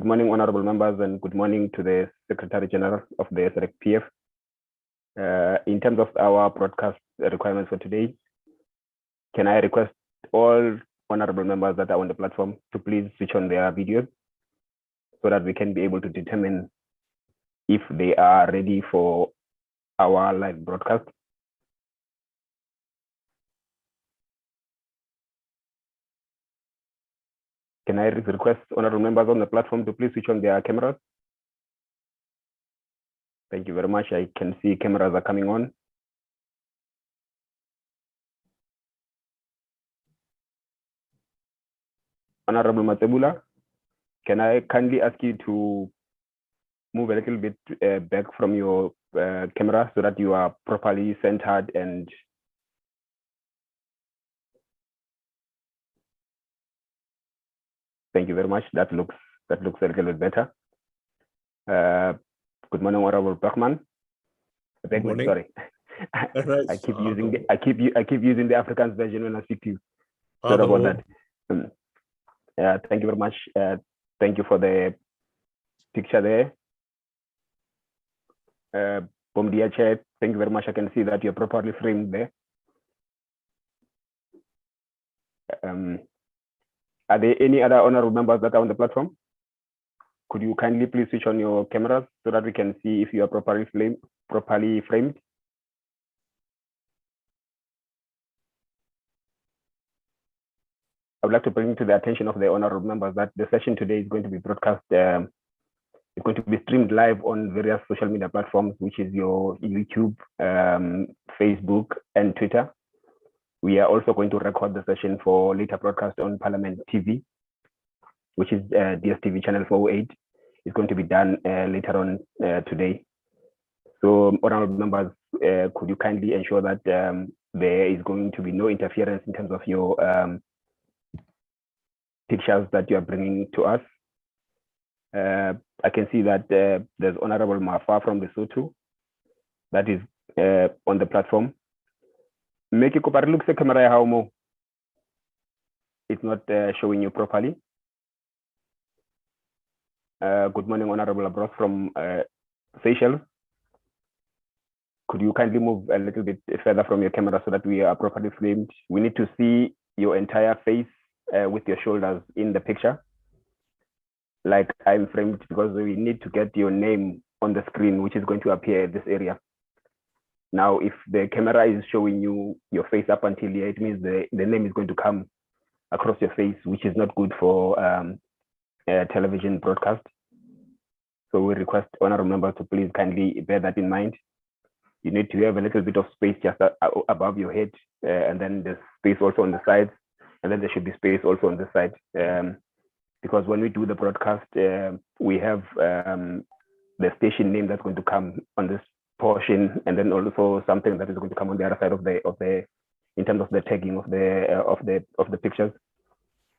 Good morning, honorable members, and good morning to the Secretary General of the SELEC PF. In terms of our broadcast requirements for today, can I request all honorable members that are on the platform to please switch on their videos so that we can be able to determine if they are ready for our live broadcast. Can I request honorable members on the platform to please switch on their cameras? Thank you very much. I can see cameras are coming on. Honorable Matebula, can I kindly ask you to move a little bit back from your camera so that you are properly centered and thank you very much. That looks a little bit better. Good morning, Honorable Bergman. Sorry. I keep using the Afrikaans version when I speak to you. Sorry about that. Thank you very much. Thank you for the picture there. Bomdia Chair, thank you very much. I can see that you're properly framed there. Are there any other honorable members that are on the platform? Could you kindly please switch on your cameras so that we can see if you are properly framed? I would like to bring to the attention of the honorable members that the session today is going to be broadcast. It's going to be streamed live on various social media platforms, which is your YouTube, Facebook, and Twitter. We are also going to record the session for later broadcast on Parliament TV, which is DSTV channel 408. It's going to be done later on today. So, honorable members, could you kindly ensure that there is going to be no interference in terms of your pictures that you are bringing to us? I can see that there's Honorable Mafa from Lesotho that is on the platform. Make it look the camera how more. It's not showing you properly. Good morning, Honorable Abros from Seychelles. Could you kindly move a little bit further from your camera so that we are properly framed? We need to see your entire face with your shoulders in the picture. Like I'm framed because we need to get your name on the screen, which is going to appear in this area. Now, if the camera is showing you your face up until here, it means the name is going to come across your face, which is not good for television broadcast. So we request honorable members to please kindly bear that in mind. You need to have a little bit of space just above your head, and then there's space also on the sides, and then there should be space also on the side. Because when we do the broadcast, we have the station name that's going to come on this portion, and then also something that is going to come on the other side of the in terms of the tagging of the pictures.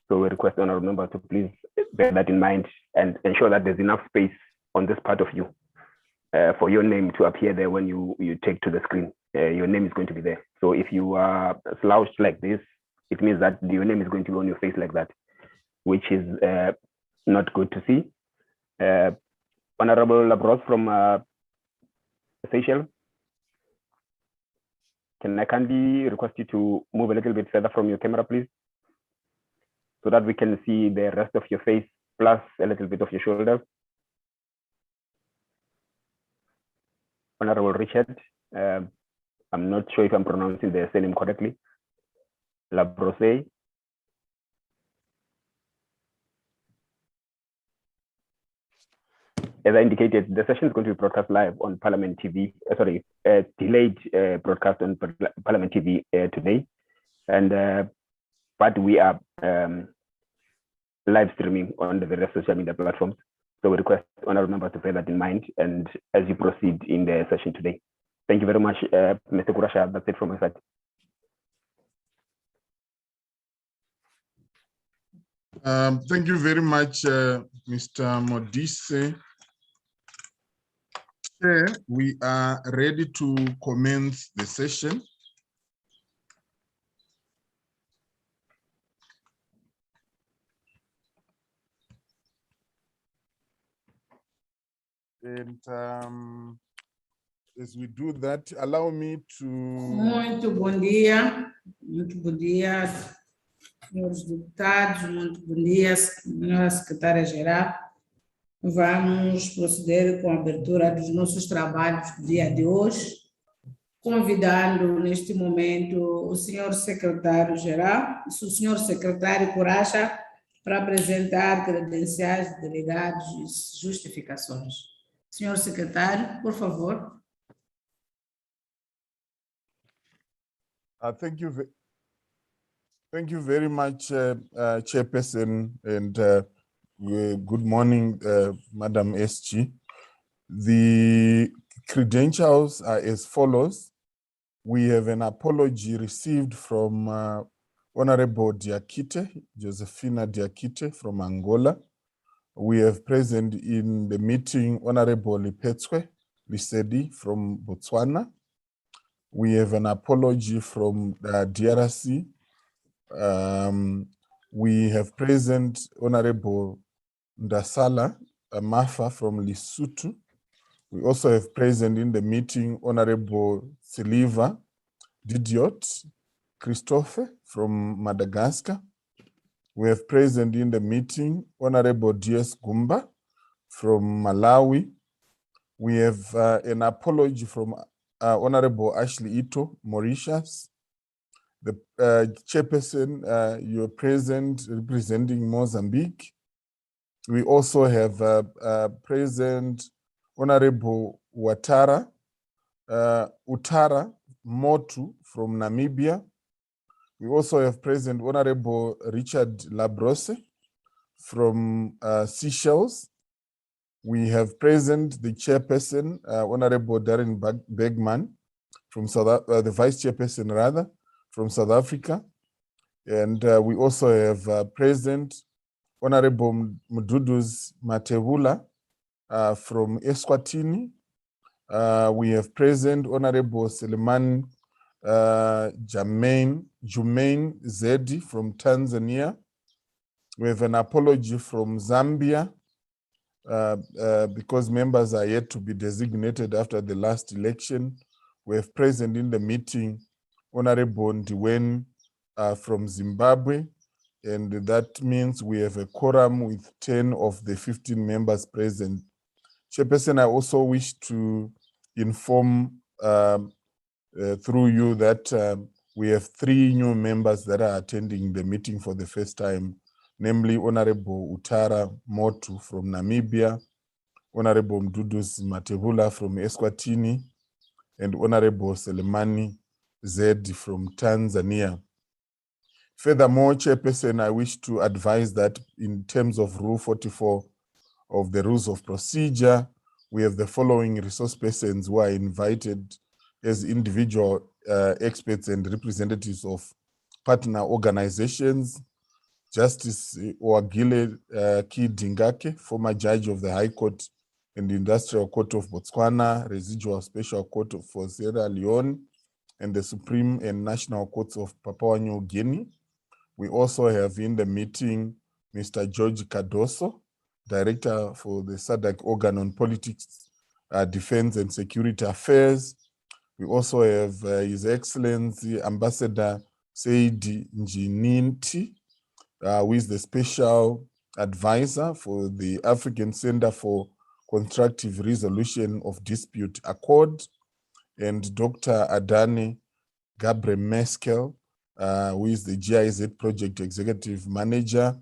So we request honorable members to please bear that in mind and ensure that there's enough space on this part of you for your name to appear there when you take to the screen. Your name is going to be there. So if you are slouched like this, it means that your name is going to be on your face like that, which is not good to see. Honorable Labros from Seychelles, can I kindly request you to move a little bit further from your camera, please, so that we can see the rest of your face plus a little bit of your shoulders. Honorable Richard, I'm not sure if I'm pronouncing the surname correctly. Labrose. As I indicated, the session is going to be broadcast live on Parliament TV, delayed broadcast on Parliament TV today. And but we are live streaming on the various social media platforms. So we request honorable members to bear that in mind and as you proceed in the session today. Thank you very much, Mr. Kurasha. That's it from my side. Thank you very much, Mr. Modise. We are ready to commence the session. And as we do that, allow me to... Muito bom dia, senhores deputados, muito bom dia, senhora secretária-geral. Vamos proceder com a abertura dos nossos trabalhos do dia de hoje, convidando neste momento o senhor secretário-geral, o senhor secretário Curacha, para apresentar credenciais de delegados e justificações. Senhor secretário, por favor. Thank you very much, Chairperson, and good morning, Madam SG. The credentials are as follows. We have an apology received from Honorable Diakite, Josefina Diakite from Angola. We have present in the meeting Honorable Lipetswe Lisedi from Botswana. We have an apology from DRC. We have present Honorable Ndasala Mafa from Lesotho. We also have present in the meeting Honorable Siliva Didiot Christophe from Madagascar. We have present in the meeting Honorable DS Gumba from Malawi. We have an apology from Honorable Ashley Ito, Mauritius. The chairperson, you're present representing Mozambique. We also have present Honorable Utara Motu from Namibia. We also have present Honorable Richard Labrose from Seychelles. We have present the chairperson, Honorable Darren Bergman, from the vice chairperson rather, from South Africa. And we also have present Honorable Mduduz Matebula from Eswatini. We have present Honorable Seleman Jumain Zedi from Tanzania. We have an apology from Zambia because members are yet to be designated after the last election. We have present in the meeting Honorable Ndiwen from Zimbabwe, and that means we have a quorum with 10 of the 15 members present. Chairperson, I also wish to inform through you that we have 3 new members that are attending the meeting for the first time, namely Honorable Utara Motu from Namibia, Honorable Mduduz Matebula from Eswatini, and Honorable Selemani Zed from Tanzania. Furthermore, Chairperson, I wish to advise that in terms of Rule 44 of the Rules of Procedure, we have the following resource persons who are invited as individual experts and representatives of partner organizations. Justice Oagile Kidingake, former judge of the High Court and the Industrial Court of Botswana, Residual Special Court for Sierra Leone, and the Supreme and National Courts of Papua New Guinea. We also have in the meeting Mr. George Cardoso, Director for the SADC Organ on Politics, Defense and Security Affairs. We also have His Excellency Ambassador Saidi Njininti, who is the Special Advisor for the African Center for Constructive Resolution of Dispute Accord, and Dr. Adane Gabriel Meskel, who is the GIZ Project Executive Manager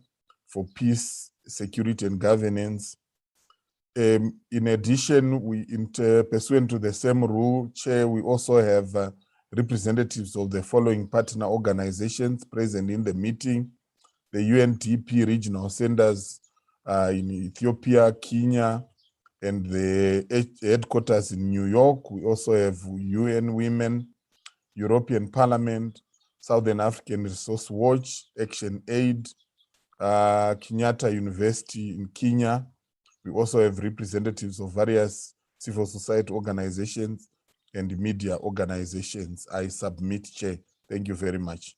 for Peace, Security and Governance. In addition, pursuant to the same rule, Chair, we also have representatives of the following partner organizations present in the meeting: the UNDP regional centers in Ethiopia, Kenya, and the headquarters in New York. We also have UN Women, European Parliament, Southern African Resource Watch, Action Aid, Kenyatta University in Kenya. We also have representatives of various civil society organizations and media organizations. I submit, Chair. Thank you very much.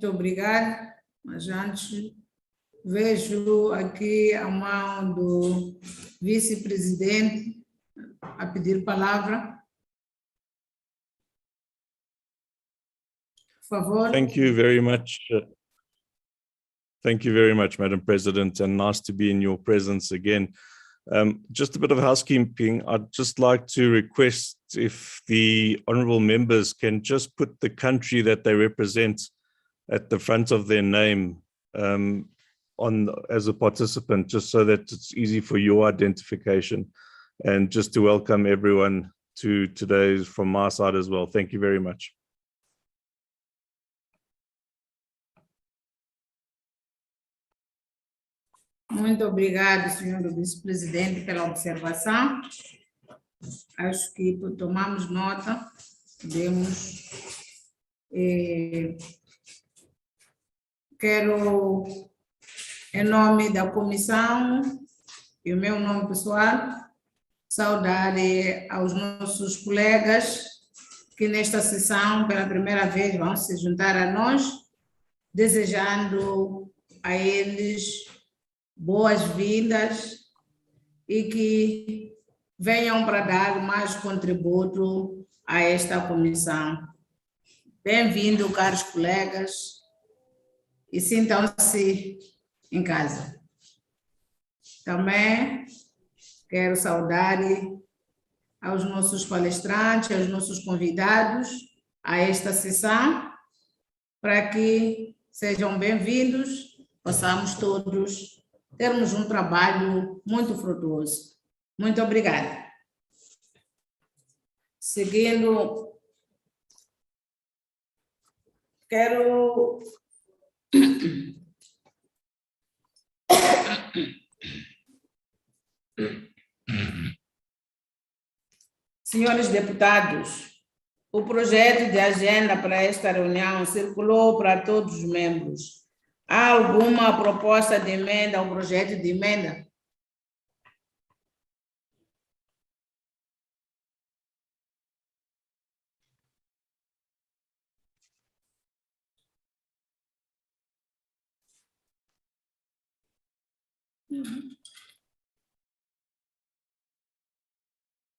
Muito obrigada. Mas antes, vejo aqui a mão do vice-presidente a pedir palavra. Por favor. Thank you very much. Thank you very much, Madam President, and nice to be in your presence again. Just a bit of housekeeping. I'd just like to request if the honourable members can just put the country that they represent at the front of their name on as a participant, just so that it's easy for your identification, and just to welcome everyone to today's from my side as well. Thank you very much. Muito obrigado, senhor vice-presidente, pela observação. Acho que tomamos nota, podemos. Quero, em nome da comissão e o meu nome pessoal, saudar aos nossos colegas que nesta sessão, pela primeira vez, vão se juntar a nós, desejando a eles boas-vindas e que venham para dar mais contributo a esta comissão. Bem-vindo, caros colegas, e sintam-se em casa. Também quero saudar aos nossos palestrantes, aos nossos convidados a esta sessão, para que sejam bem-vindos, possamos todos termos um trabalho muito frutuoso. Muito obrigada. Seguindo, quero senhores deputados, o projeto de agenda para esta reunião circulou para todos os membros. Há alguma proposta de emenda ao projeto de emenda?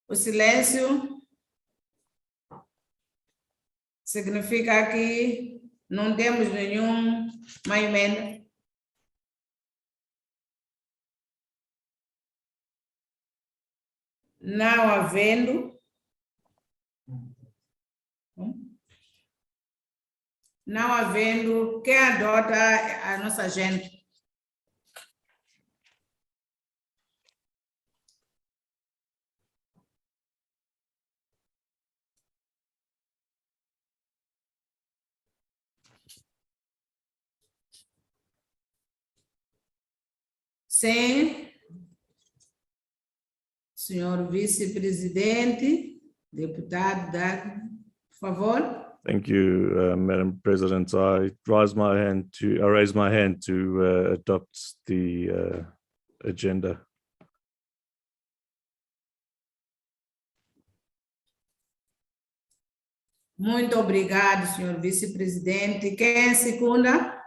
O silêncio significa que não temos nenhuma emenda. Não havendo, quem adota a nossa agenda? Sim. Senhor vice-presidente, deputado, por favor. Thank you, Madam President. I raise my hand to adopt the agenda. Muito obrigado, senhor vice-presidente. Quem segunda?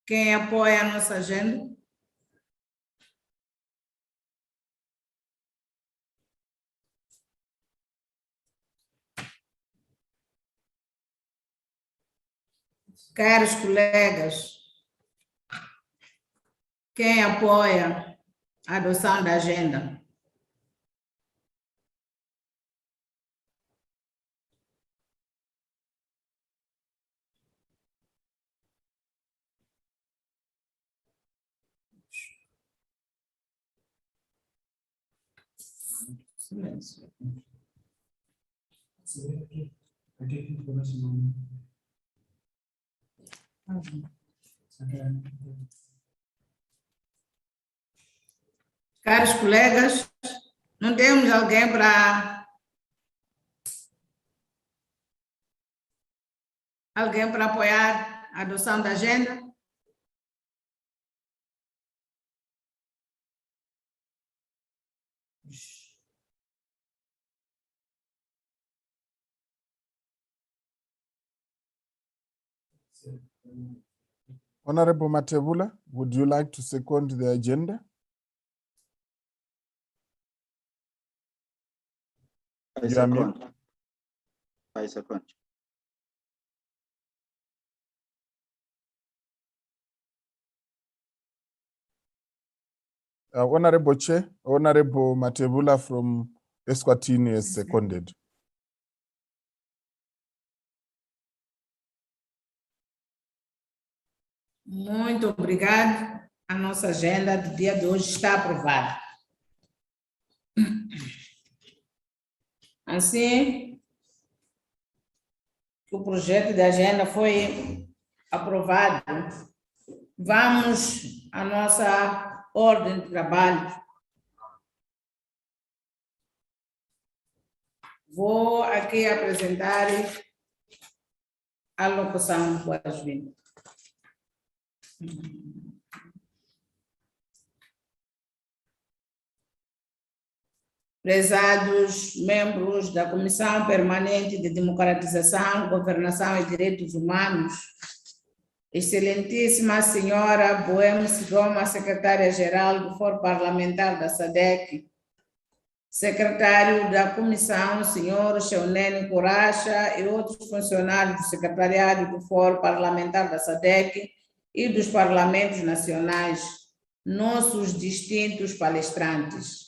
Quem apoia a nossa agenda? Caros colegas, quem apoia a adoção da agenda? Silêncio. Caros colegas, não temos alguém para apoiar a adoção da agenda? Honorable Matebula, would you like to second the agenda? I You are mute. second. I second. Honorable Chair, Honorable Matebula from Eswatini is seconded. Muito obrigado. A nossa agenda do dia de hoje está aprovada. Assim, o projeto de agenda foi aprovado. Vamos à nossa ordem de trabalho. Vou aqui apresentar a locução boas-vindas. Prezados membros da Comissão Permanente de Democratização, Governação e Direitos Humanos, Excelentíssima Senhora Boemo Sidoma, Secretária-Geral do Fórum Parlamentar da SADC, Secretário da Comissão, Senhor Sheunene Coracha e outros funcionários do Secretariado do Fórum Parlamentar da SADC e dos Parlamentos Nacionais, nossos distintos palestrantes,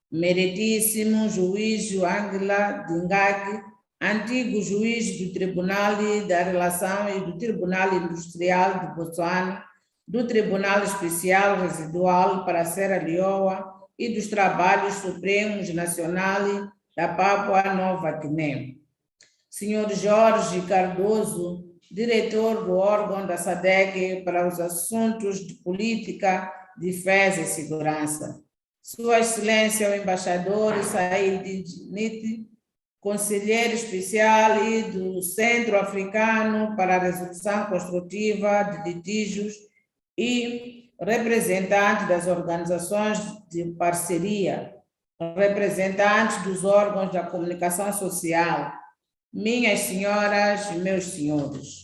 meritíssimo juiz Joangla Dingag, antigo juiz do Tribunal da Relação e do Tribunal Industrial de Botswana, do Tribunal Especial Residual para Serra Leoa e dos Trabalhos Supremos Nacional da Papua Nova Guiné. Senhor Jorge Cardoso, diretor do órgão da SADC para os assuntos de política, defesa e segurança. Sua Excelência o Embaixador Said Niti, conselheiro especial e do Centro Africano para a Resolução Construtiva de Litígios e representante das organizações de parceria, representantes dos órgãos da comunicação social, minhas senhoras e meus senhores.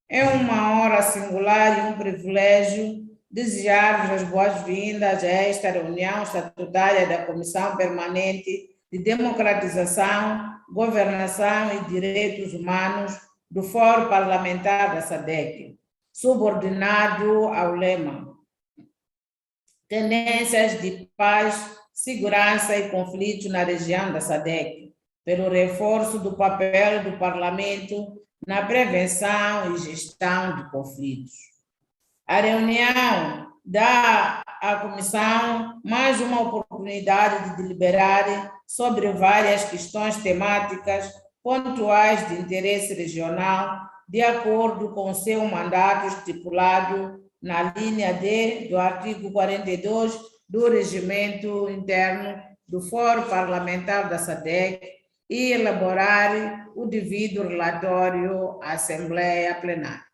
É uma honra singular e um privilégio desejar-vos as boas-vindas a esta reunião estatutária da Comissão Permanente de Democratização, Governação e Direitos Humanos do Fórum Parlamentar da SADC, subordinado ao lema Tendências de Paz, Segurança e Conflito na região da SADC, pelo reforço do papel do Parlamento na prevenção e gestão de conflitos. A reunião dá à Comissão mais uma oportunidade de deliberar sobre várias questões temáticas pontuais de interesse regional, de acordo com seu mandato estipulado na linha D do artigo 42 do Regimento Interno do Fórum Parlamentar da SADC e elaborar o devido relatório à Assembleia Plenária.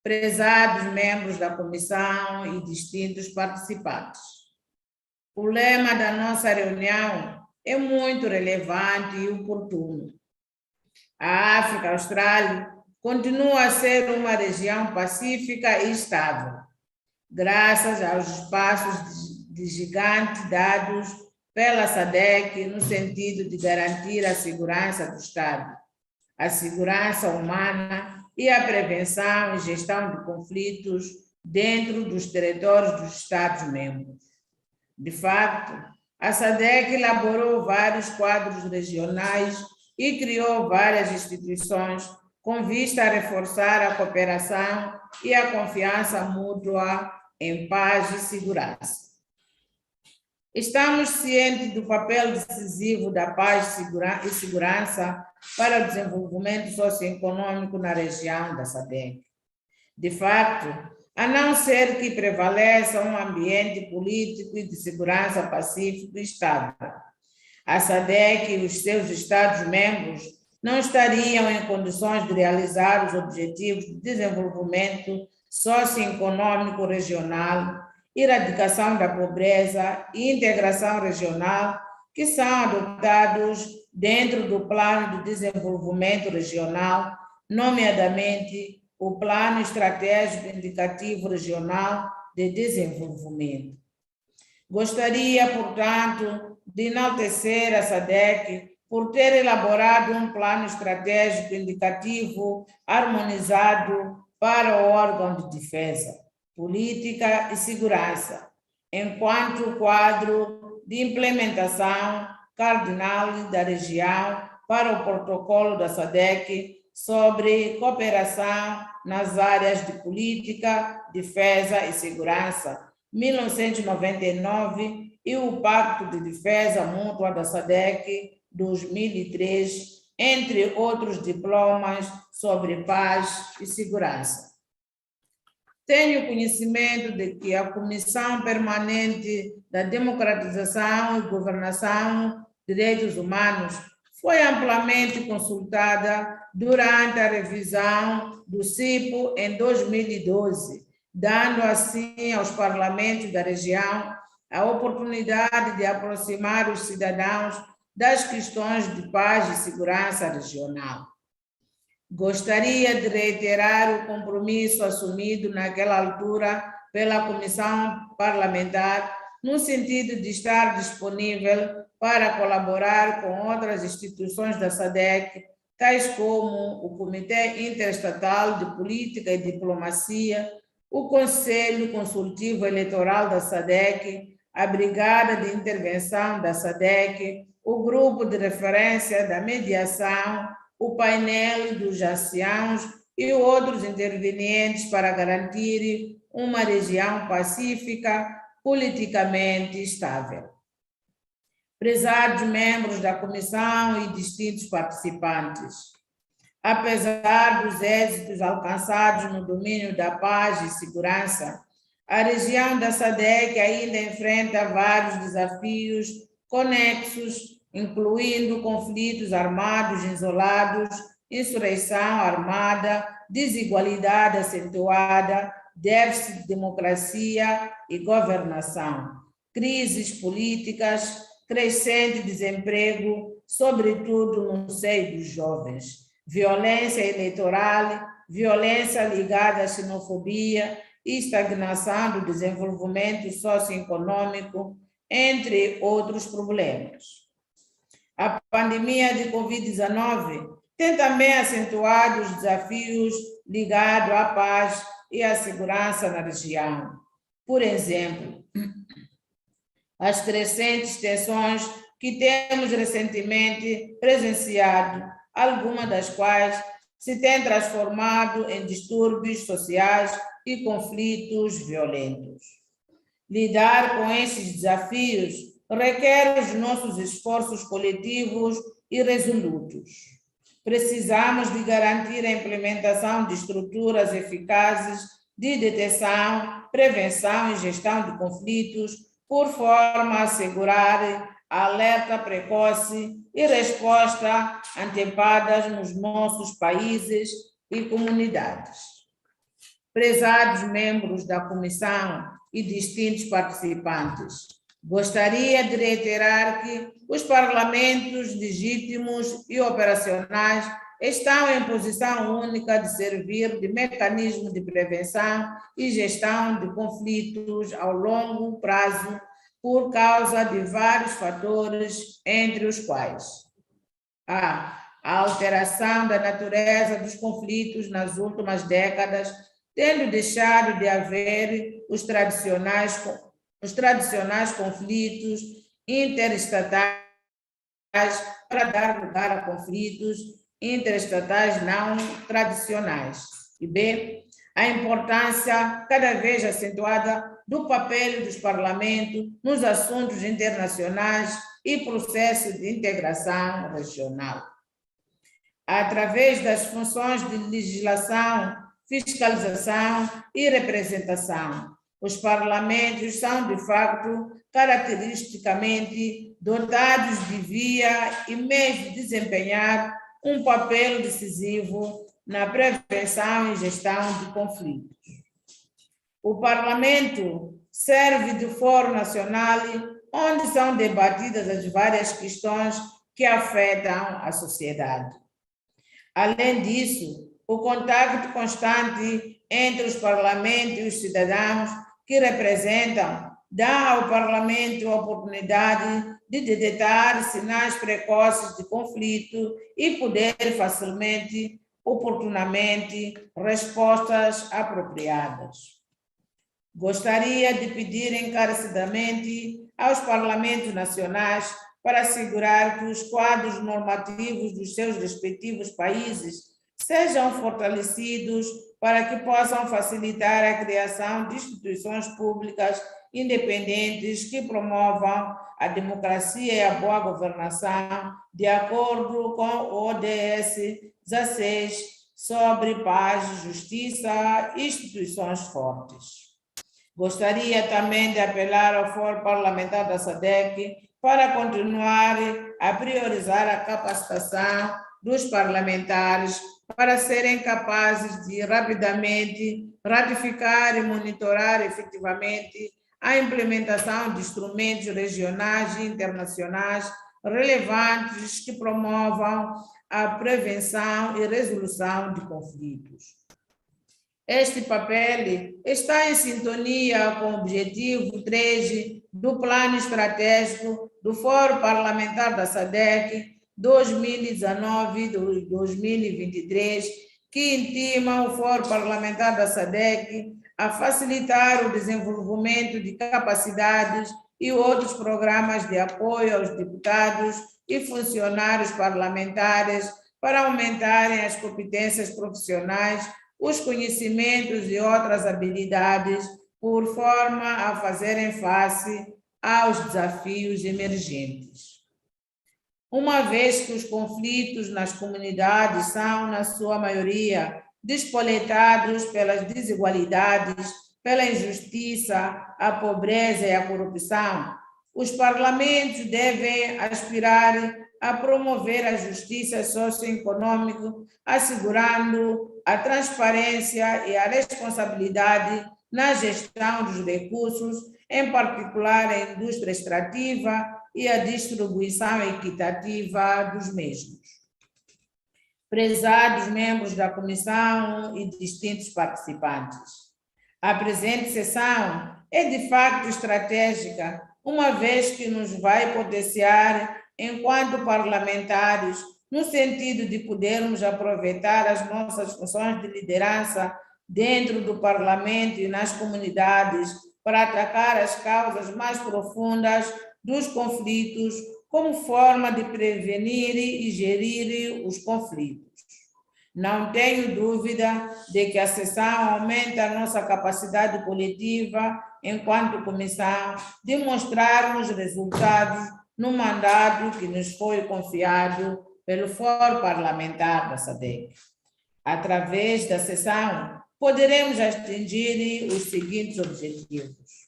Prezados membros da comissão e distintos participantes, o lema da nossa reunião é muito relevante e oportuno. A África Austral continua a ser uma região pacífica e estável, graças aos espaços de gigante dados pela SADC no sentido de garantir a segurança do Estado, a segurança humana e a prevenção e gestão de conflitos dentro dos territórios dos Estados-membros. De fato, a SADC elaborou vários quadros regionais e criou várias instituições com vista a reforçar a cooperação e a confiança mútua em paz e segurança. Estamos cientes do papel decisivo da paz e segurança para o desenvolvimento socioeconômico na região da SADC. De fato, a não ser que prevaleça um ambiente político e de segurança pacífico e estável, a SADC e os seus Estados-membros não estariam em condições de realizar os objetivos de desenvolvimento socioeconômico regional, erradicação da pobreza e integração regional que são adotados dentro do Plano de Desenvolvimento Regional nomeadamente o Plano Estratégico Indicativo Regional de Desenvolvimento. Gostaria, portanto, de enaltecer a SADC por ter elaborado um plano estratégico indicativo harmonizado para o órgão de defesa, política e segurança, enquanto quadro de implementação cardinal da região para o protocolo da SADC sobre cooperação nas áreas de política, defesa e segurança, 1999, e o Pacto de Defesa Mútua da SADC, 2003, entre outros diplomas sobre paz e segurança. Tenho conhecimento de que a Comissão Permanente da Democratização e Governação de Direitos Humanos foi amplamente consultada durante a revisão do CIPO em 2012, dando assim aos parlamentos da região a oportunidade de aproximar os cidadãos das questões de paz e segurança regional. Gostaria de reiterar o compromisso assumido naquela altura pela Comissão Parlamentar, no sentido de estar disponível para colaborar com outras instituições da SADC, tais como o Comitê Interestatal de Política e Diplomacia, o Conselho Consultivo Eleitoral da SADC, a Brigada de Intervenção da SADC, o Grupo de Referência da Mediação, o painel dos anciãos e outros intervenientes para garantir uma região pacífica, politicamente estável. Prezados membros da comissão e distintos participantes, apesar dos êxitos alcançados no domínio da paz e segurança, a região da SADC ainda enfrenta vários desafios conexos, incluindo conflitos armados isolados, insurreição armada, desigualdade acentuada, déficit de democracia e governação, crises políticas, crescente desemprego, sobretudo no seio dos jovens, violência eleitoral, violência ligada à xenofobia e estagnação do desenvolvimento socioeconômico, entre outros problemas. A pandemia de Covid-19 tem também acentuado os desafios ligados à paz e à segurança na região. Por exemplo, as crescentes tensões que temos recentemente presenciado, algumas das quais se têm transformado em distúrbios sociais e conflitos violentos. Lidar com esses desafios requer os nossos esforços coletivos e resolutos. Precisamos de garantir a implementação de estruturas eficazes de detecção, prevenção e gestão de conflitos, por forma a assegurar alerta precoce e resposta antepadas nos nossos países e comunidades. Prezados membros da comissão e distintos participantes, gostaria de reiterar que os parlamentos legítimos e operacionais estão em posição única de servir de mecanismo de prevenção e gestão de conflitos ao longo prazo, por causa de vários fatores, entre os quais a alteração da natureza dos conflitos nas últimas décadas, tendo deixado de haver os tradicionais conflitos interestatais para dar lugar a conflitos interestatais não tradicionais. E B, a importância cada vez acentuada do papel dos parlamentos nos assuntos internacionais e processo de integração regional. Através das funções de legislação, fiscalização e representação, os parlamentos são, de facto, caracteristicamente dotados de via e meios de desempenhar um papel decisivo na prevenção e gestão de conflitos. O Parlamento serve de fórum nacional onde são debatidas as várias questões que afetam a sociedade. Além disso, o contato constante entre os parlamentos e os cidadãos que representam dá ao parlamento a oportunidade de detectar sinais precoces de conflito e poder facilmente, oportunamente, respostas apropriadas. Gostaria de pedir encarecidamente aos parlamentos nacionais para assegurar que os quadros normativos dos seus respectivos países sejam fortalecidos para que possam facilitar a criação de instituições públicas independentes que promovam a democracia e a boa governação, de acordo com o ODS 16 sobre paz, justiça e instituições fortes. Gostaria também de apelar ao Fórum Parlamentar da SADC para continuar a priorizar a capacitação dos parlamentares para serem capazes de rapidamente ratificar e monitorar efetivamente a implementação de instrumentos regionais e internacionais relevantes que promovam a prevenção e resolução de conflitos. Este papel está em sintonia com o objetivo 3 do Plano Estratégico do Fórum Parlamentar da SADC 2019-2023, que intima o Fórum Parlamentar da SADC a facilitar o desenvolvimento de capacidades e outros programas de apoio aos deputados e funcionários parlamentares para aumentarem as competências profissionais, os conhecimentos e outras habilidades, por forma a fazerem face aos desafios emergentes. Uma vez que os conflitos nas comunidades são, na sua maioria, despoletados pelas desigualdades, pela injustiça, a pobreza e a corrupção, os parlamentos devem aspirar a promover a justiça socioeconômica, assegurando a transparência e a responsabilidade na gestão dos recursos, em particular a indústria extrativa e a distribuição equitativa dos mesmos. Prezados membros da comissão e distintos participantes, a presente sessão é de facto estratégica, uma vez que nos vai potenciar enquanto parlamentares, no sentido de podermos aproveitar as nossas funções de liderança dentro do parlamento e nas comunidades para atacar as causas mais profundas dos conflitos como forma de prevenir e gerir os conflitos. Não tenho dúvida de que a sessão aumenta a nossa capacidade coletiva enquanto comissão de mostrarmos resultados no mandato que nos foi confiado pelo Fórum Parlamentar da SADC. Através da sessão, poderemos atingir os seguintes objetivos: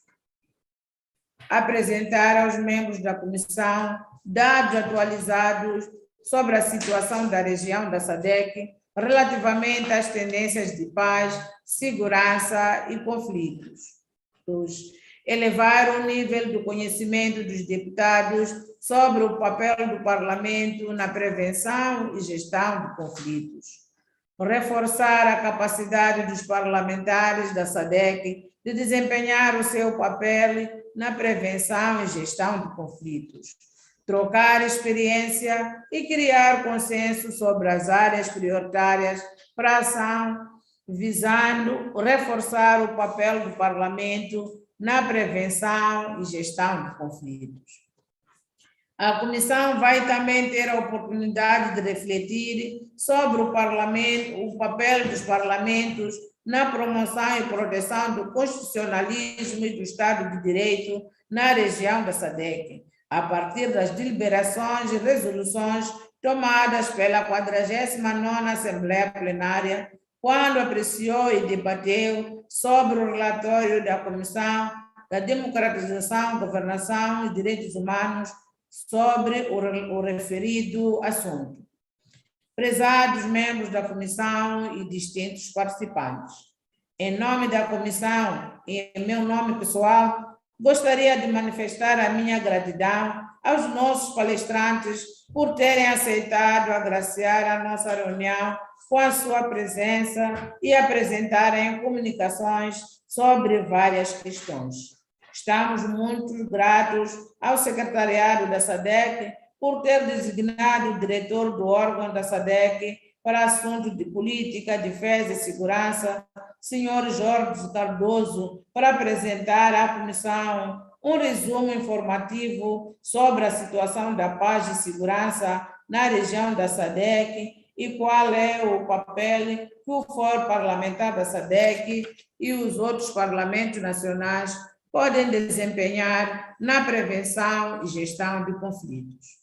apresentar aos membros da comissão dados atualizados sobre a situação da região da SADC relativamente às tendências de paz, segurança e conflitos. 2. Elevar o nível do conhecimento dos deputados sobre o papel do parlamento na prevenção e gestão de conflitos. Reforçar a capacidade dos parlamentares da SADC de desempenhar o seu papel na prevenção e gestão de conflitos. Trocar experiência e criar consenso sobre as áreas prioritárias para a ação, visando reforçar o papel do parlamento na prevenção e gestão de conflitos. A comissão vai também ter a oportunidade de refletir sobre o papel dos parlamentos na promoção e proteção do constitucionalismo e do Estado de Direito na região da SADC, a partir das deliberações e resoluções tomadas pela 49ª Assembleia Plenária, quando apreciou e debateu sobre o relatório da Comissão da Democratização, Governação e Direitos Humanos sobre o referido assunto. Prezados membros da comissão e distintos participantes, em nome da comissão e em meu nome pessoal, gostaria de manifestar a minha gratidão aos nossos palestrantes por terem aceitado agraciar a nossa reunião com a sua presença e apresentarem comunicações sobre várias questões. Estamos muito gratos ao secretariado da SADC por ter designado o diretor do órgão da SADC para assuntos de política, defesa e segurança, senhor Jorge Cardoso, para apresentar à comissão um resumo informativo sobre a situação da paz e segurança na região da SADC e qual é o papel que o Fórum Parlamentar da SADC e os outros parlamentos nacionais podem desempenhar na prevenção e gestão de conflitos.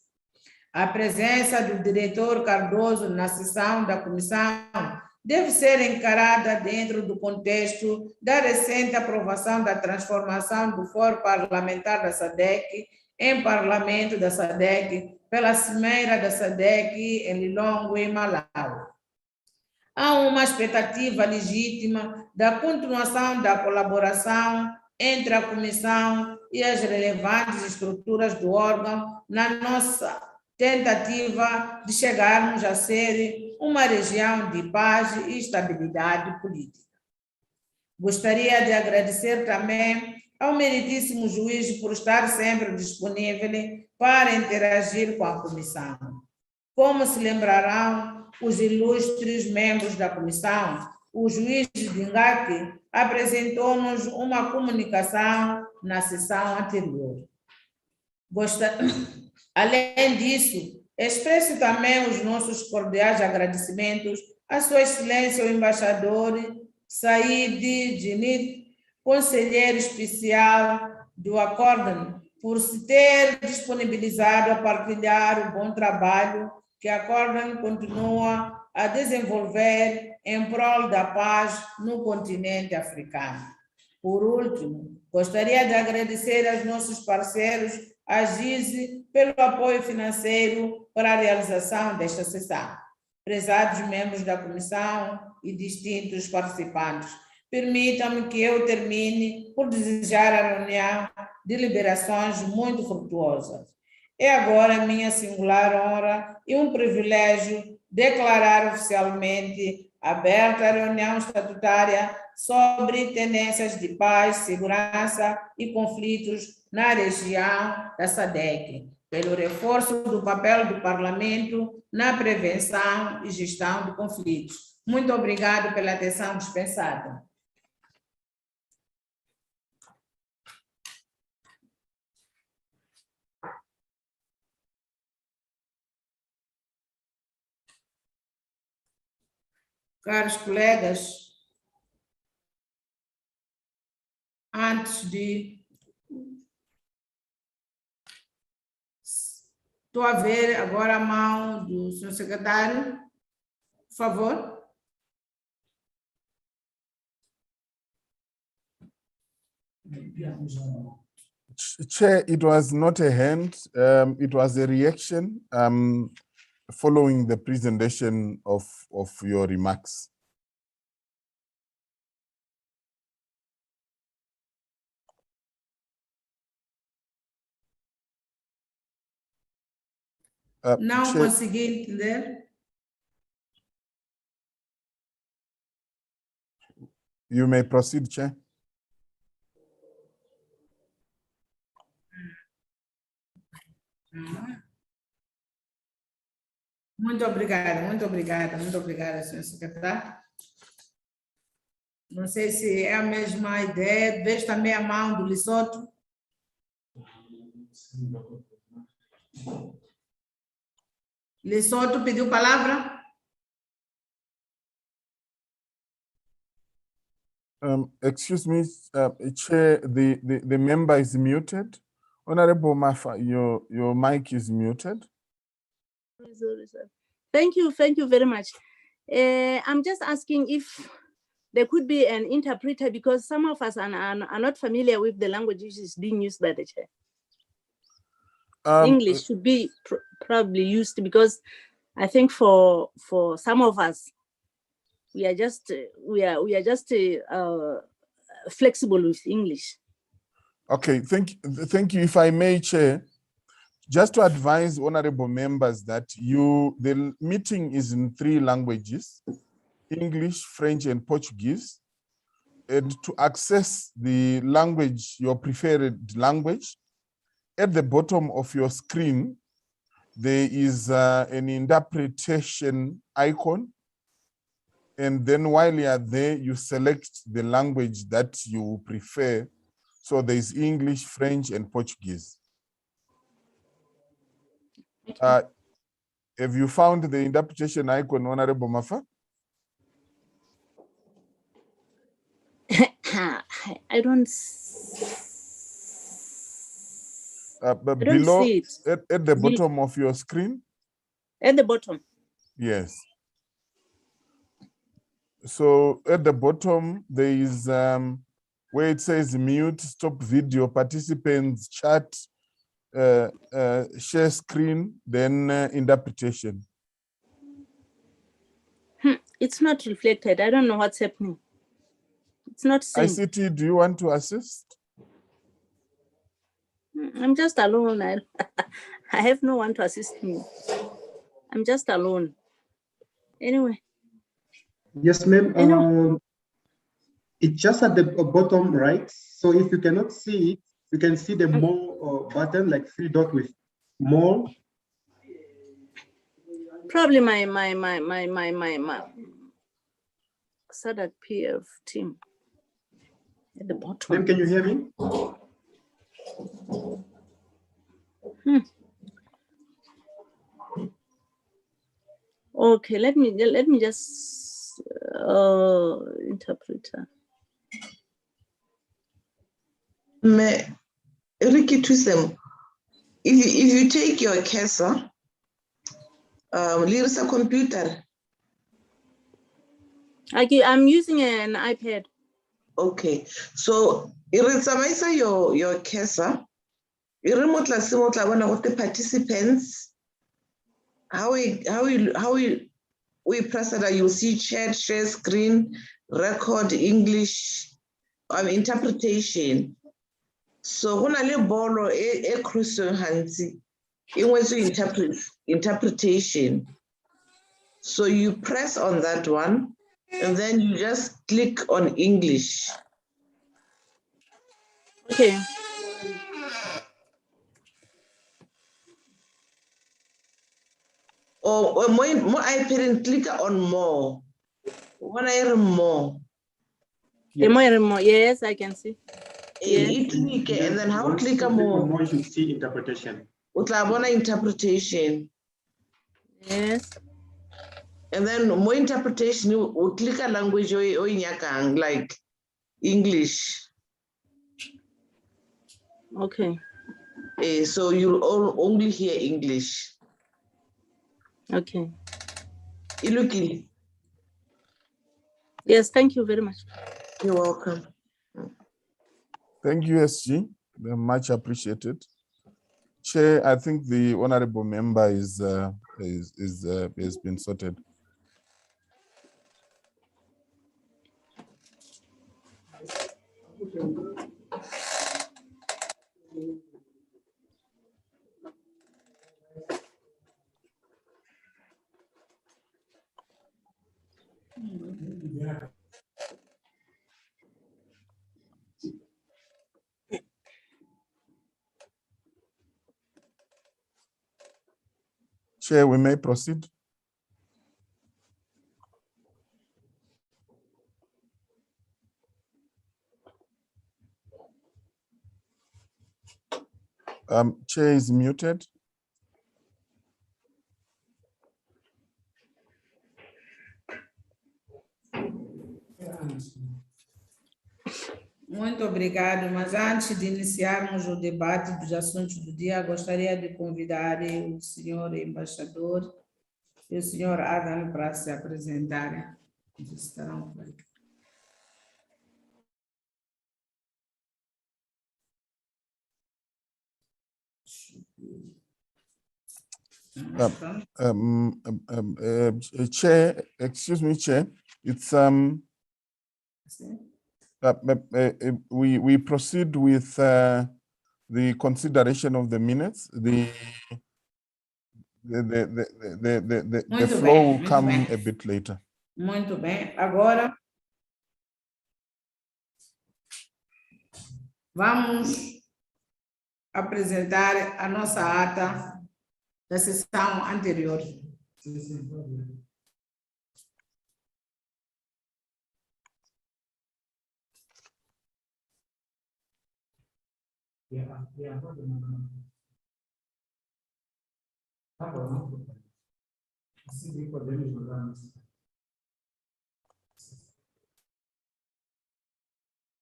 A presença do diretor Cardoso na sessão da comissão deve ser encarada dentro do contexto da recente aprovação da transformação do Fórum Parlamentar da SADC em Parlamento da SADC pela Cimeira da SADC em Lilongwe, Malawi. Há uma expectativa legítima da continuação da colaboração entre a comissão e as relevantes estruturas do órgão na nossa tentativa de chegarmos a ser uma região de paz e estabilidade política. Gostaria de agradecer também ao meritíssimo juiz por estar sempre disponível para interagir com a comissão. Como se lembrarão os ilustres membros da comissão, o juiz Dingaki apresentou-nos uma comunicação na sessão anterior. Além disso, expresso também os nossos cordiais agradecimentos à Sua Excelência o Embaixador Said Djinid, conselheiro especial do Acórdão, por se ter disponibilizado a partilhar o bom trabalho que a Acórdão continua a desenvolver em prol da paz no continente africano. Por último, gostaria de agradecer aos nossos parceiros, a GISE, pelo apoio financeiro para a realização desta sessão. Prezados membros da comissão e distintos participantes, permitam-me que eu termine por desejar a reunião de deliberações muito frutuosas. É agora minha singular honra e um privilégio declarar oficialmente aberta a reunião estatutária sobre tendências de paz, segurança e conflitos na região da SADC, pelo reforço do papel do Parlamento na prevenção e gestão de conflitos. Muito obrigado pela atenção dispensada. Caros colegas, antes de... Estou a ver agora a mão do senhor secretário, por favor. Chair, it was not a hand, it was a reaction following the presentation of your remarks. Não Chair, consegui entender. you may proceed, Chair. Muito obrigada, senhor secretário. Não sei se é a mesma ideia. Vejo também a mão do Lesotho. Lesotho pediu palavra? Excuse me, Chair, the member is muted. Honorable Mafa, your mic is muted. Sorry. Thank you very much. I'm just asking if there could be an interpreter, because some of us are not familiar with the language which is being used by the chair. English should be probably used, because I think for some of us, we are just flexible with English. Okay, thank you. If I may, Chair, Just to advise honorable members that the meeting is in 3 languages, English, French, and Portuguese. And to access the language, your preferred language, at the bottom of your screen, there is an interpretation icon. And then while you are there, you select the language that you prefer. So there is English, French, and Portuguese. Have you found the interpretation icon, Honorable Mafa? I don't But I don't below, see it. at the bottom of your screen? At the bottom. Yes. So at the bottom, there is where it says mute, stop video, participants, chat, share screen, then interpretation. It's not reflected. I don't know what's happening. It's not seen. ICT, do you want to assist? I'm just alone. I have no one to assist me. I'm just alone. Anyway. Yes, ma'am. It's just at the bottom right. So if you cannot see it, you can see the more button, like 3 dot with more. Probably my SADC PF team at the bottom. Ma'am, can you hear me? Okay, let me just interpreter. Ricky Twisem, if you take your cursor, there's a computer. I'm using an iPad. Okay, so it's your cursor. You remote the participants. How we press it, you'll see chat, share screen, record English, interpretation. So when I borrow a crucial handsy, it was interpretation. So you press on that one, and then you just click on English. Okay. Or more I can click on more. When I hear more. Yes. Yes, I can see. Yes. And then how click on more? You should see interpretation. Interpretation. Yes. And then more interpretation, you click a language or like English. Okay. So you'll only hear English. Okay. Iluki. Yes, thank you very much. You're welcome. Thank you, SG. They're much appreciated. Chair, I think the honorable member has been sorted. Chair, we may proceed. Chair is muted. Muito obrigado, mas antes de iniciarmos o debate dos assuntos do dia, gostaria de convidar o senhor embaixador e o senhor Adam para se apresentarem. Estarão por aqui. Chair, excuse me, Chair. It's we proceed with the consideration of the minutes. The Muito flow bem, will muito come bem. a bit later. Muito bem. Agora, vamos apresentar a nossa ata da sessão anterior.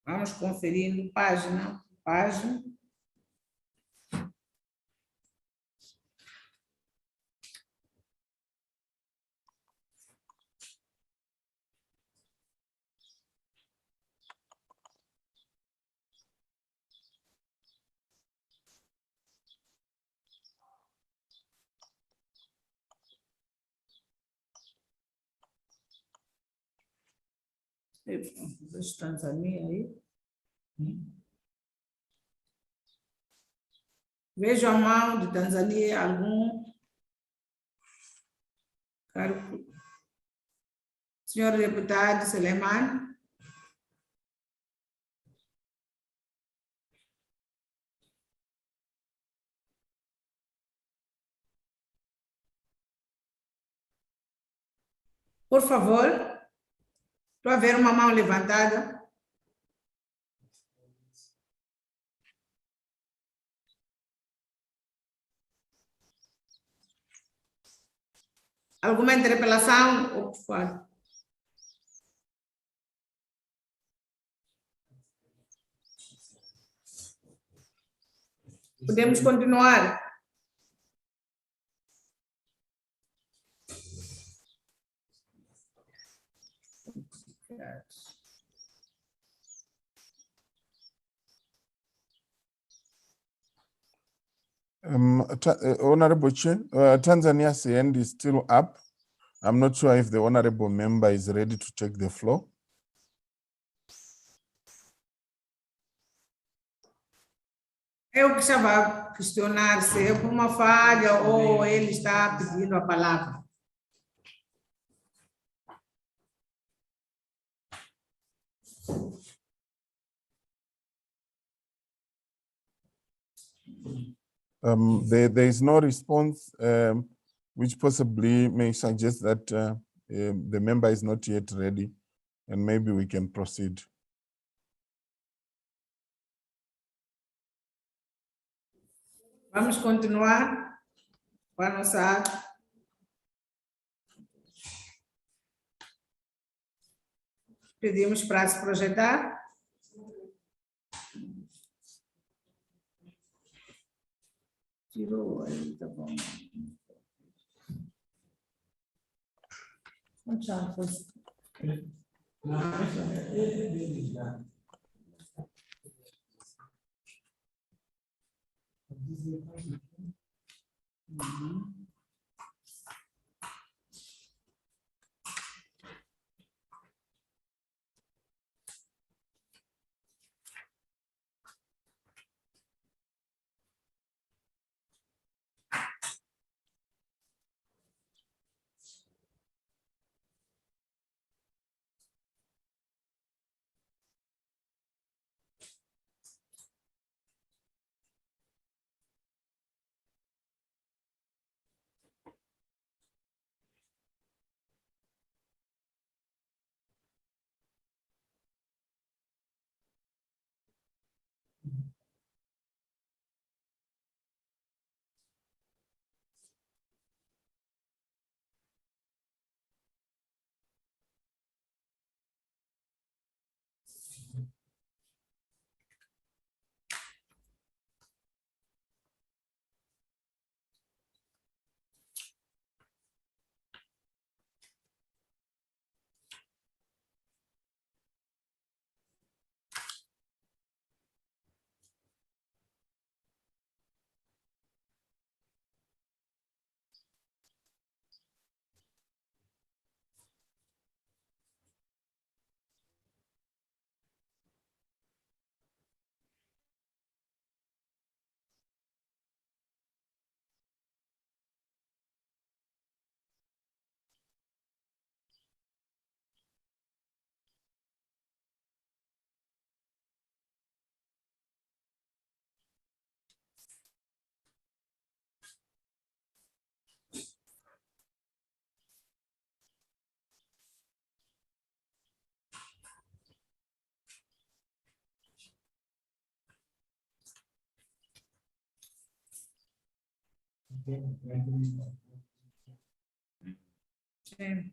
Vamos conferindo página por página. Vejo Tanzânia aí. Vejo a mão de Tanzânia, algum. Caro senhor deputado Seleman. Por favor, estou a ver uma mão levantada. Alguma interpelação? Ou por favor. Podemos continuar. Honorable Chair, Tanzania's hand is still up. I'm not sure if the honorable member is ready to take the floor. Eu que estava a questionar se é por uma falha ou ele está pedindo a palavra. There is no response, which possibly may suggest that the member is not yet ready, and maybe we can proceed. Vamos continuar com a nossa ata. Pedimos para se projetar. Tirou aí, tá bom. Tchau, Sim.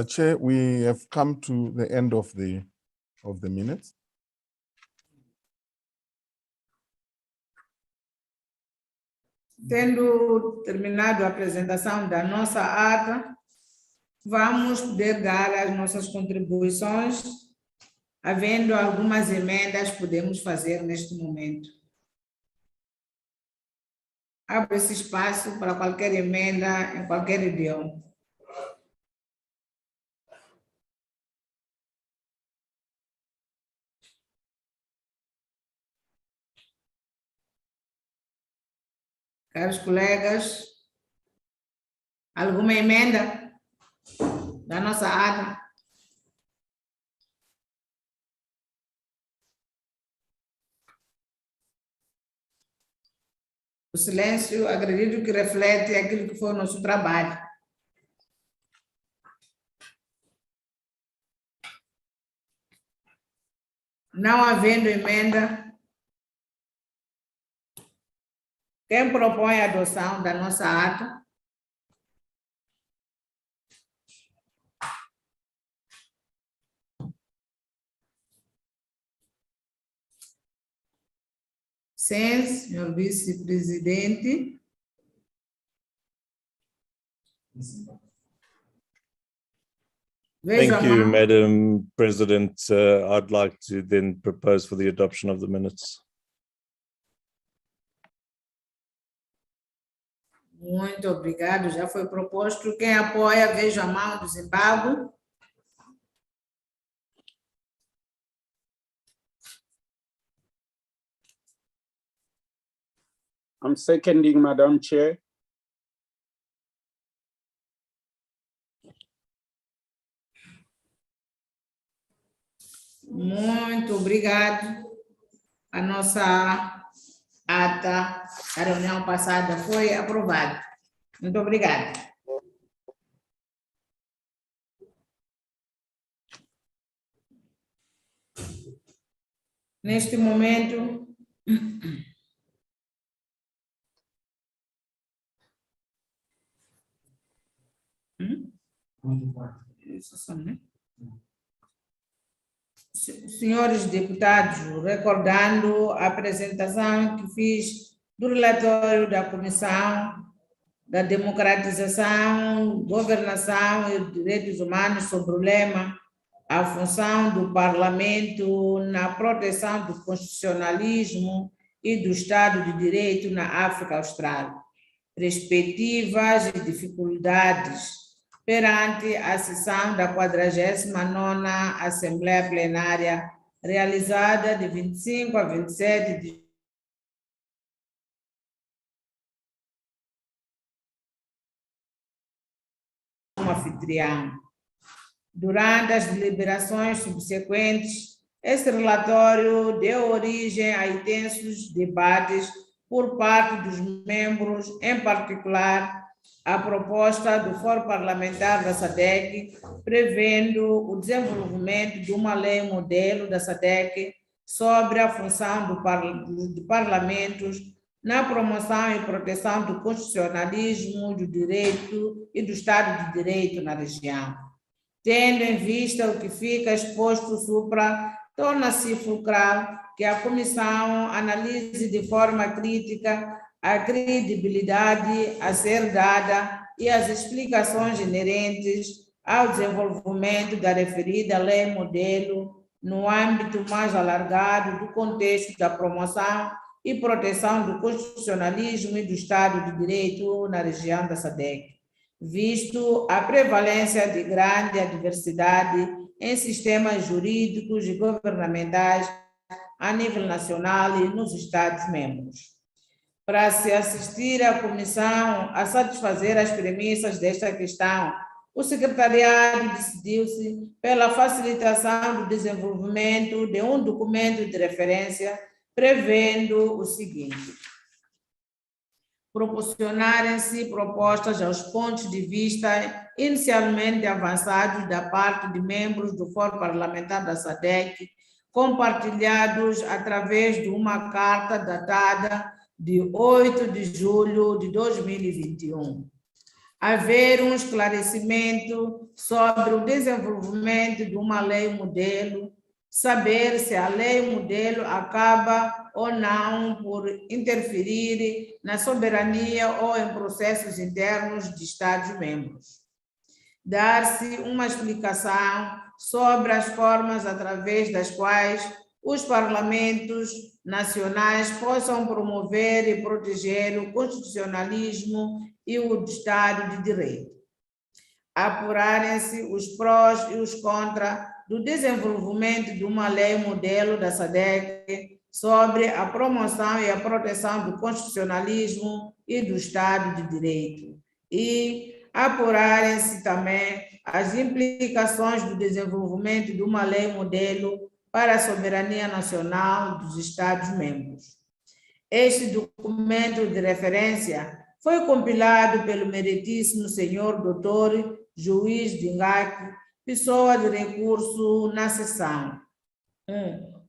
Chair, we have come to the end of the minutes. Tendo terminado a apresentação da nossa ata, vamos poder dar as nossas contribuições. Havendo algumas emendas, podemos fazer neste momento. Abro esse espaço para qualquer emenda em qualquer idioma. Caros colegas, alguma emenda da nossa ata? O silêncio, acredito que reflete aquilo que foi o nosso trabalho. Não havendo emenda, quem propõe a adoção da nossa ata? Sim, senhor vice-presidente. Thank you, Madam President. I'd like to then propose for the adoption of the minutes. Muito obrigado, já foi proposto. Quem apoia, veja a mão do Zimbábue. I'm seconding, Madam Chair. Muito obrigado. A nossa ata da reunião passada foi aprovada. Muito obrigada. Neste momento, senhores deputados, recordando a apresentação que fiz do relatório da Comissão da Democratização, Governação e Direitos Humanos sobre o lema a função do Parlamento na proteção do constitucionalismo e do Estado de Direito na África Austral, perspectivas e dificuldades perante a sessão da 49ª Assembleia Plenária, realizada de 25 a 27 de anfitrião. Durante as deliberações subsequentes, esse relatório deu origem a intensos debates por parte dos membros, em particular a proposta do Fórum Parlamentar da SADC, prevendo o desenvolvimento de uma lei modelo da SADC sobre a função de parlamentos na promoção e proteção do constitucionalismo, do direito e do Estado de Direito na região. Tendo em vista o que fica exposto supra, torna-se fulcral que a Comissão analise de forma crítica a credibilidade a ser dada e as explicações inerentes ao desenvolvimento da referida lei modelo no âmbito mais alargado do contexto da promoção e proteção do constitucionalismo e do Estado de Direito na região da SADC. visto a prevalência de grande adversidade em sistemas jurídicos e governamentais a nível nacional e nos Estados-membros. Para se assistir à Comissão a satisfazer as premissas desta questão, o Secretariado decidiu-se pela facilitação do desenvolvimento de um documento de referência prevendo o seguinte: proporcionarem-se propostas aos pontos de vista inicialmente avançados da parte de membros do Fórum Parlamentar da SADC, compartilhados através de uma carta datada de 8 de julho de 2021. Haver um esclarecimento sobre o desenvolvimento de uma lei modelo, saber se a lei modelo acaba ou não por interferir na soberania ou em processos internos de Estados-membros. Dar-se uma explicação sobre as formas através das quais os parlamentos nacionais possam promover e proteger o constitucionalismo e o Estado de Direito. Apurarem-se os prós e os contras do desenvolvimento de uma lei modelo da SADC sobre a promoção e a proteção do constitucionalismo e do Estado de Direito. E apurarem-se também as implicações do desenvolvimento de uma lei modelo para a soberania nacional dos Estados-membros. Este documento de referência foi compilado pelo meritíssimo senhor doutor juiz Dingaki, pessoa de recurso na sessão.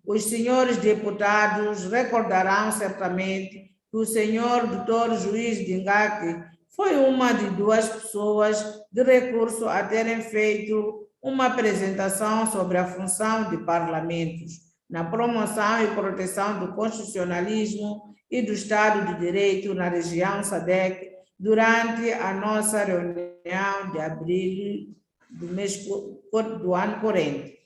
Os senhores deputados recordarão certamente que o senhor doutor juiz Dingaki foi uma de duas pessoas de recurso a terem feito uma apresentação sobre a função de parlamentos na promoção e proteção do constitucionalismo e do Estado de Direito na região SADC durante a nossa reunião de abril do ano corrente.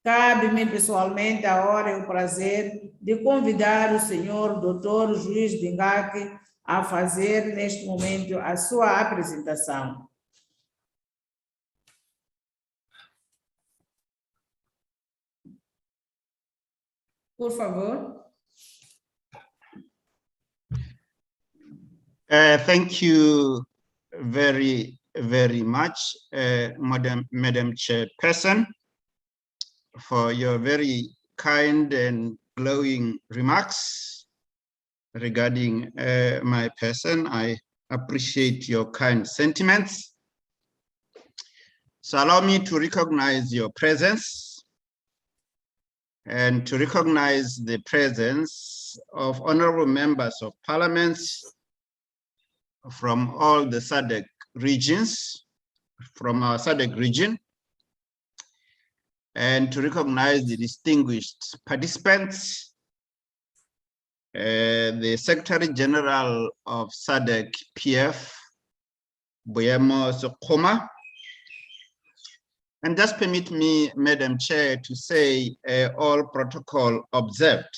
Cabe-me pessoalmente a honra e o prazer de convidar o senhor doutor juiz Dingaki a fazer neste momento a sua apresentação. Por favor. Thank you very much, Madam Chairperson, for your very kind and glowing remarks regarding my person. I appreciate your kind sentiments. So allow me to recognize your presence and to recognize the presence of honorable members of parliaments from all the SADC regions, from our SADC region, and to recognize the distinguished participants, the Secretary General of SADC PF, Boyemo Sokoma. And just permit me, Madam Chair, to say all protocol observed.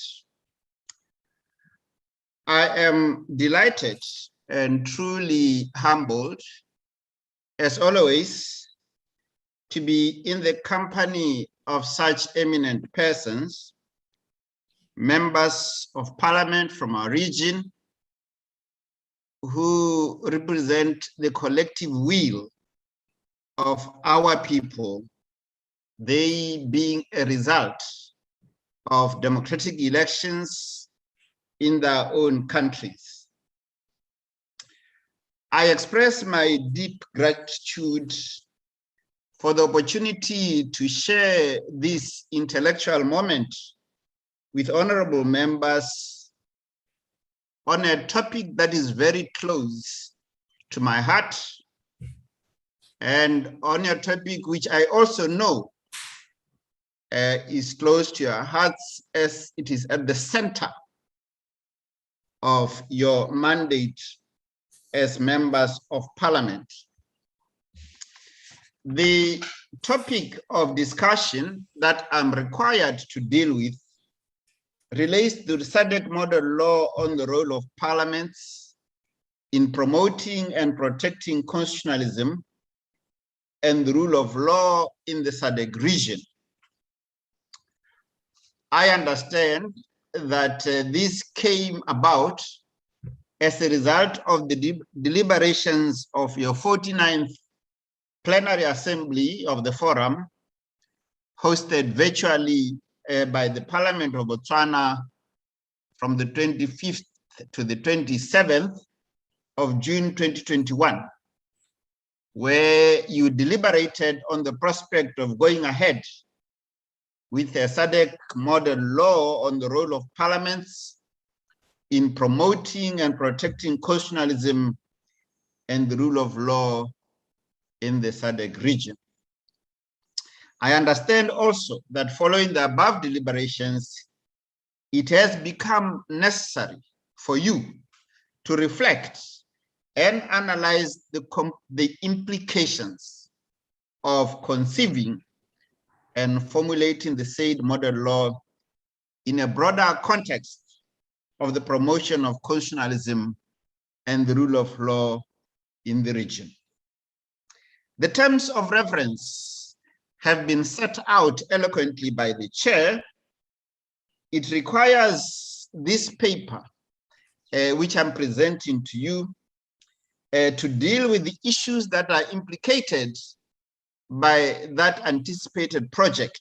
I am delighted and truly humbled, as always, to be in the company of such eminent persons, members of parliament from our region, who represent the collective will of our people, they being a result of democratic elections in their own countries. I express my deep gratitude for the opportunity to share this intellectual moment with honorable members on a topic that is very close to my heart, and on a topic which I also know is close to your hearts, as it is at the center of your mandate as members of parliament. The topic of discussion that I'm required to deal with relates to the SADC model law on the role of parliaments in promoting and protecting constitutionalism and the rule of law in the SADC region. I understand that this came about as a result of the deliberations of your 49th plenary assembly of the forum, hosted virtually by the Parliament of Botswana from the 25th to the 27th of June 2021, where you deliberated on the prospect of going ahead with a SADC model law on the role of parliaments in promoting and protecting constitutionalism and the rule of law in the SADC region. I understand also that following the above deliberations, it has become necessary for you to reflect and analyze the implications of conceiving and formulating the said model law in a broader context of the promotion of constitutionalism and the rule of law in the region. The terms of reference have been set out eloquently by the chair. It requires this paper, which I'm presenting to you, to deal with the issues that are implicated by that anticipated project,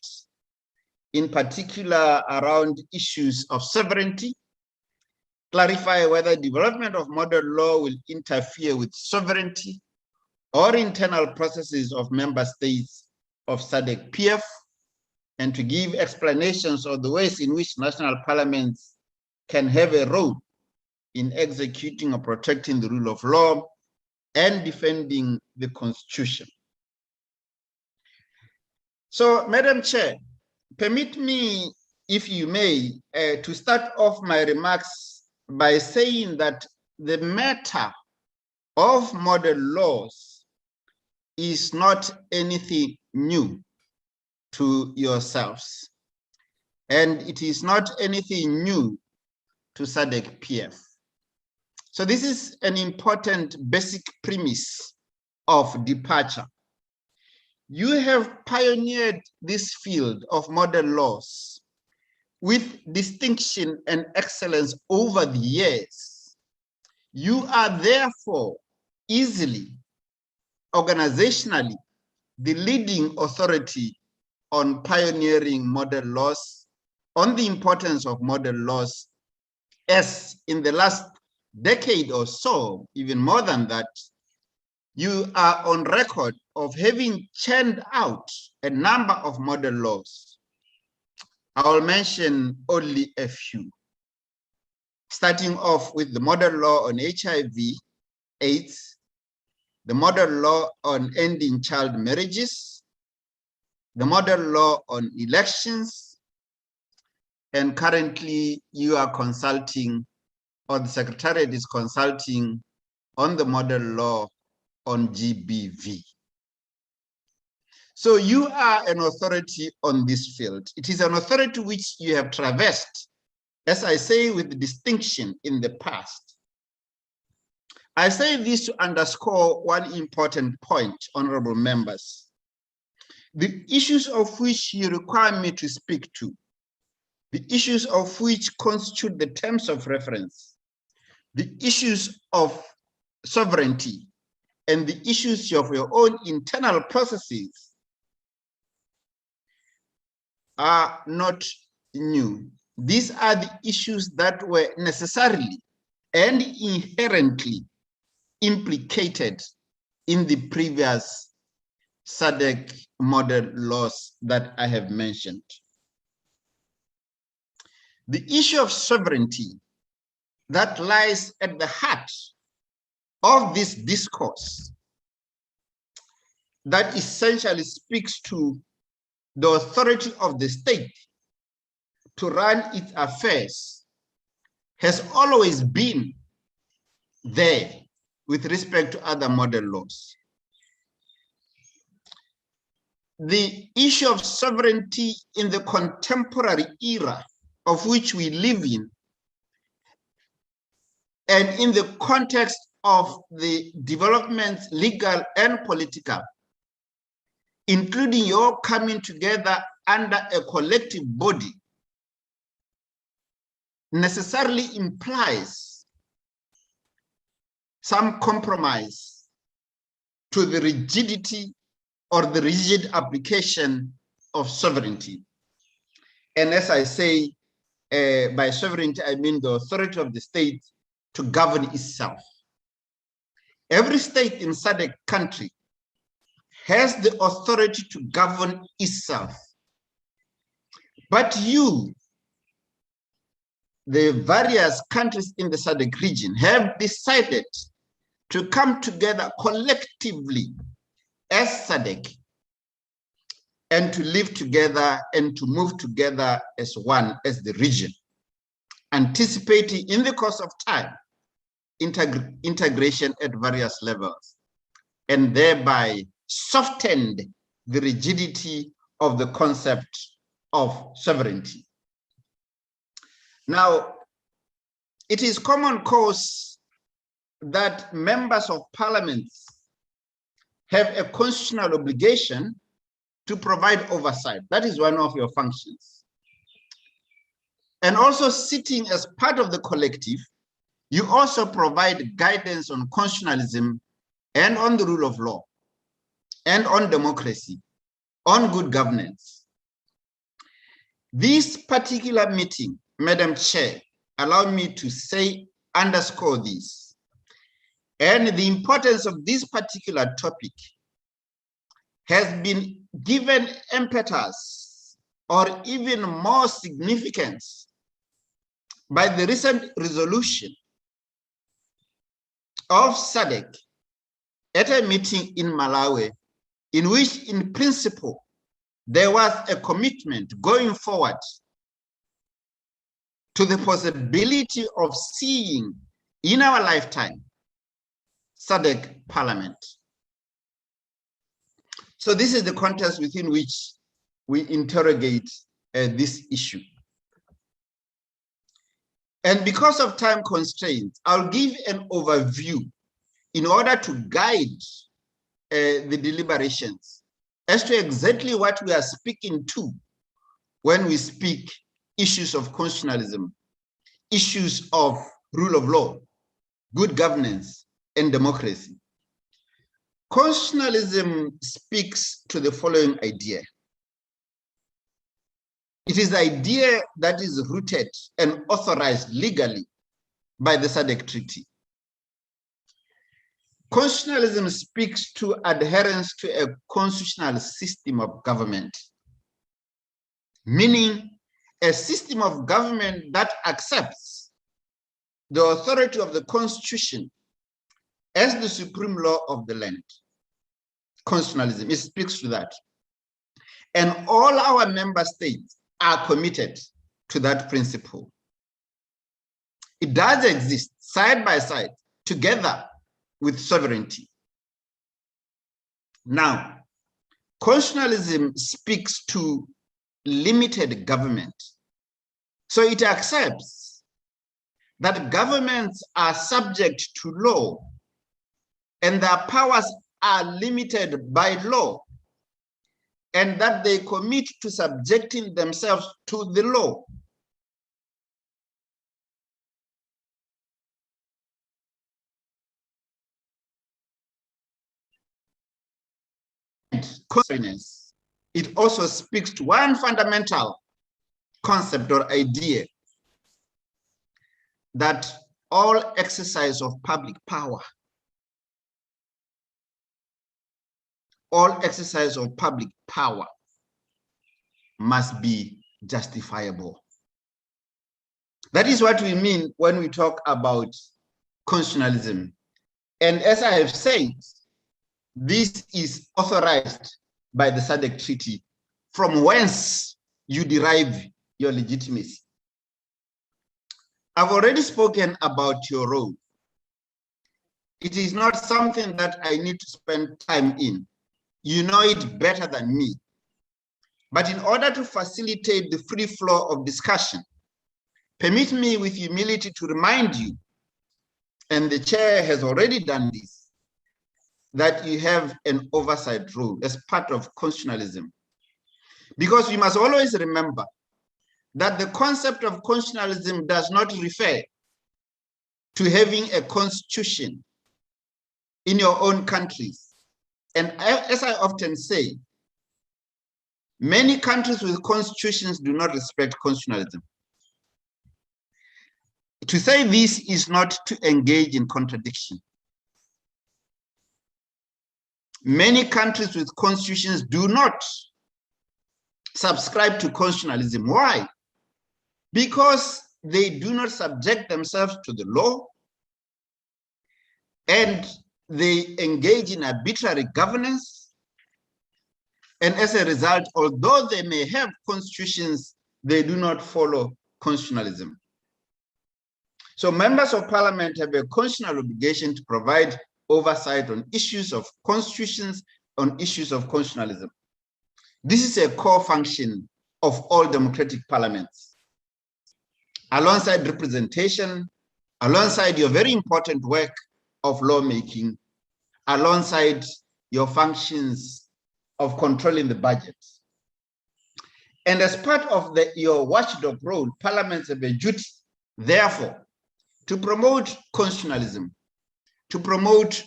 in particular around issues of sovereignty, clarify whether development of model law will interfere with sovereignty or internal processes of member states of SADC PF, and to give explanations of the ways in which national parliaments can have a role in executing or protecting the rule of law and defending the Constitution. So, Madam Chair, permit me, if you may, to start off my remarks by saying that the matter of model laws is not anything new to yourselves, and it is not anything new to SADC PF. So this is an important basic premise of departure. You have pioneered this field of model laws with distinction and excellence over the years. You are therefore easily, organizationally, the leading authority on pioneering model laws, on the importance of model laws, as in the last decade or so, even more than that, you are on record of having churned out a number of model laws. I will mention only a few, starting off with the model law on HIV/AIDS, the model law on ending child marriages, the model law on elections, and currently you are consulting, or the Secretariat is consulting, on the model law on GBV. So you are an authority on this field. It is an authority which you have traversed, as I say, with distinction in the past. I say this to underscore one important point, honorable members. The issues of which you require me to speak to, the issues of which constitute the terms of reference, the issues of sovereignty, and the issues of your own internal processes are not new. These are the issues that were necessarily and inherently implicated in the previous SADC model laws that I have mentioned. The issue of sovereignty that lies at the heart of this discourse that essentially speaks to the authority of the state to run its affairs has always been there with respect to other model laws. The issue of sovereignty in the contemporary era of which we live in, and in the context of the developments, legal and political, including your coming together under a collective body, necessarily implies some compromise to the rigidity or the rigid application of sovereignty. And as I say, by sovereignty, I mean the authority of the state to govern itself. Every state in SADC country has the authority to govern itself. But you, the various countries in the SADC region, have decided to come together collectively as SADC and to live together and to move together as one, as the region, anticipating in the course of time integration at various levels, and thereby softened the rigidity of the concept of sovereignty. Now, it is common cause that members of parliament have a constitutional obligation to provide oversight. That is one of your functions. And also sitting as part of the collective, you also provide guidance on constitutionalism and on the rule of law and on democracy, on good governance. This particular meeting, Madam Chair, allow me to say, underscore this, and the importance of this particular topic has been given impetus or even more significance by the recent resolution of SADC at a meeting in Malawi, in which in principle there was a commitment going forward to the possibility of seeing in our lifetime SADC Parliament. So this is the context within which we interrogate this issue. And because of time constraints, I'll give an overview in order to guide the deliberations as to exactly what we are speaking to when we speak issues of constitutionalism, issues of rule of law, good governance, and democracy. Constitutionalism speaks to the following idea. It is the idea that is rooted and authorized legally by the SADC Treaty. Constitutionalism speaks to adherence to a constitutional system of government, meaning a system of government that accepts the authority of the Constitution as the supreme law of the land. Constitutionalism, it speaks to that. And all our member states are committed to that principle. It does exist side by side, together with sovereignty. Now, constitutionalism speaks to limited government. So it accepts that governments are subject to law and their powers are limited by law, and that they commit to subjecting themselves to the law. Consciousness, it also speaks to one fundamental concept or idea, that all exercise of public power, all exercise of public power must be justifiable. That is what we mean when we talk about constitutionalism. And as I have said, this is authorized by the SADC Treaty, from whence you derive your legitimacy. I've already spoken about your role. It is not something that I need to spend time in. You know it better than me. But in order to facilitate the free flow of discussion, permit me with humility to remind you and the chair has already done this, that you have an oversight role as part of constitutionalism. Because we must always remember that the concept of constitutionalism does not refer to having a constitution in your own countries. And as I often say, many countries with constitutions do not respect constitutionalism. To say this is not to engage in contradiction. Many countries with constitutions do not subscribe to constitutionalism. Why? Because they do not subject themselves to the law, and they engage in arbitrary governance. And as a result, although they may have constitutions, they do not follow constitutionalism. So members of parliament have a constitutional obligation to provide oversight on issues of constitutions, on issues of constitutionalism. This is a core function of all democratic parliaments. Alongside representation, alongside your very important work of lawmaking, alongside your functions of controlling the budget. And as part of your watchdog role, parliaments have a duty, therefore, to promote constitutionalism, to promote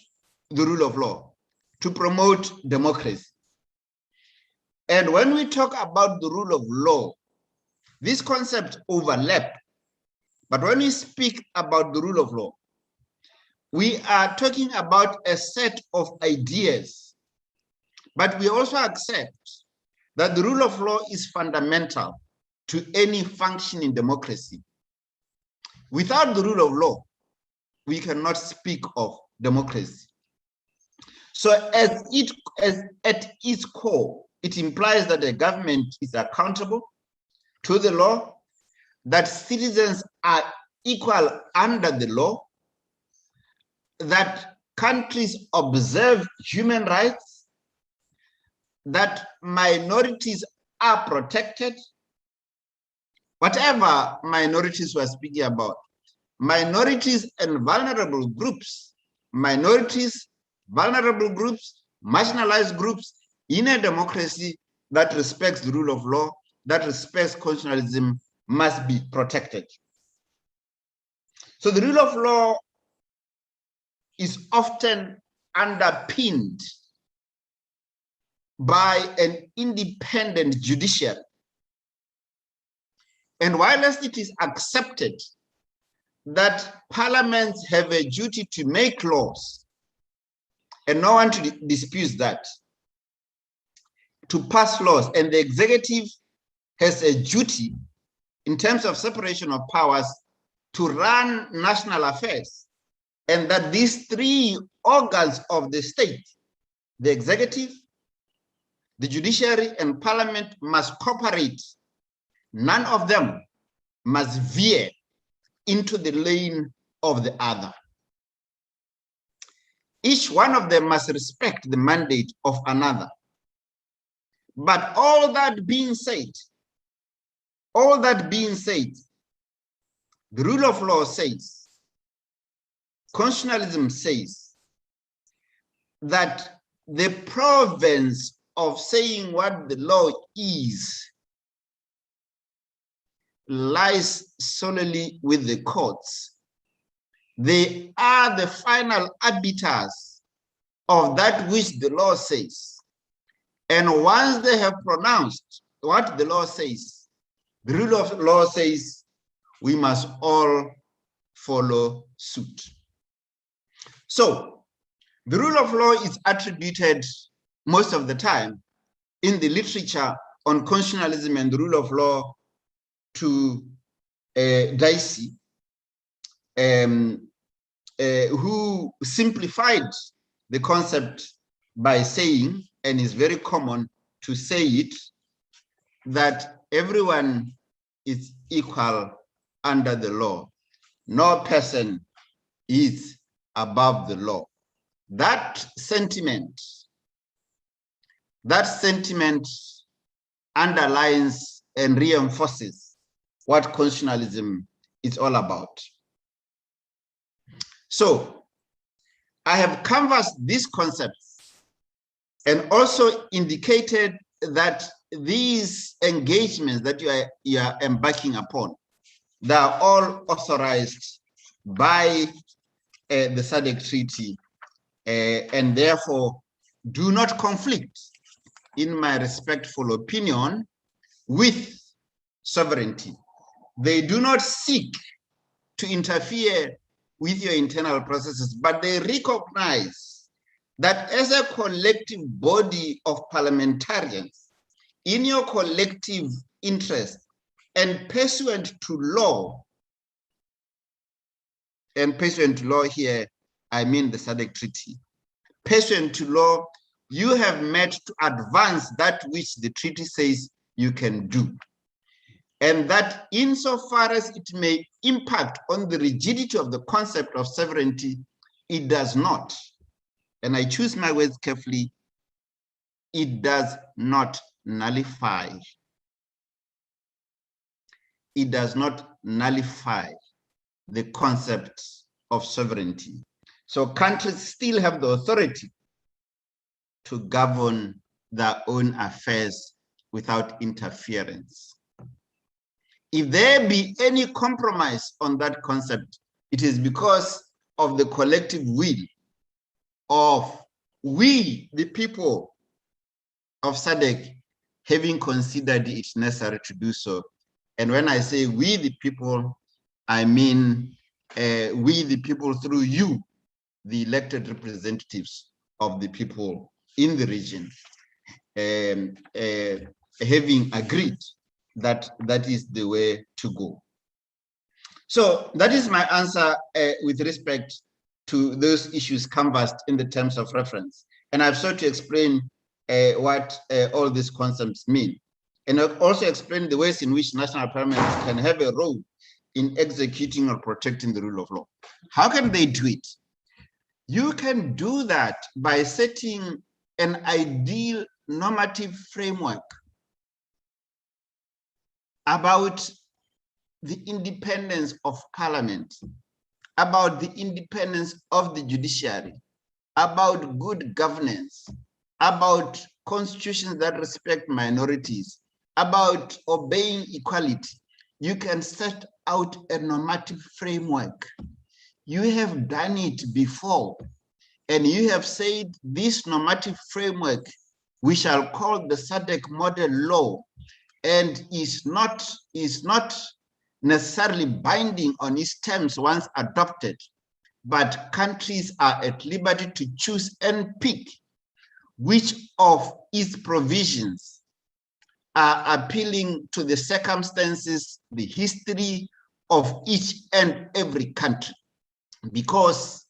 the rule of law, to promote democracy. And when we talk about the rule of law, these concepts overlap. But when we speak about the rule of law, we are talking about a set of ideas, but we also accept that the rule of law is fundamental to any function in democracy. Without the rule of law, we cannot speak of democracy. So at its core, it implies that the government is accountable to the law, that citizens are equal under the law, that countries observe human rights, that minorities are protected, whatever minorities we're speaking about, minorities and vulnerable groups, marginalized groups in a democracy that respects the rule of law, that respects constitutionalism, must be protected. So the rule of law is often underpinned by an independent judiciary. And whilst it is accepted that parliaments have a duty to make laws, and no one disputes that, to pass laws, and the executive has a duty in terms of separation of powers to run national affairs, and that these three organs of the state, the executive, the judiciary, and parliament, must cooperate. None of them must veer into the lane of the other. Each one of them must respect the mandate of another. But all that being said, the rule of law says, constitutionalism says, that the province of saying what the law is lies solely with the courts. They are the final arbiters of that which the law says. And once they have pronounced what the law says, the rule of law says we must all follow suit. So the rule of law is attributed most of the time in the literature on constitutionalism and the rule of law to Dicey, who simplified the concept by saying, and it's very common to say it, that everyone is equal under the law. No person is above the law. That sentiment underlines and reinforces what constitutionalism is all about. So I have canvassed these concepts and also indicated that these engagements that you are embarking upon, they are all authorized by the SADC Treaty and therefore do not conflict, in my respectful opinion, with sovereignty. They do not seek to interfere with your internal processes, but they recognize that as a collective body of parliamentarians, in your collective interest and pursuant to law, and pursuant to law here, I mean the SADC Treaty, pursuant to law, you have met to advance that which the treaty says you can do. And that insofar as it may impact on the rigidity of the concept of sovereignty, it does not. And I choose my words carefully. It does not nullify. It does not nullify the concept of sovereignty. So countries still have the authority to govern their own affairs without interference. If there be any compromise on that concept, it is because of the collective will of we, the people of SADC, having considered it necessary to do so. And when I say we, the people, I mean we, the people, through you, the elected representatives of the people in the region, having agreed that that is the way to go. So that is my answer with respect to those issues canvassed in the terms of reference. And I've sought to explain what all these concepts mean. And I've also explained the ways in which national parliaments can have a role in executing or protecting the rule of law. How can they do it? You can do that by setting an ideal normative framework about the independence of parliament, about the independence of the judiciary, about good governance, about constitutions that respect minorities, about obeying equality. You can set out a normative framework. You have done it before, and you have said this normative framework we shall call the SADC model law, and is not necessarily binding on its terms once adopted, but countries are at liberty to choose and pick which of its provisions are appealing to the circumstances, the history of each and every country. Because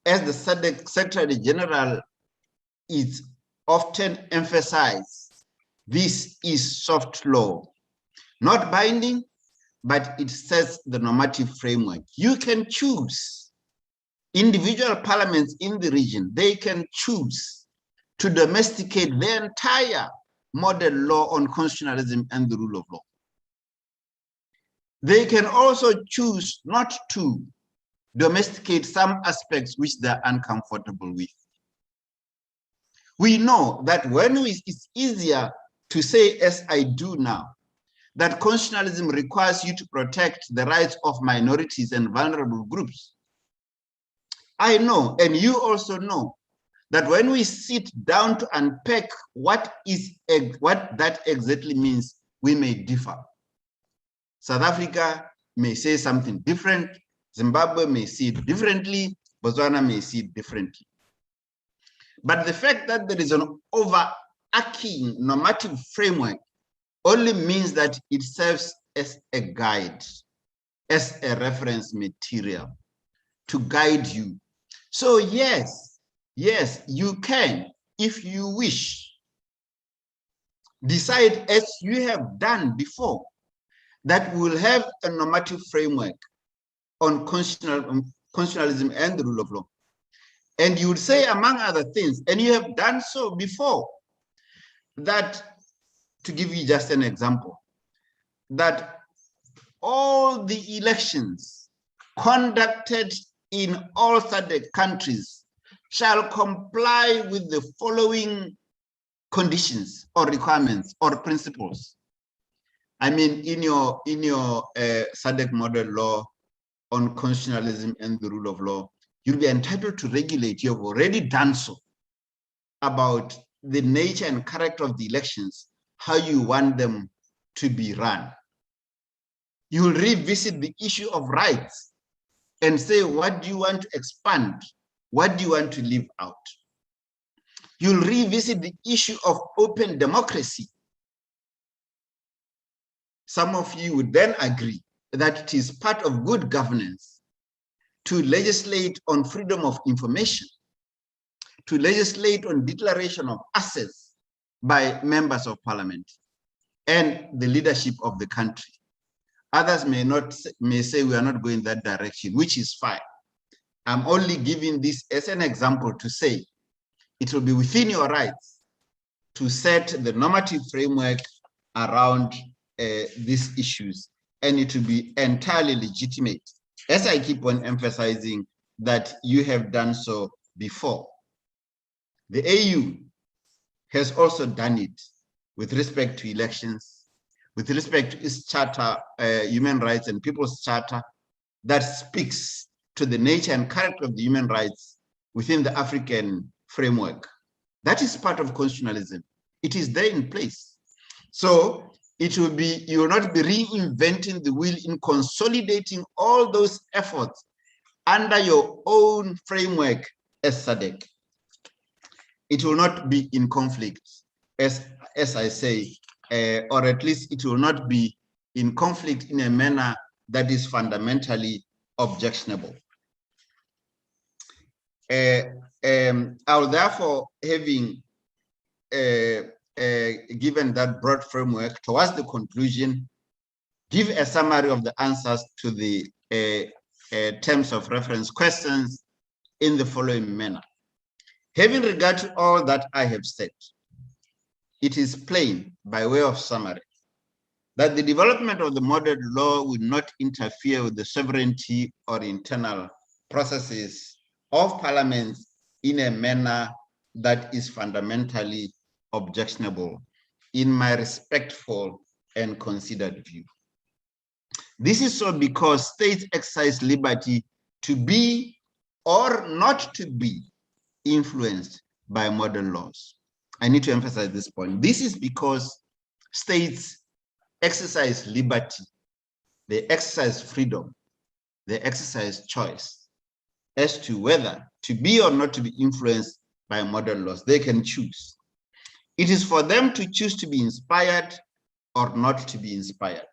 as the SADC Secretary General is often emphasized, this is soft law, not binding, but it sets the normative framework. You can choose. Individual parliaments in the region, they can choose to domesticate the entire model law on constitutionalism and the rule of law. They can also choose not to domesticate some aspects which they're uncomfortable with. We know that when it's easier to say, as I do now, that constitutionalism requires you to protect the rights of minorities and vulnerable groups. I know, and you also know, that when we sit down to unpack what that exactly means, we may differ. South Africa may say something different, Zimbabwe may see it differently, Botswana may see it differently. But the fact that there is an overarching normative framework only means that it serves as a guide, as a reference material to guide you. So yes, you can, if you wish, decide, as you have done before, that we will have a normative framework on constitutionalism and the rule of law. And you would say, among other things, and you have done so before, that, to give you just an example, that all the elections conducted in all SADC countries shall comply with the following conditions or requirements or principles. I mean, in your SADC model law on constitutionalism and the rule of law, you'll be entitled to regulate. You've already done so about the nature and character of the elections, how you want them to be run. You will revisit the issue of rights and say, what do you want to expand? What do you want to leave out? You'll revisit the issue of open democracy. Some of you would then agree that it is part of good governance to legislate on freedom of information, to legislate on declaration of assets by members of parliament and the leadership of the country. Others may say we are not going that direction, which is fine. I'm only giving this as an example to say it will be within your rights to set the normative framework around these issues, and it will be entirely legitimate, as I keep on emphasizing that you have done so before. The AU has also done it with respect to elections, with respect to its charter, human rights and people's charter, that speaks to the nature and character of the human rights within the African framework. That is part of constitutionalism. It is there in place. So it will be, you will not be reinventing the wheel in consolidating all those efforts under your own framework as SADC. It will not be in conflict, as I say, or at least it will not be in conflict in a manner that is fundamentally objectionable. I'll therefore, having given that broad framework towards the conclusion, give a summary of the answers to the terms of reference questions in the following manner. Having regard to all that I have said, it is plain, by way of summary, that the development of the model law would not interfere with the sovereignty or internal processes of parliaments in a manner that is fundamentally objectionable, in my respectful and considered view. This is so because states exercise liberty to be or not to be influenced by modern laws. I need to emphasize this point. This is because states exercise liberty, they exercise freedom, they exercise choice as to whether to be or not to be influenced by modern laws. They can choose. It is for them to choose to be inspired or not to be inspired.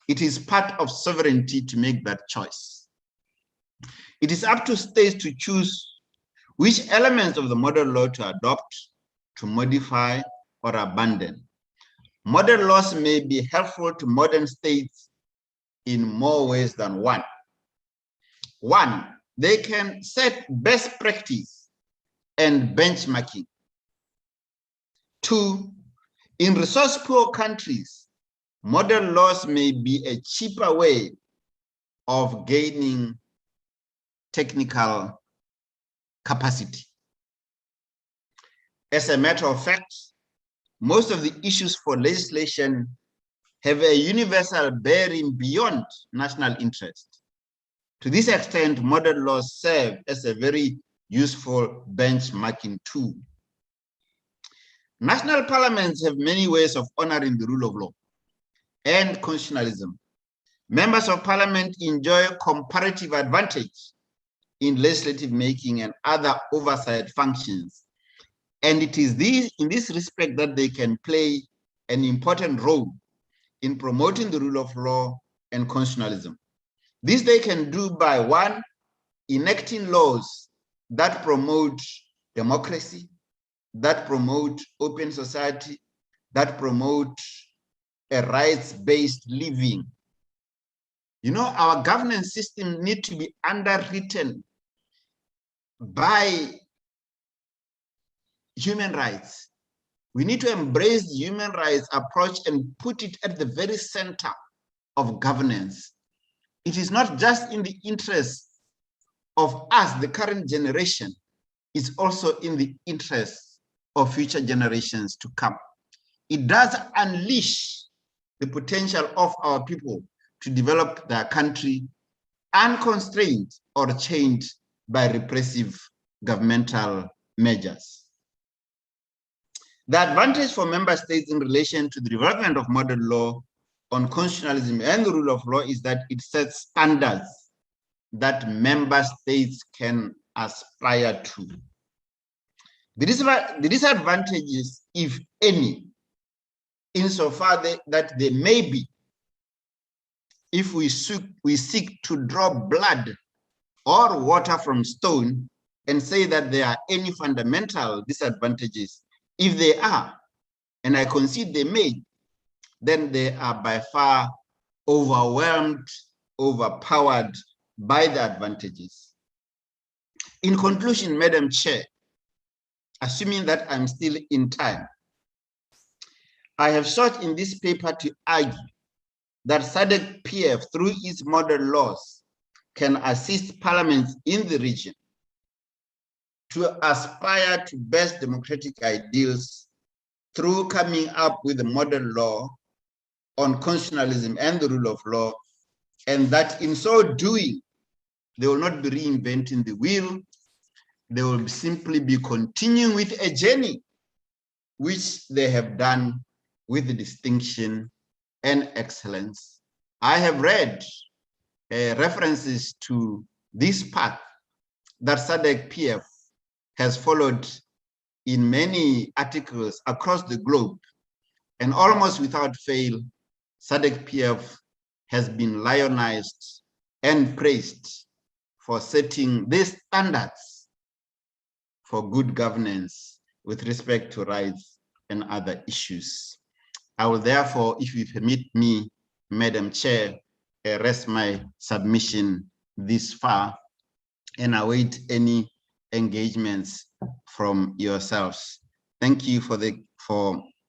It is part of sovereignty to make that choice. It is up to states to choose which elements of the modern law to adopt, to modify, or abandon. Modern laws may be helpful to modern states in more ways than one. One, they can set best practice and benchmarking. Two, in resource-poor countries, modern laws may be a cheaper way of gaining technical capacity. As a matter of fact, most of the issues for legislation have a universal bearing beyond national interest. To this extent, modern laws serve as a very useful benchmarking tool. National parliaments have many ways of honoring the rule of law and constitutionalism. Members of parliament enjoy comparative advantage in legislative making and other oversight functions. And it is in this respect that they can play an important role in promoting the rule of law and constitutionalism. This they can do by, one, enacting laws that promote democracy, that promote open society, that promote a rights-based living. You know, our governance system needs to be underwritten by human rights. We need to embrace the human rights approach and put it at the very center of governance. It is not just in the interest of us, the current generation, is also in the interest of future generations to come. It does unleash the potential of our people to develop their country unconstrained or chained by repressive governmental measures. The advantage for member states in relation to the development of model law on constitutionalism and the rule of law is that it sets standards that member states can aspire to. The disadvantages, if any, insofar that they may be, if we seek to draw blood or water from stone and say that there are any fundamental disadvantages. If they are, and I concede they may, then they are by far overwhelmed, overpowered by the advantages. In conclusion, Madam Chair, assuming that I'm still in time, I have sought in this paper to argue that SADC PF, through its model laws, can assist parliaments in the region to aspire to best democratic ideals through coming up with a model law on constitutionalism and the rule of law, and that in so doing, they will not be reinventing the wheel. They will simply be continuing with a journey which they have done with distinction and excellence. I have read references to this path that SADC PF has followed in many articles across the globe, and almost without fail, SADC PF has been lionized and praised for setting these standards for good governance with respect to rights and other issues. I will therefore, if you permit me, Madam Chair, rest my submission this far and await any engagements from yourselves. Thank you for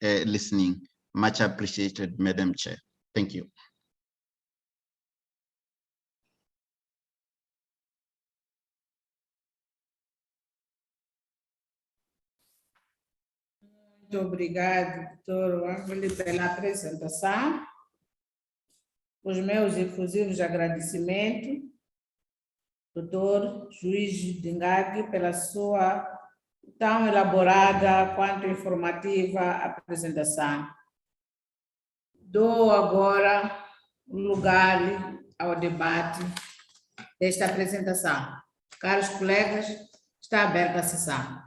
listening. Much appreciated, Madam Chair. Thank you. Muito obrigado, doutor Wangeli, pela apresentação. Os meus efusivos agradecimentos, doutor Juiz Dingagi, pela sua tão elaborada quanto informativa apresentação. Dou agora o lugar ao debate desta apresentação. Caros colegas, está aberta a sessão.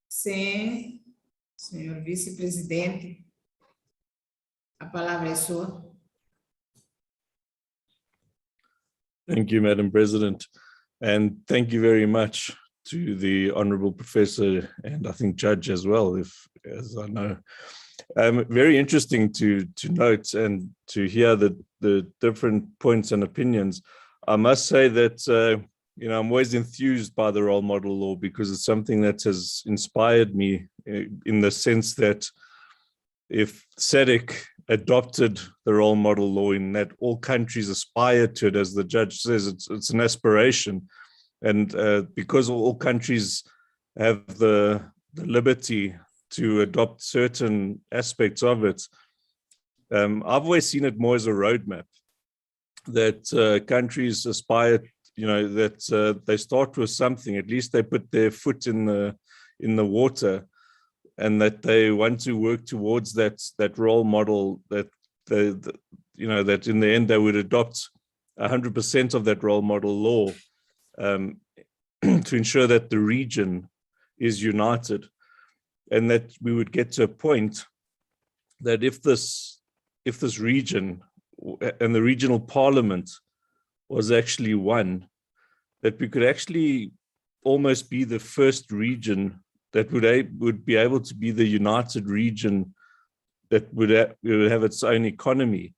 Sim, senhor vice-presidente, a palavra é sua. Thank you, Madam President, and thank you very much to the Honourable Professor and I think Judge as well, as I know. Very interesting to note and to hear the different points and opinions. I must say that I'm always enthused by the role model law because it's something that has inspired me in the sense that if SADC adopted the role model law in that all countries aspire to it, as the judge says, it's an aspiration. And because all countries have the liberty to adopt certain aspects of it, I've always seen it more as a roadmap that countries aspire, that they start with something, at least they put their foot in the water, and that they want to work towards that role model that that in the end they would adopt 100% of that role model law to ensure that the region is united, and that we would get to a point that if this region and the regional parliament was actually one, that we could actually almost be the first region that would be able to be the united region that would have its own economy,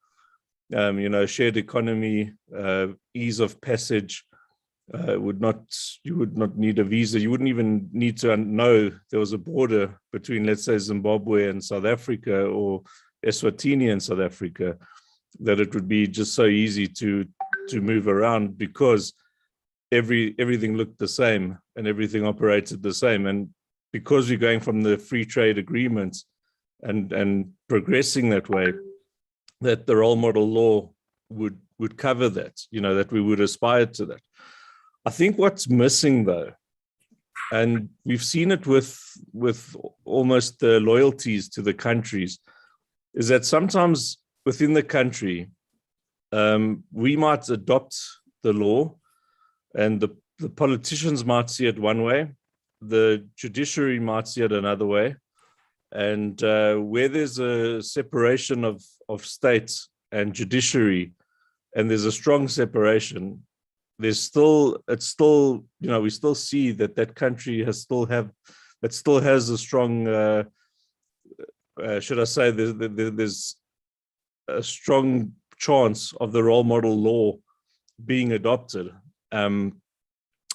shared economy, ease of passage, you would not need a visa. You wouldn't even need to know there was a border between, let's say, Zimbabwe and South Africa, or Eswatini and South Africa, that it would be just so easy to move around, because everything looked the same and everything operated the same. And because we're going from the free trade agreements and progressing that way, that the role model law would cover that, that we would aspire to that. I think what's missing, though, and we've seen it with almost the loyalties to the countries, is that sometimes within the country, we might adopt the law, and the politicians might see it one way, the judiciary might see it another way, and where there's a separation of states and judiciary, and there's a strong separation, we still see that country still has a strong, should I say, there's a strong chance of the role model law being adopted, and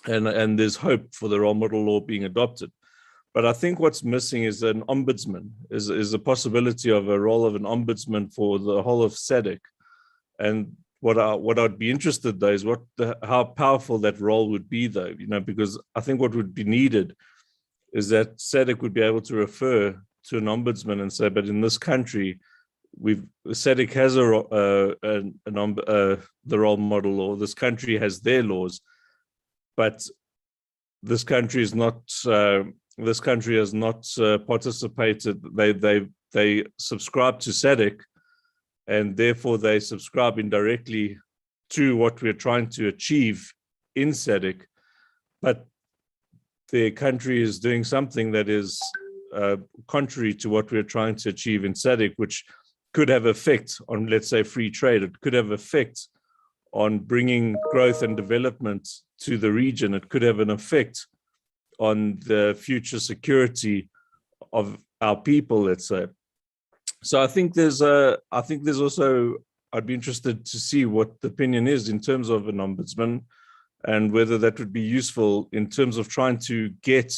there's hope for the role model law being adopted. But I think what's missing is an ombudsman, is a possibility of a role of an ombudsman for the whole of SADC. And what I'd be interested, though, is how powerful that role would be, though, because I think what would be needed is that SADC would be able to refer to an ombudsman and say, but in this country, SADC has the role model law. This country has their laws, but this country is not. This country has not participated. They subscribe to SADC, and therefore they subscribe indirectly to what we're trying to achieve in SADC, but their country is doing something that is contrary to what we're trying to achieve in SADC, which could have effect on, let's say, free trade. It could have effect on bringing growth and development to the region. It could have an effect on the future security of our people, let's say. So I think there's also, I'd be interested to see what the opinion is in terms of an ombudsman, and whether that would be useful in terms of trying to get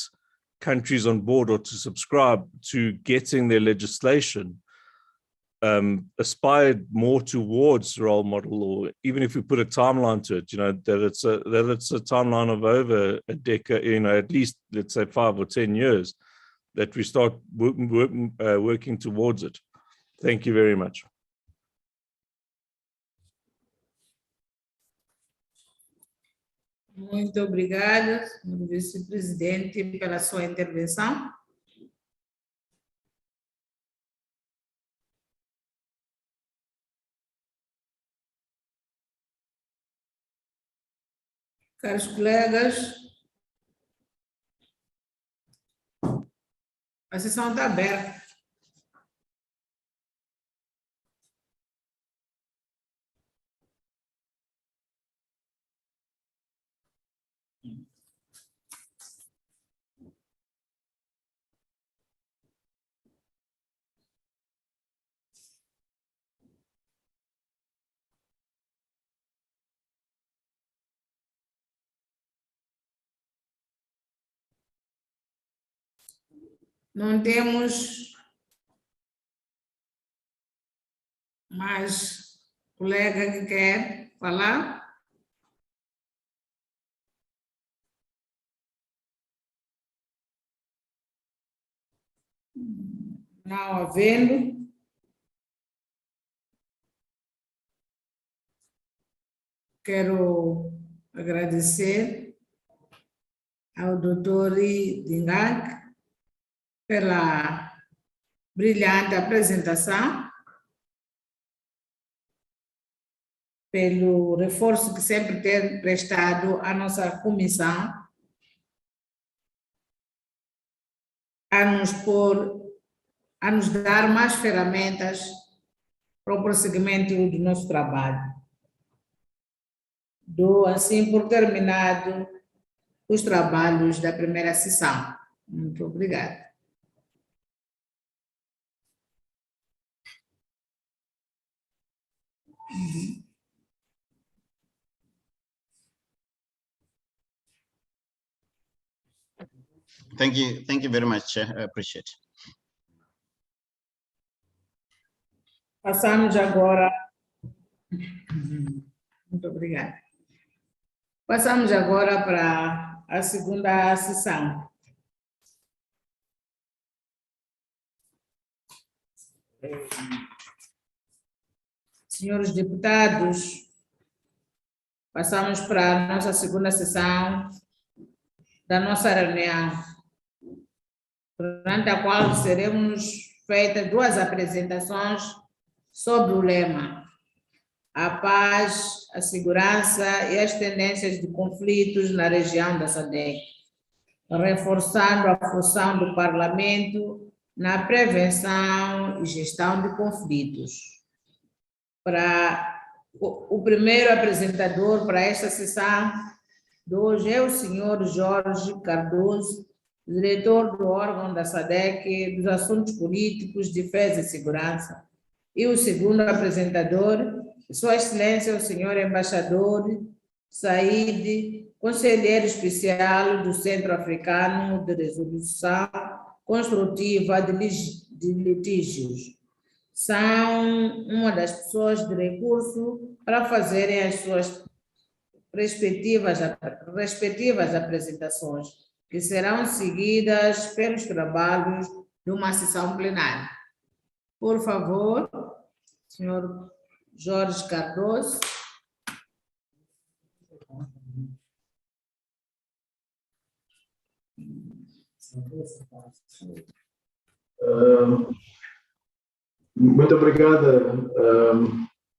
countries on board or to subscribe to getting their legislation aspired more towards role model law, even if we put a timeline to it, that it's a timeline of over a decade, at least, let's say 5 or 10 years, that we start working towards it. Thank you very much. Muito obrigada, senhor vice-presidente, pela sua intervenção. Caros colegas, a sessão está aberta. Não temos mais colega que quer falar? Não havendo, quero agradecer ao Dr. Dingang pela brilhante apresentação, pelo reforço que sempre tem prestado à nossa comissão, a nos dar mais ferramentas para o prosseguimento do nosso trabalho. Dou assim por terminado os trabalhos da primeira sessão. Muito obrigada. Thank you very much, Chair. I appreciate it. Passamos agora. Muito obrigada. Passamos agora para a segunda sessão. Senhores deputados, passamos para a nossa segunda sessão da nossa reunião, durante a qual seremos feitas 2 apresentações sobre o lema a paz, a segurança e as tendências de conflitos na região da SADC, reforçando a função do Parlamento na prevenção e gestão de conflitos. Para o primeiro apresentador para esta sessão de hoje é o senhor Jorge Cardoso, diretor do órgão da SADC dos Assuntos Políticos, Defesa e Segurança. E o segundo apresentador, Sua Excelência, o senhor embaixador Said, conselheiro especial do Centro Africano de Resolução Construtiva de Litígios. São uma das pessoas de recurso para fazerem as suas respectivas apresentações, que serão seguidas pelos trabalhos de uma sessão plenária. Por favor, senhor Jorge Cardoso. Muito obrigada,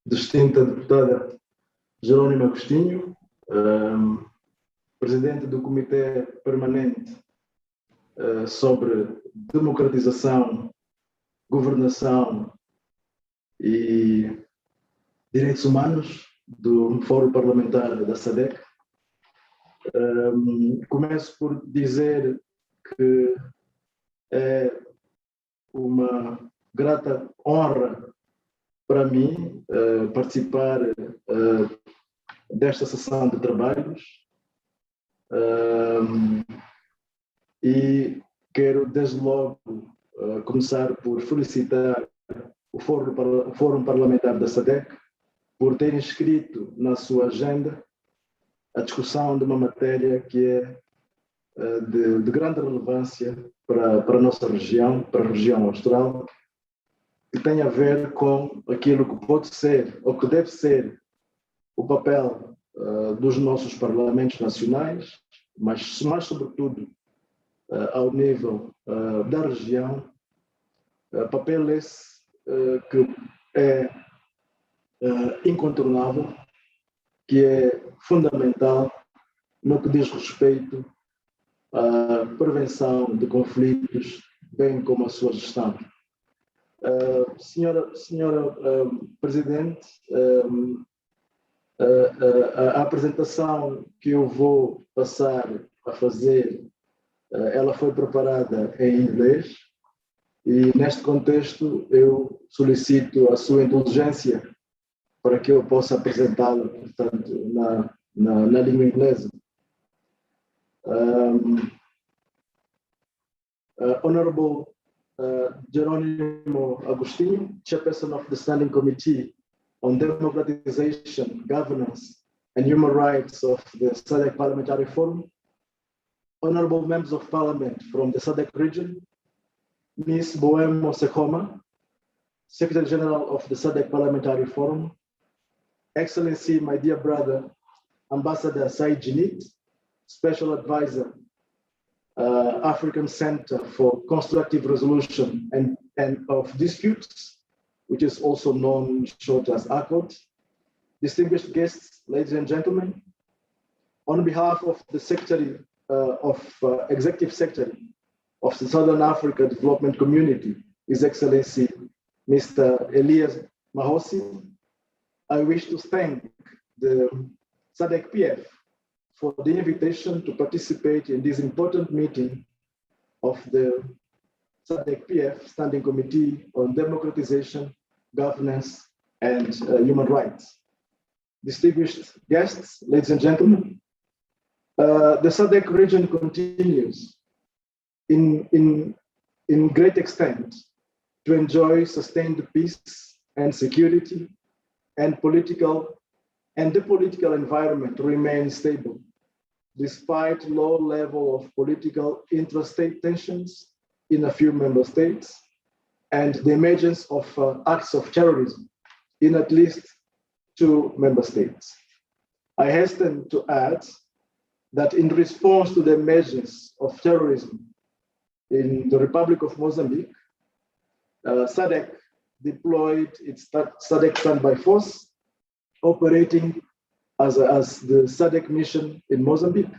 distinta deputada Jerônimo Agostinho, presidente do Comitê Permanente sobre Democratização, Governação e Direitos Humanos do Fórum Parlamentar da SADC. Começo por dizer que é uma grata honra para mim participar desta sessão de trabalhos e quero desde logo começar por felicitar o Fórum Parlamentar da SADC por ter inscrito na sua agenda a discussão de uma matéria que é de grande relevância para a nossa região, para a região austral, que tem a ver com aquilo que pode ser, ou que deve ser, o papel dos nossos parlamentos nacionais, mas mais sobretudo ao nível da região, papel esse que é incontornável, que é fundamental no que diz respeito à prevenção de conflitos, bem como a sua gestão. Senhora Presidente, a apresentação que eu vou passar a fazer, ela foi preparada em inglês e neste contexto eu solicito a sua indulgência para que eu possa apresentá-la, portanto, na língua inglesa. Honorable Jerônimo Agostinho, Chairperson of the Standing Committee on Democratization, Governance and Human Rights of the SADC Parliamentary Forum, honorable members of Parliament from the SADC region, Ms. Boemo Sekoma, Secretary General of the SADC Parliamentary Forum, Excellency, my dear brother, Ambassador Said Jinit, Special Advisor, African Center for Constructive Resolution and of Disputes, which is also known short as ACOD. Distinguished guests, ladies and gentlemen, on behalf of the Secretary Executive Secretary of the Southern Africa Development Community, His Excellency Mr. Elias Mahosi, I wish to thank the SADC PF for the invitation to participate in this important meeting of the SADC PF Standing Committee on Democratization, Governance, and Human Rights. Distinguished guests, ladies and gentlemen, the SADC region continues in great extent to enjoy sustained peace and security, and the political environment remains stable, despite low level of political intrastate tensions in a few member states, and the emergence of acts of terrorism in at least 2 member states. I hasten to add that in response to the emergence of terrorism in the Republic of Mozambique, SADC deployed its SADC standby force, operating as the SADC mission in Mozambique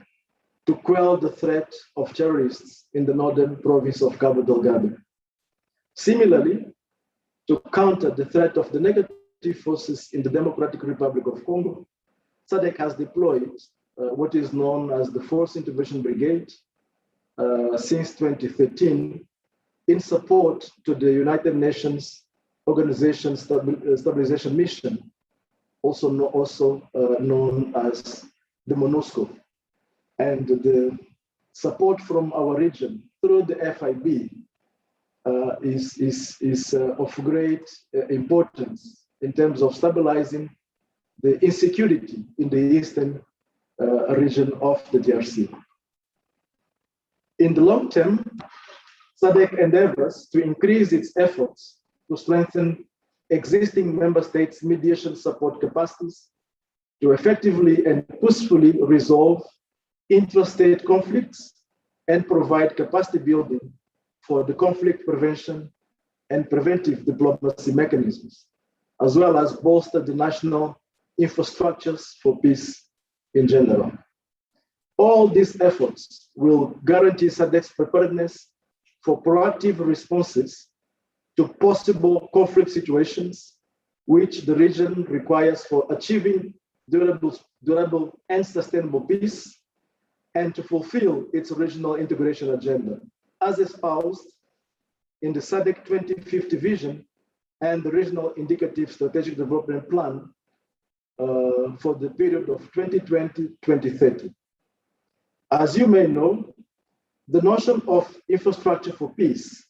to quell the threat of terrorists in the northern province of Cabo Delgado. Similarly, to counter the threat of the negative forces in the Democratic Republic of Congo, SADC has deployed what is known as the Force Intervention Brigade since 2013 in support to the United Nations Organization Stabilization Mission, also known as the MONUSCO. And the support from our region through the FIB is of great importance in terms of stabilizing the insecurity in the eastern region of the DRC. In the long term, SADC endeavors to increase its efforts to strengthen existing member states' mediation support capacities to effectively and peacefully resolve intrastate conflicts and provide capacity building for the conflict prevention and preventive diplomacy mechanisms, as well as bolster the national infrastructures for peace in general. All these efforts will guarantee SADC's preparedness for proactive responses to possible conflict situations, which the region requires for achieving durable and sustainable peace, and to fulfill its regional integration agenda, as espoused in the SADC 2050 vision and the regional indicative strategic development plan for the period of 2020-2030. As you may know, the notion of infrastructure for peace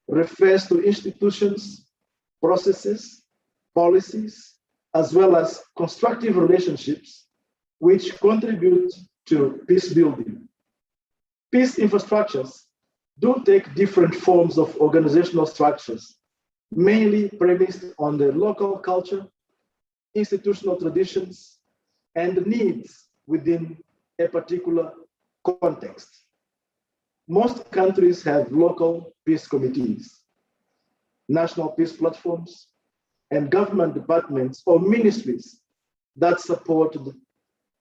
refers to institutions, processes, policies, as well as constructive relationships which contribute to peace building. Peace infrastructures do take different forms of organizational structures, mainly premised on the local culture, institutional traditions, and needs within a particular context. Most countries have local peace committees, national peace platforms, and government departments or ministries that support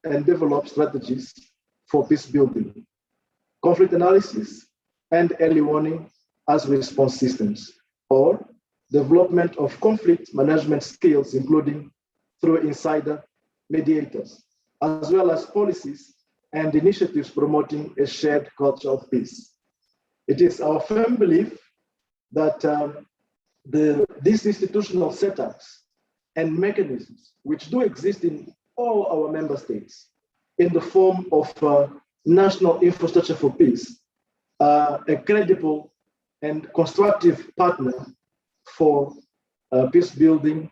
and develop strategies for peace building, conflict analysis, and early warning as response systems, or development of conflict management skills, including through insider mediators, as well as policies and initiatives promoting a shared culture of peace. It is our firm belief that these institutional setups and mechanisms, which do exist in all our member states in the form of national infrastructure for peace, are a credible and constructive partner for peace building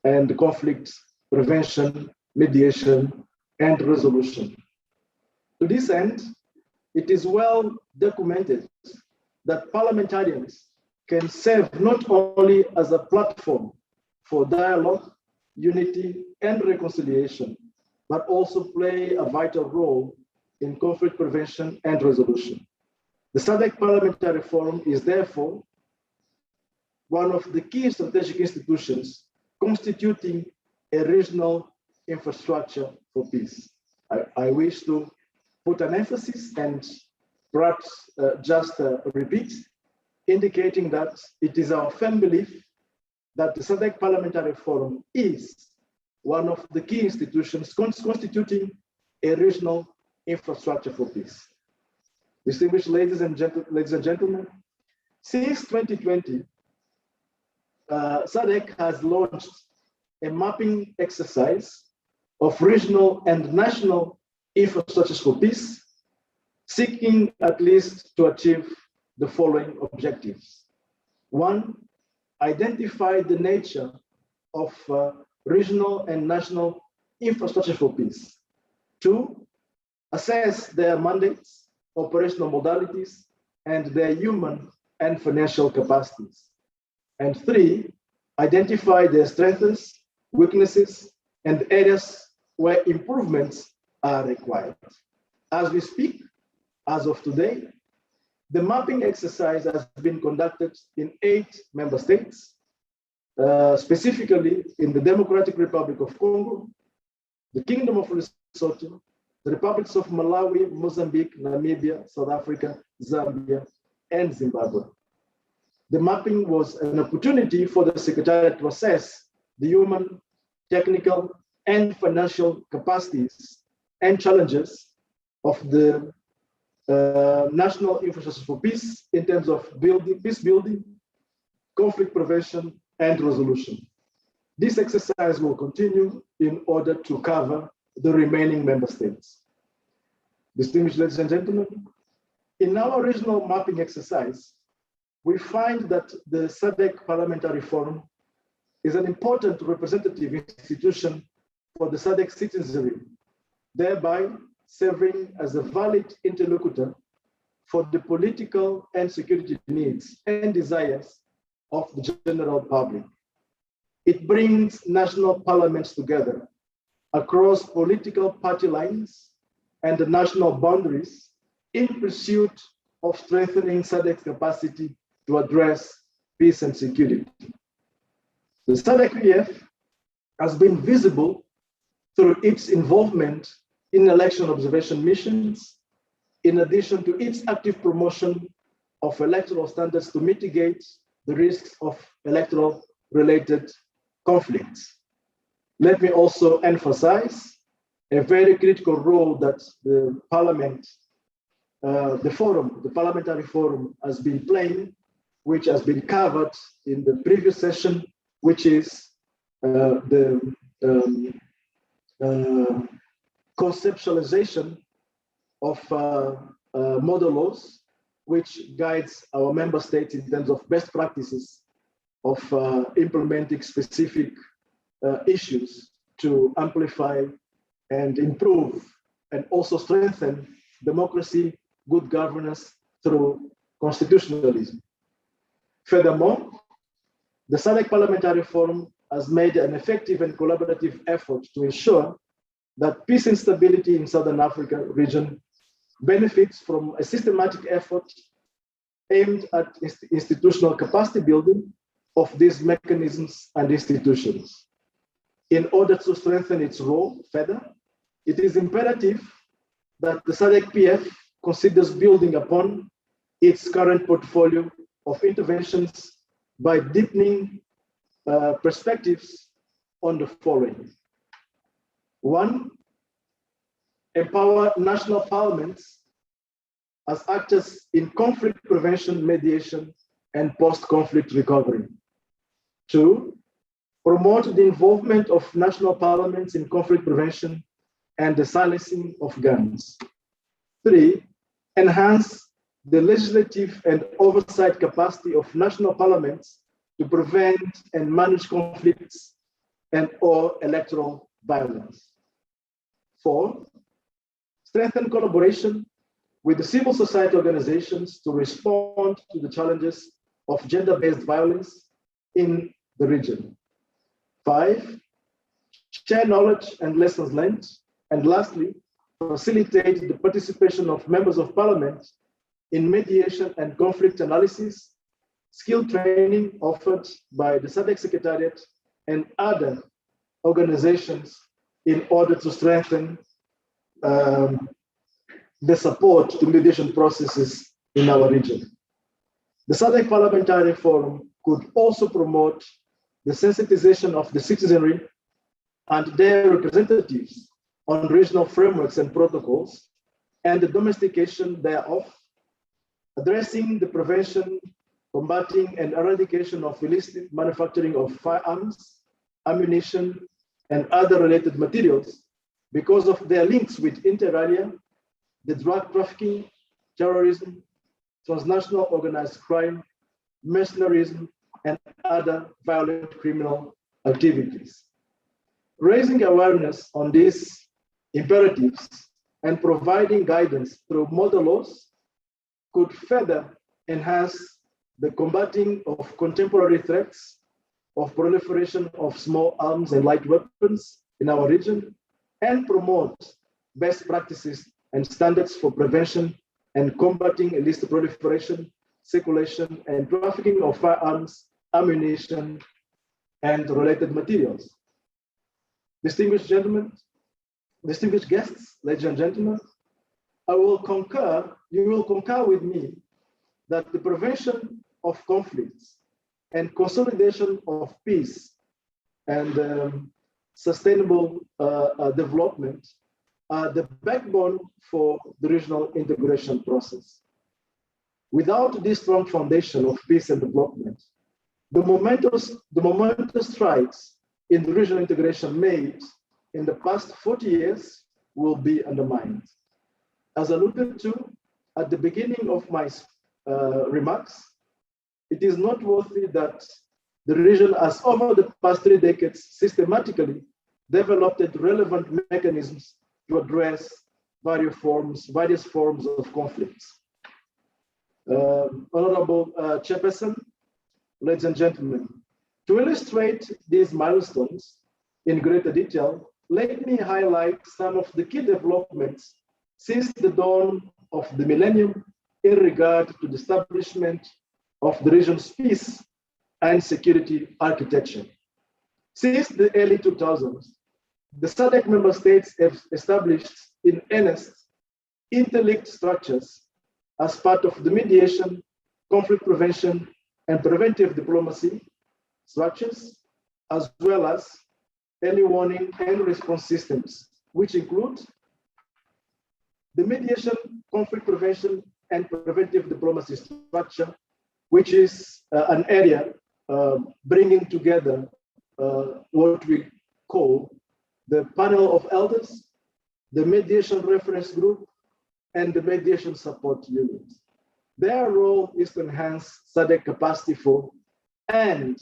and conflict prevention, mediation, and resolution. To this end, it is well documented that parliamentarians can serve not only as a platform for dialogue, unity, and reconciliation, but also play a vital role in conflict prevention and resolution. The SADC Parliamentary Forum is therefore one of the key strategic institutions constituting a regional infrastructure for peace. I wish to put an emphasis and perhaps just repeat, indicating that it is our firm belief that the SADC Parliamentary Forum is one of the key institutions constituting a regional infrastructure for peace. Distinguished ladies and gentlemen, since 2020, SADC has launched a mapping exercise of regional and national infrastructures for peace, seeking at least to achieve the following objectives. One, identify the nature of regional and national infrastructure for peace. Two, assess their mandates, operational modalities, and their human and financial capacities. And three, identify their strengths, weaknesses, and areas where improvements are required. As we speak, as of today, the mapping exercise has been conducted in 8 member states, specifically in the Democratic Republic of Congo, the Kingdom of Lesotho, the Republics of Malawi, Mozambique, Namibia, South Africa, Zambia, and Zimbabwe. The mapping was an opportunity for the Secretariat to assess the human, technical, and financial capacities and challenges of the national infrastructure for peace in terms of peace building, conflict prevention, and resolution. This exercise will continue in order to cover the remaining member states. Distinguished ladies and gentlemen, in our regional mapping exercise, we find that the SADC Parliamentary Forum is an important representative institution for the SADC citizenry, thereby serving as a valid interlocutor for the political and security needs and desires of the general public. It brings national parliaments together across political party lines and the national boundaries in pursuit of strengthening SADC's capacity to address peace and security. The SADC-PF has been visible through its involvement in election observation missions, in addition to its active promotion of electoral standards to mitigate the risks of electoral-related conflicts. Let me also emphasize a very critical role that the Parliament, the Parliamentary Forum has been playing, which has been covered in the previous session, which is the conceptualization of model laws, which guides our member states in terms of best practices of implementing specific issues to amplify and improve and also strengthen democracy, good governance through constitutionalism. Furthermore, the SADC Parliamentary Forum has made an effective and collaborative effort to ensure that peace and stability in Southern Africa region benefits from a systematic effort aimed at institutional capacity building of these mechanisms and institutions. In order to strengthen its role further, it is imperative that the SADC-PF considers building upon its current portfolio of interventions by deepening perspectives on the following. One, empower national parliaments as actors in conflict prevention, mediation, and post-conflict recovery. Two, promote the involvement of national parliaments in conflict prevention and the silencing of guns. Three, enhance the legislative and oversight capacity of national parliaments to prevent and manage conflicts and or electoral violence. Four, strengthen collaboration with the civil society organizations to respond to the challenges of gender-based violence in the region. Five, share knowledge and lessons learned. And lastly, facilitate the participation of members of parliament in mediation and conflict analysis, skill training offered by the SADC Secretariat and other organizations in order to strengthen the support to mediation processes in our region. The SADC Parliamentary Forum could also promote the sensitization of the citizenry and their representatives on regional frameworks and protocols and the domestication thereof, addressing the prevention, combating, and eradication of illicit manufacturing of firearms, ammunition, and other related materials because of their links with inter alia, the drug trafficking, terrorism, transnational organized crime, mercenarism, and other violent criminal activities. Raising awareness on these imperatives and providing guidance through model laws could further enhance the combating of contemporary threats of proliferation of small arms and light weapons in our region, and promote best practices and standards for prevention and combating illicit proliferation, circulation, and trafficking of firearms, ammunition, and related materials. Distinguished gentlemen, distinguished guests, ladies and gentlemen, you will concur with me that the prevention of conflicts and consolidation of peace and sustainable development are the backbone for the regional integration process. Without this strong foundation of peace and development, the momentous strides in the regional integration made in the past 40 years will be undermined. As alluded to at the beginning of my remarks, it is noteworthy that the region has over the past 3 decades systematically developed relevant mechanisms to address various forms of conflicts. Honorable Chairperson, ladies and gentlemen, to illustrate these milestones in greater detail, let me highlight some of the key developments since the dawn of the millennium in regard to the establishment of the region's peace and security architecture. Since the early 2000s, the SADC member states have established in earnest interlinked structures as part of the mediation, conflict prevention, and preventive diplomacy structures, as well as early warning and response systems, which include the mediation, conflict prevention, and preventive diplomacy structure, which is an area bringing together what we call the panel of elders, the mediation reference group, and the mediation support unit. Their role is to enhance SADC capacity for and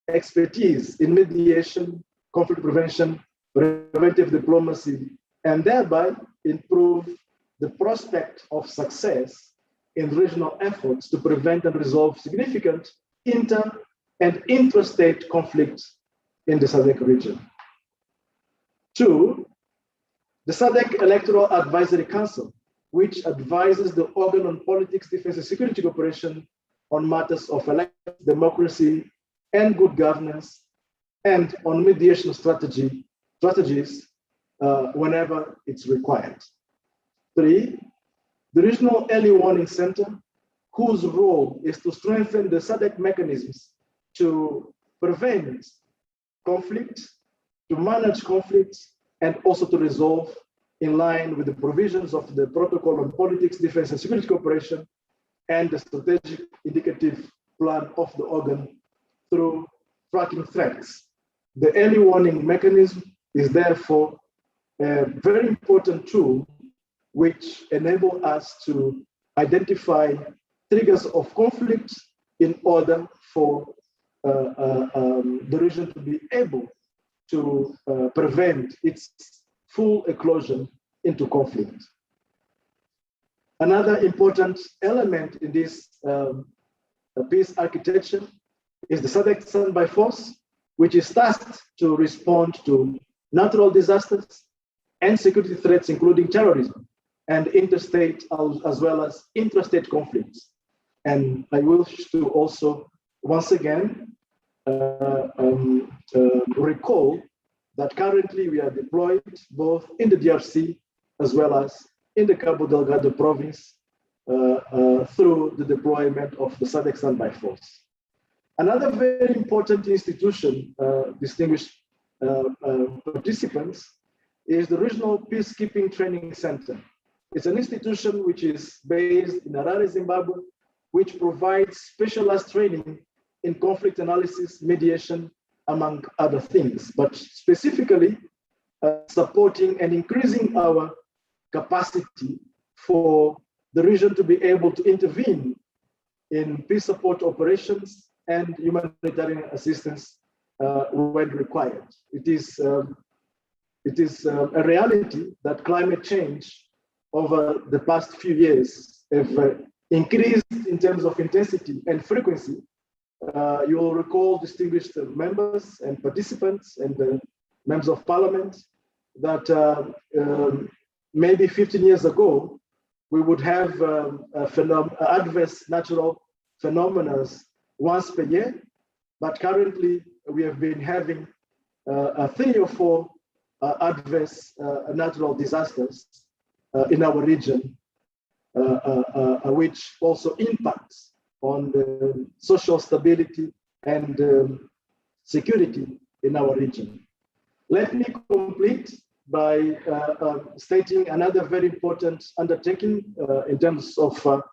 expertise in mediation, conflict prevention, preventive diplomacy, and thereby improve the prospect of success in regional efforts to prevent and resolve significant inter- and intrastate conflicts in the SADC region. 2, the SADC Electoral Advisory Council, which advises the organ on politics, defense, and security cooperation on matters of election, democracy, and good governance, and on mediation strategies whenever it's required. 3, the Regional Early Warning Center, whose role is to strengthen the SADC mechanisms to prevent conflict, to manage conflicts, and also to resolve in line with the provisions of the Protocol on Politics, Defense, and Security Cooperation and the Strategic Indicative Plan of the organ through tracking threats. The early warning mechanism is therefore a very important tool which enable us to identify triggers of conflict in order for the region to be able to prevent its full eclosion into conflict. Another important element in this peace architecture is the SADC Standby Force, which is tasked to respond to natural disasters and security threats, including terrorism and interstate as well as intrastate conflicts. And I wish to also once again recall that currently we are deployed both in the DRC as well as in the Cabo Delgado province through the deployment of the SADC Standby Force. Another very important institution, distinguished participants, is the Regional Peacekeeping Training Center. It's an institution which is based in Harare, Zimbabwe, which provides specialized training in conflict analysis, mediation, among other things, but specifically supporting and increasing our capacity for the region to be able to intervene in peace support operations and humanitarian assistance when required. It is a reality that climate change over the past few years have increased in terms of intensity and frequency. You will recall, distinguished members and participants and members of parliament, that maybe 15 years ago, we would have adverse natural phenomena once per year, but currently we have been having 3 or 4 adverse natural disasters in our region, which also impacts on the social stability and security in our region. Let me complete by stating another very important undertaking in terms of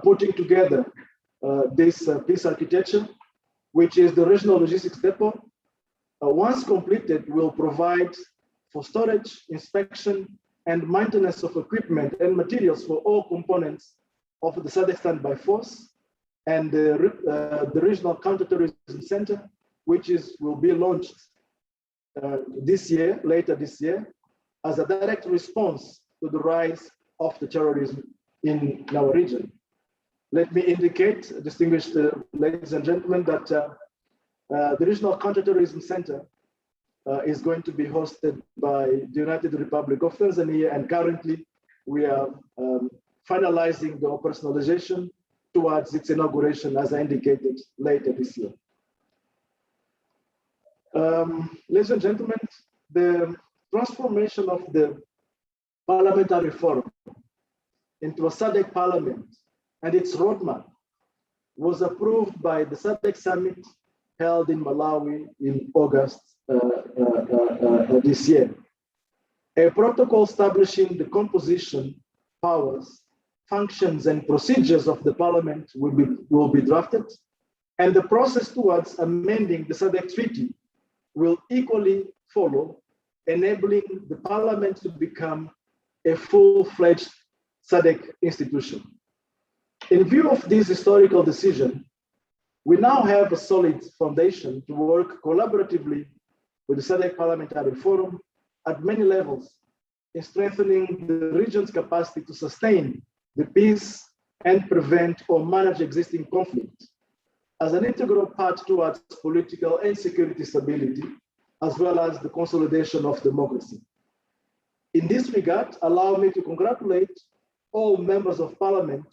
putting together this peace architecture, which is the regional logistics depot. Once completed, will provide for storage, inspection, and maintenance of equipment and materials for all components of the SADC Standby Force and the Regional Counterterrorism Center, which will be launched later this year, as a direct response to the rise of the terrorism in our region. Let me indicate, distinguished ladies and gentlemen, that the Regional Counterterrorism Center is going to be hosted by the United Republic of Tanzania, and currently we are finalizing the operationalization towards its inauguration, as I indicated, later this year. Ladies and gentlemen, the transformation of the Parliamentary Forum into a SADC Parliament and its roadmap was approved by the SADC Summit held in Malawi in August this year. A protocol establishing the composition, powers, functions, and procedures of the Parliament will be drafted, and the process towards amending the SADC Treaty will equally follow, enabling the Parliament to become a full-fledged SADC institution. In view of this historical decision, we now have a solid foundation to work collaboratively with the SADC Parliamentary Forum at many levels in strengthening the region's capacity to sustain the peace and prevent or manage existing conflict as an integral part towards political and security stability, as well as the consolidation of democracy. In this regard, allow me to congratulate all members of parliament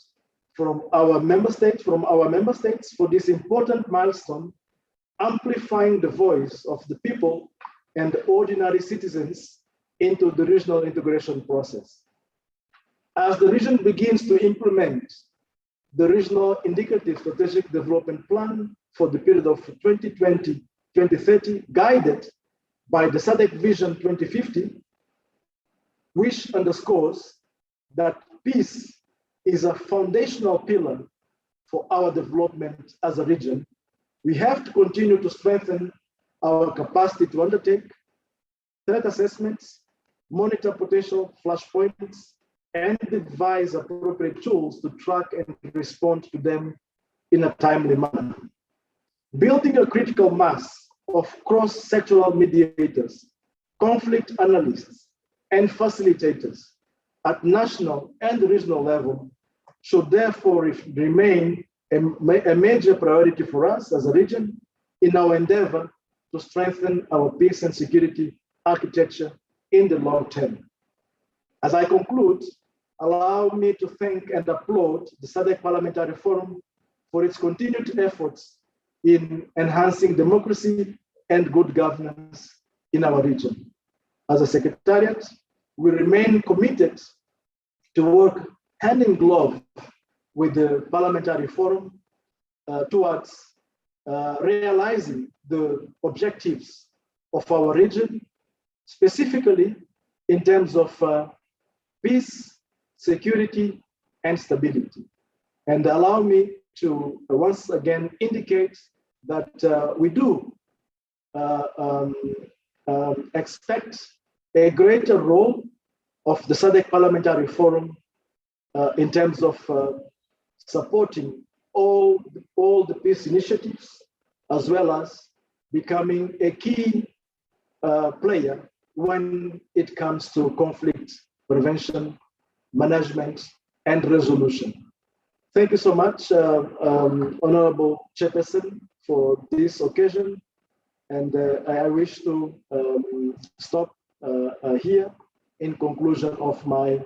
from our member states for this important milestone, amplifying the voice of the people and the ordinary citizens into the regional integration process. As the region begins to implement the Regional Indicative Strategic Development Plan for the period of 2020-2030, guided by the SADC Vision 2050, which underscores that peace is a foundational pillar for our development as a region, we have to continue to strengthen our capacity to undertake threat assessments, monitor potential flashpoints, and devise appropriate tools to track and respond to them in a timely manner. Building a critical mass of cross-sectoral mediators, conflict analysts, and facilitators at national and regional level should therefore remain a major priority for us as a region in our endeavor to strengthen our peace and security architecture in the long term. As I conclude, allow me to thank and applaud the SADC Parliamentary Forum for its continued efforts in enhancing democracy and good governance in our region. As a secretariat, we remain committed to work hand in glove with the Parliamentary Forum towards realizing the objectives of our region, specifically in terms of peace, security, and stability. And allow me to once again indicate that we do expect a greater role of the SADC Parliamentary Forum in terms of supporting all the peace initiatives, as well as becoming a key player when it comes to conflict prevention, management, and resolution. Thank you so much, Honorable Chairperson, for this occasion. And I wish to stop here in conclusion of my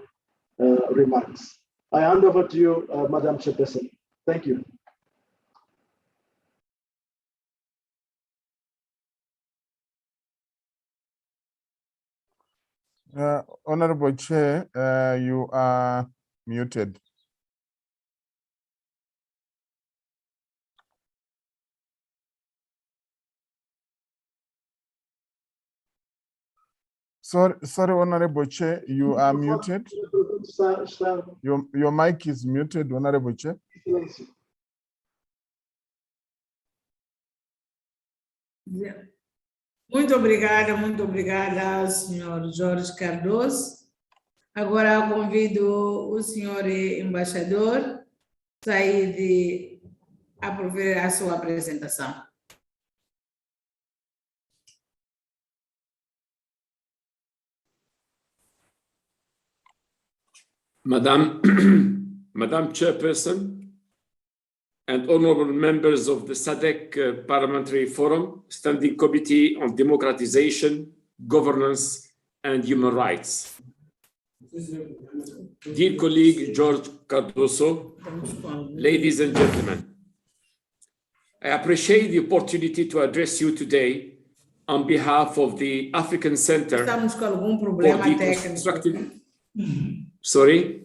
remarks. I hand over to you, Madam Chairperson. Thank you. Honorable Chair, you are muted. Sorry, Honorable Chair, you are muted. Your mic is muted, Honorable Chair. Muito obrigada, senhor Jorge Cardoso. Agora convido o senhor embaixador Said a proferir a sua apresentação. Madam Chairperson and honorable members of the SADC Parliamentary Forum, Standing Committee on Democratization, Governance and Human Rights. Dear colleague George Cardoso, ladies and gentlemen, I appreciate the opportunity to address you today on behalf of the African Center for the Constructive... Sorry?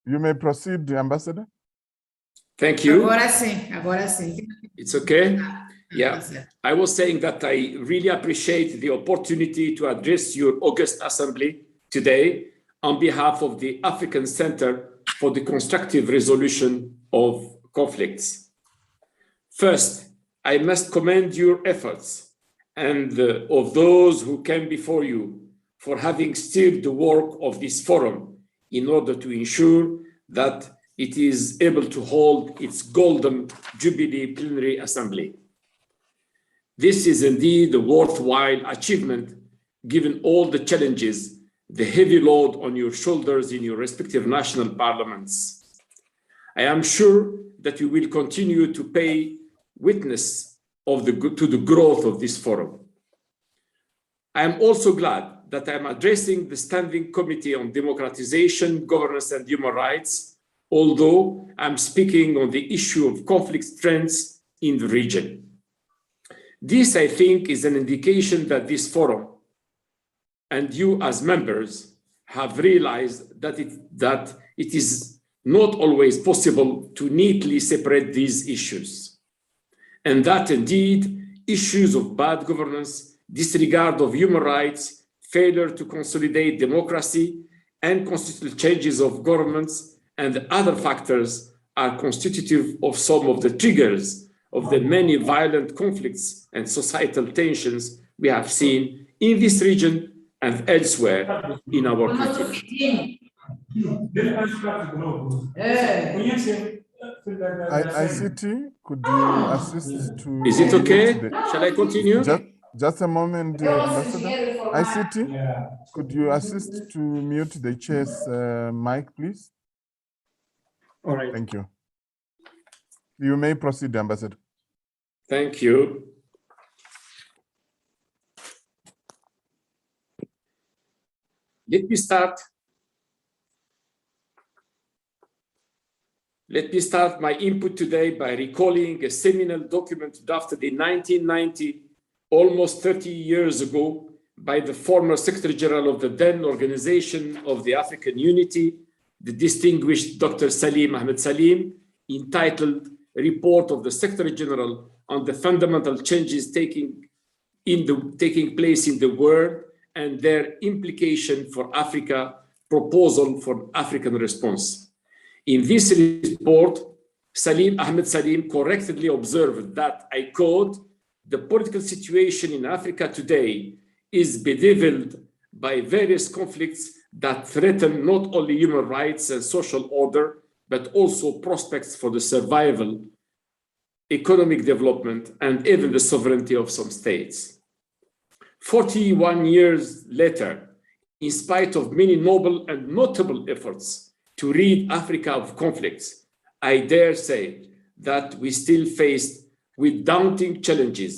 You may proceed, Ambassador. Thank you. Agora sim. It's okay? Yeah, I was saying that I really appreciate the opportunity to address your August Assembly today on behalf of the African Center for the Constructive Resolution of Conflicts. First, I must commend your efforts and of those who came before you for having steered the work of this forum in order to ensure that it is able to hold its Golden Jubilee Plenary Assembly. This is indeed a worthwhile achievement given all the challenges, the heavy load on your shoulders in your respective national parliaments. I am sure that you will continue to pay witness to the growth of this forum. I am also glad that I am addressing the Standing Committee on Democratization, Governance and Human Rights, although I'm speaking on the issue of conflict trends in the region. This, I think, is an indication that this forum and you as members have realized that it is not always possible to neatly separate these issues, and that indeed issues of bad governance, disregard of human rights, failure to consolidate democracy, and constitutional changes of governments and other factors are constitutive of some of the triggers of the many violent conflicts and societal tensions we have seen in this region and elsewhere in our country. ICT, could you assist to... Is it okay? Shall I continue? Just a moment, Ambassador. ICT, could you assist to mute the chair's mic, please? All right. Thank you. You may proceed, Ambassador. Thank you. Let me start my input today by recalling a seminal document drafted in 1990, almost 30 years ago, by the former Secretary General of the then Organization of the African Unity, the distinguished Dr. Salim Ahmed Salim, entitled Report of the Secretary General on the Fundamental Changes taking place in the world and their implication for Africa, proposal for African response. In this report, Ahmed Salim correctly observed that, I quote, "The political situation in Africa today is bedeviled by various conflicts that threaten not only human rights and social order, but also prospects for the survival, economic development, and even the sovereignty of some states." 41 years later, in spite of many noble and notable efforts to rid Africa of conflicts, I dare say that we still faced with daunting challenges,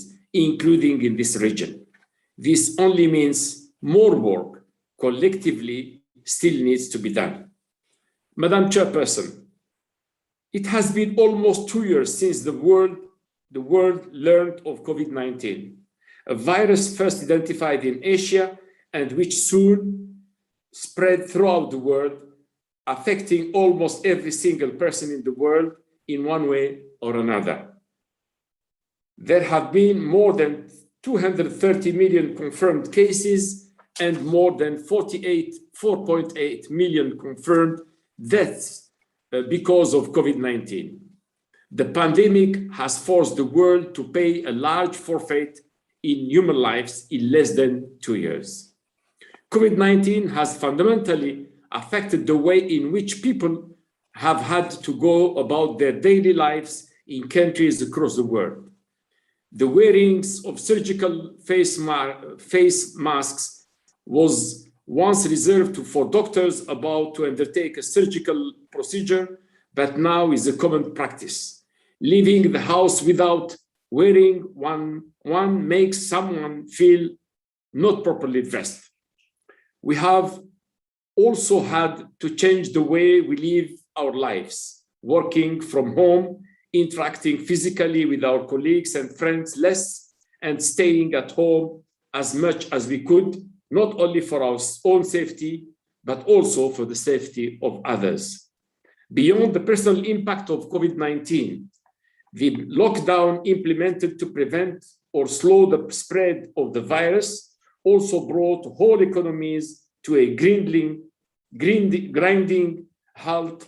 including in this region. This only means more work collectively still needs to be done. Madam Chairperson, it has been almost 2 years since the world learned of COVID-19, a virus first identified in Asia and which soon spread throughout the world, affecting almost every single person in the world in one way or another. There have been more than 230 million confirmed cases and more than 4.8 million confirmed deaths because of COVID-19. The pandemic has forced the world to pay a large forfeit in human lives in less than 2 years. COVID-19 has fundamentally affected the way in which people have had to go about their daily lives in countries across the world. The wearing of surgical face masks was once reserved for doctors about to undertake a surgical procedure, but now is a common practice. Leaving the house without wearing one makes someone feel not properly dressed. We have also had to change the way we live our lives, working from home, interacting physically with our colleagues and friends less, and staying at home as much as we could, not only for our own safety, but also for the safety of others. Beyond the personal impact of COVID-19, the lockdown implemented to prevent or slow the spread of the virus also brought whole economies to a grinding halt,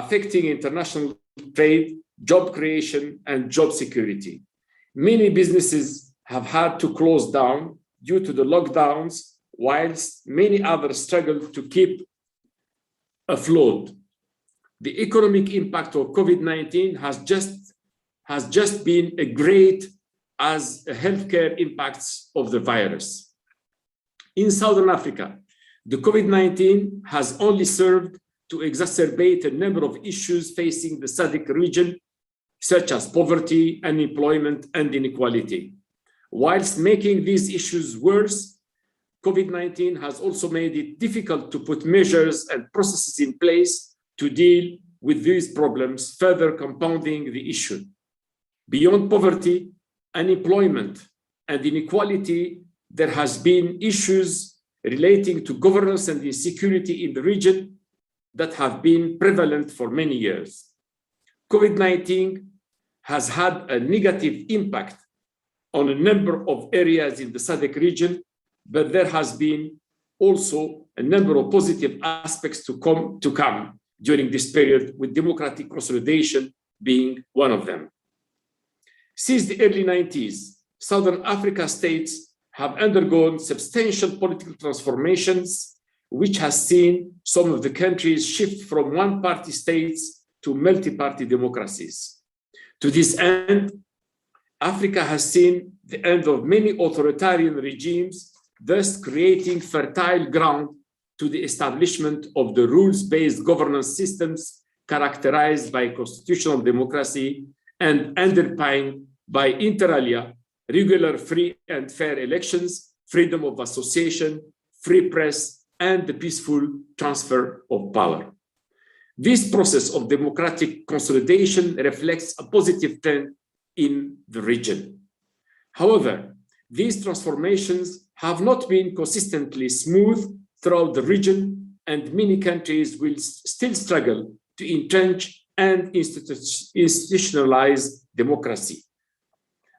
affecting international trade, job creation, and job security. Many businesses have had to close down due to the lockdowns, whilst many others struggle to keep afloat. The economic impact of COVID-19 has just been as great as the healthcare impacts of the virus. In Southern Africa, the COVID-19 has only served to exacerbate a number of issues facing the SADC region, such as poverty, unemployment, and inequality. Whilst making these issues worse, COVID-19 has also made it difficult to put measures and processes in place to deal with these problems, further compounding the issue. Beyond poverty, unemployment, and inequality, there has been issues relating to governance and insecurity in the region that have been prevalent for many years. COVID-19 has had a negative impact on a number of areas in the SADC region, but there has been also a number of positive aspects to come during this period, with democratic consolidation being one of them. Since the early 90s, Southern Africa states have undergone substantial political transformations, which has seen some of the countries shift from one-party states to multi-party democracies. To this end, Africa has seen the end of many authoritarian regimes, thus creating fertile ground to the establishment of the rules-based governance systems characterized by constitutional democracy and underpinned by inter alia, regular, free and fair elections, freedom of association, free press, and the peaceful transfer of power. This process of democratic consolidation reflects a positive trend in the region. However, these transformations have not been consistently smooth throughout the region, and many countries will still struggle to entrench and institutionalize democracy.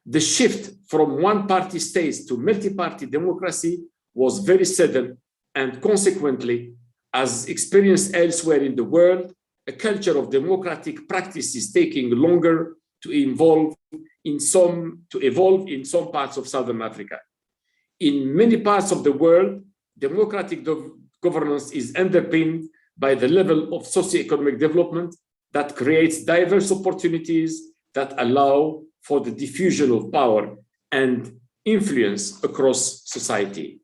The shift from one-party states to multi-party democracy was very sudden, and consequently, as experienced elsewhere in the world, a culture of democratic practice is taking longer to evolve in some parts of Southern Africa. In many parts of the world, democratic governance is underpinned by the level of socioeconomic development that creates diverse opportunities that allow for the diffusion of power and influence across society.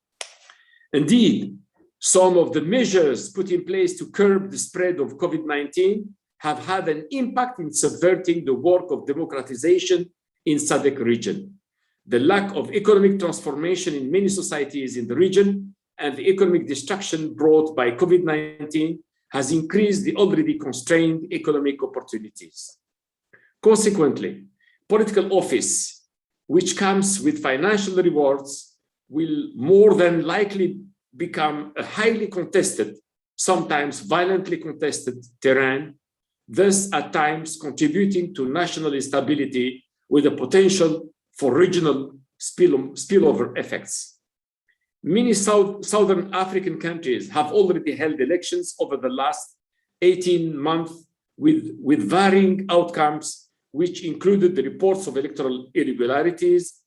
Indeed, some of the measures put in place to curb the spread of COVID-19 have had an impact in subverting the work of democratization in SADC region. The lack of economic transformation in many societies in the region and the economic destruction brought by COVID-19 has increased the already constrained economic opportunities. Consequently, political office, which comes with financial rewards, will more than likely become a highly contested, sometimes violently contested terrain, thus at times contributing to national instability with the potential for regional spillover effects. Many Southern African countries have already held elections over the last 18 months with varying outcomes, which included the reports of electoral irregularities,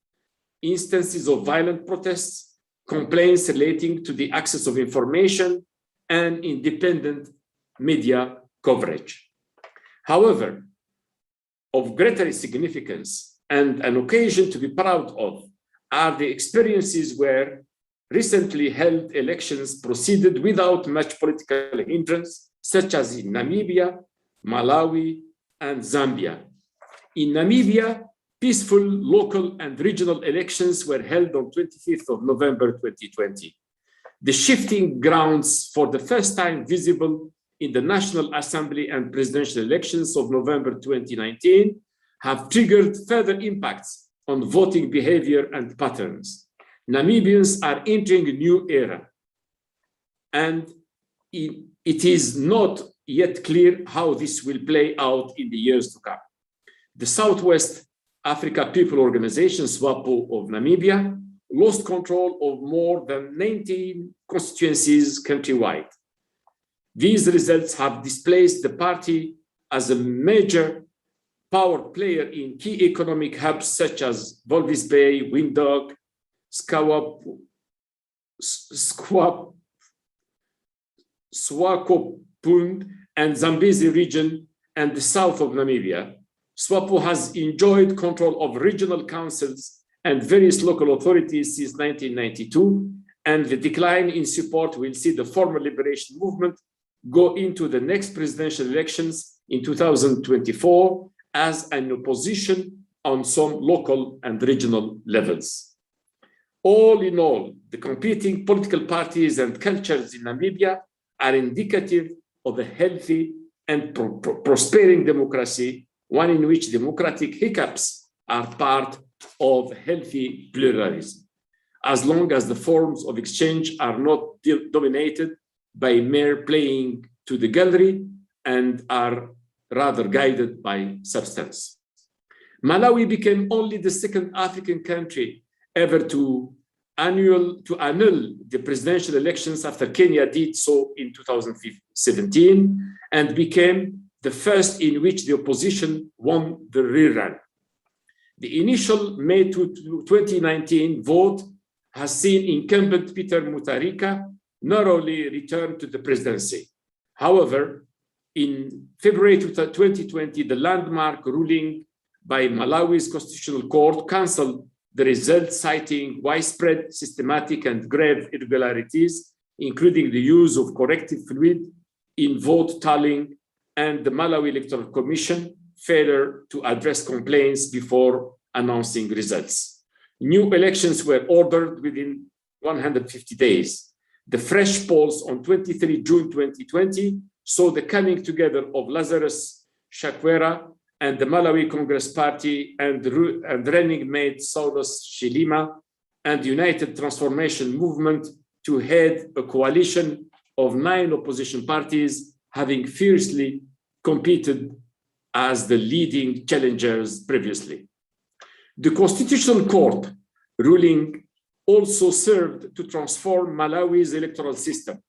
instances of violent protests, complaints relating to the access of information, and independent media coverage. However, of greater significance and an occasion to be proud of are the experiences where recently held elections proceeded without much political hindrance, such as in Namibia, Malawi, and Zambia. In Namibia, peaceful local and regional elections were held on 25th of November 2020. The shifting grounds for the first time visible in the National Assembly and presidential elections of November 2019 have triggered further impacts on voting behavior and patterns. Namibians are entering a new era, and it is not yet clear how this will play out in the years to come. The Southwest Africa People Organization, SWAPO of Namibia, lost control of more than 19 constituencies countrywide. These results have displaced the party as a major power player in key economic hubs such as Walvis Bay, Windhoek, Swakopmund, and Zambezi region and the south of Namibia. SWAPO has enjoyed control of regional councils and various local authorities since 1992, and the decline in support will see the former liberation movement go into the next presidential elections in 2024 as an opposition on some local and regional levels. All in all, the competing political parties and cultures in Namibia are indicative of a healthy and prospering democracy, one in which democratic hiccups are part of healthy pluralism, as long as the forms of exchange are not dominated by mere playing to the gallery and are rather guided by substance. Malawi became only the second African country ever to annul the presidential elections after Kenya did so in 2017, and became the first in which the opposition won the rerun. The initial May 2019 vote has seen incumbent Peter Mutharika narrowly return to the presidency. However, in February 2020, the landmark ruling by Malawi's Constitutional Court canceled the results, citing widespread, systematic, and grave irregularities, including the use of corrective fluid in vote tallying and the Malawi Electoral Commission failure to address complaints before announcing results. New elections were ordered within 150 days. The fresh polls on 23 June 2020 saw the coming together of Lazarus Chakwera and the Malawi Congress Party and running mate Saulus Chilima and the United Transformation Movement to head a coalition of 9 opposition parties, having fiercely competed as the leading challengers previously. The Constitutional Court ruling also served to transform Malawi's electoral system.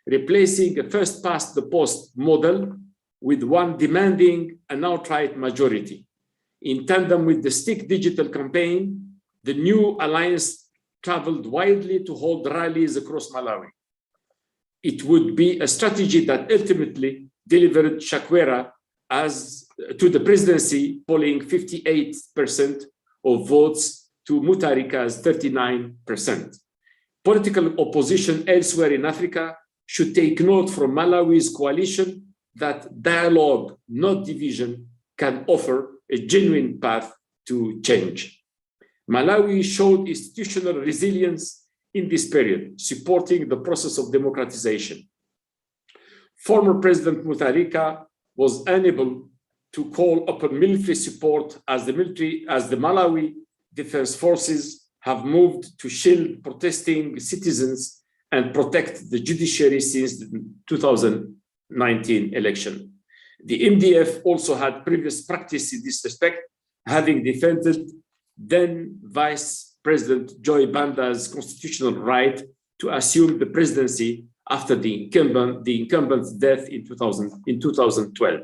replacing a first-past-the-post model with one demanding an outright majority. In tandem with the Stick Digital campaign, the new alliance traveled widely to hold rallies across Malawi. It would be a strategy that ultimately delivered Chakwera to the presidency, polling 58% of votes to Mutharika's 39%. Political opposition elsewhere in Africa should take note from Malawi's coalition that dialogue, not division, can offer a genuine path to change. Malawi showed institutional resilience in this period, supporting the process of democratization. Former President Mutharika was unable to call upon military support as the Malawi Defense Forces have moved to shield protesting citizens and protect the judiciary since the 2019 election. The MDF also had previous practice in this respect, having defended then Vice President Joy Banda's constitutional right to assume the presidency after the incumbent's death in 2012.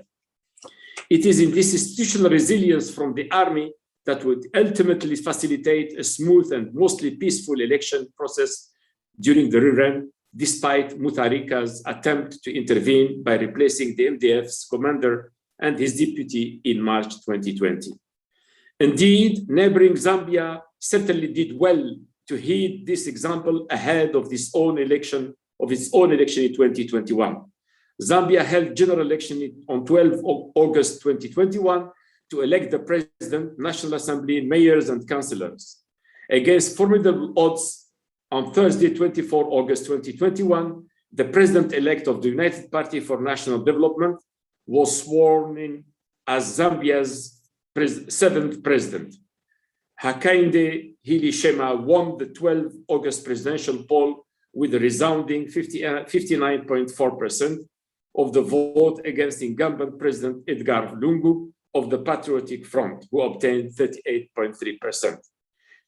It is in this institutional resilience from the army that would ultimately facilitate a smooth and mostly peaceful election process during the rerun, despite Mutharika's attempt to intervene by replacing the MDF's commander and his deputy in March 2020. Indeed, neighboring Zambia certainly did well to heed this example ahead of its own election in 2021. Zambia held general election on 12 August 2021 to elect the president, National Assembly, mayors, and councillors. Against formidable odds, on Thursday, 24 August 2021, the president-elect of the United Party for National Development was sworn in as Zambia's seventh president. Hakainde Hichilema won the 12 August presidential poll with a resounding 59.4% of the vote against incumbent President Edgar Lungu of the Patriotic Front, who obtained 38.3%.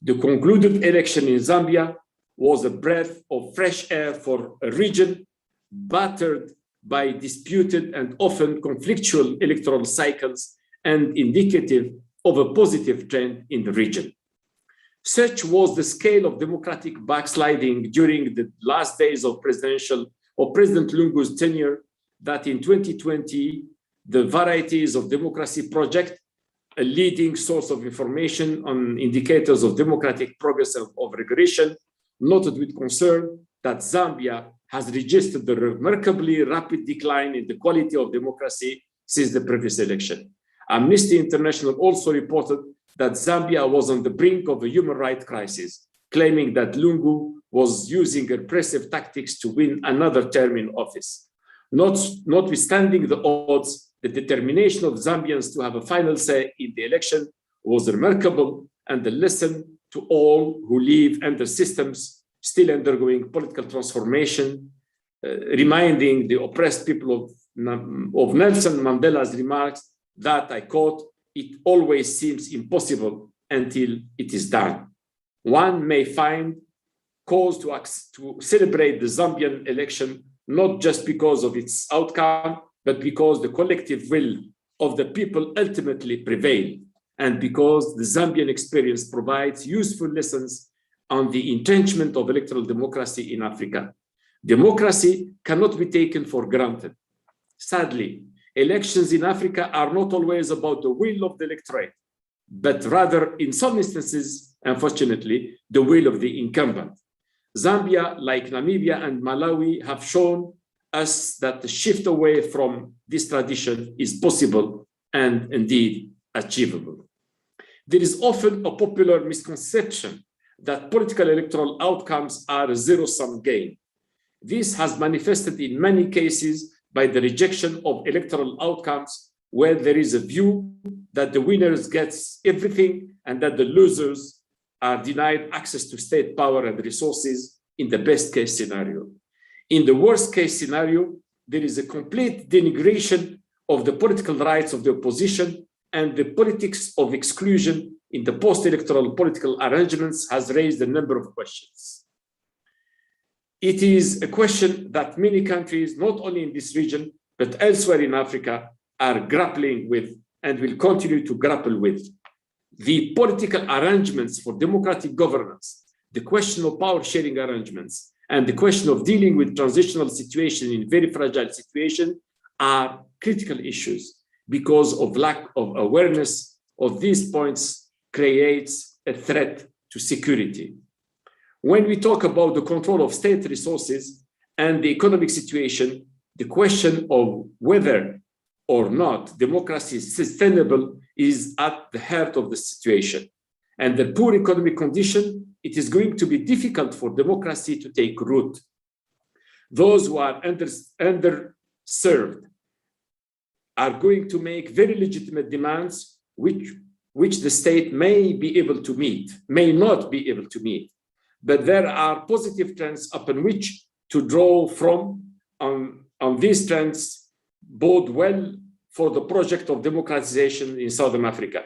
The concluded election in Zambia was a breath of fresh air for a region battered by disputed and often conflictual electoral cycles and indicative of a positive trend in the region. Such was the scale of democratic backsliding during the last days of President Lungu's tenure that in 2020, the Varieties of Democracy Project, a leading source of information on indicators of democratic progress of regression, noted with concern that Zambia has registered a remarkably rapid decline in the quality of democracy since the previous election. Amnesty International also reported that Zambia was on the brink of a human rights crisis, claiming that Lungu was using repressive tactics to win another term in office. Notwithstanding the odds, the determination of Zambians to have a final say in the election was remarkable and a lesson to all who live under systems still undergoing political transformation, reminding the oppressed people of Nelson Mandela's remarks that, I quote, "It always seems impossible until it is done." One may find cause to celebrate the Zambian election, not just because of its outcome, but because the collective will of the people ultimately prevailed, and because the Zambian experience provides useful lessons on the entrenchment of electoral democracy in Africa. Democracy cannot be taken for granted. Sadly, elections in Africa are not always about the will of the electorate, but rather, in some instances, unfortunately, the will of the incumbent. Zambia, like Namibia and Malawi, have shown us that the shift away from this tradition is possible and indeed achievable. There is often a popular misconception that political electoral outcomes are a zero-sum game. This has manifested in many cases by the rejection of electoral outcomes where there is a view that the winners gets everything and that the losers are denied access to state power and resources in the best case scenario. In the worst case scenario, there is a complete denigration of the political rights of the opposition, and the politics of exclusion in the post-electoral political arrangements has raised a number of questions. it is a question that many countries, not only in this region, but elsewhere in Africa, are grappling with and will continue to grapple with. The political arrangements for democratic governance, the question of power sharing arrangements, and the question of dealing with transitional situation in very fragile situation are critical issues because of lack of awareness of these points creates a threat to security. When we talk about the control of state resources and the economic situation, the question of whether or not democracy is sustainable is at the heart of the situation. And the poor economic condition, it is going to be difficult for democracy to take root. Those who are underserved are going to make very legitimate demands which the state may be able to meet, may not be able to meet. But there are positive trends upon which to draw from. On these trends bode well for the project of democratization in Southern Africa.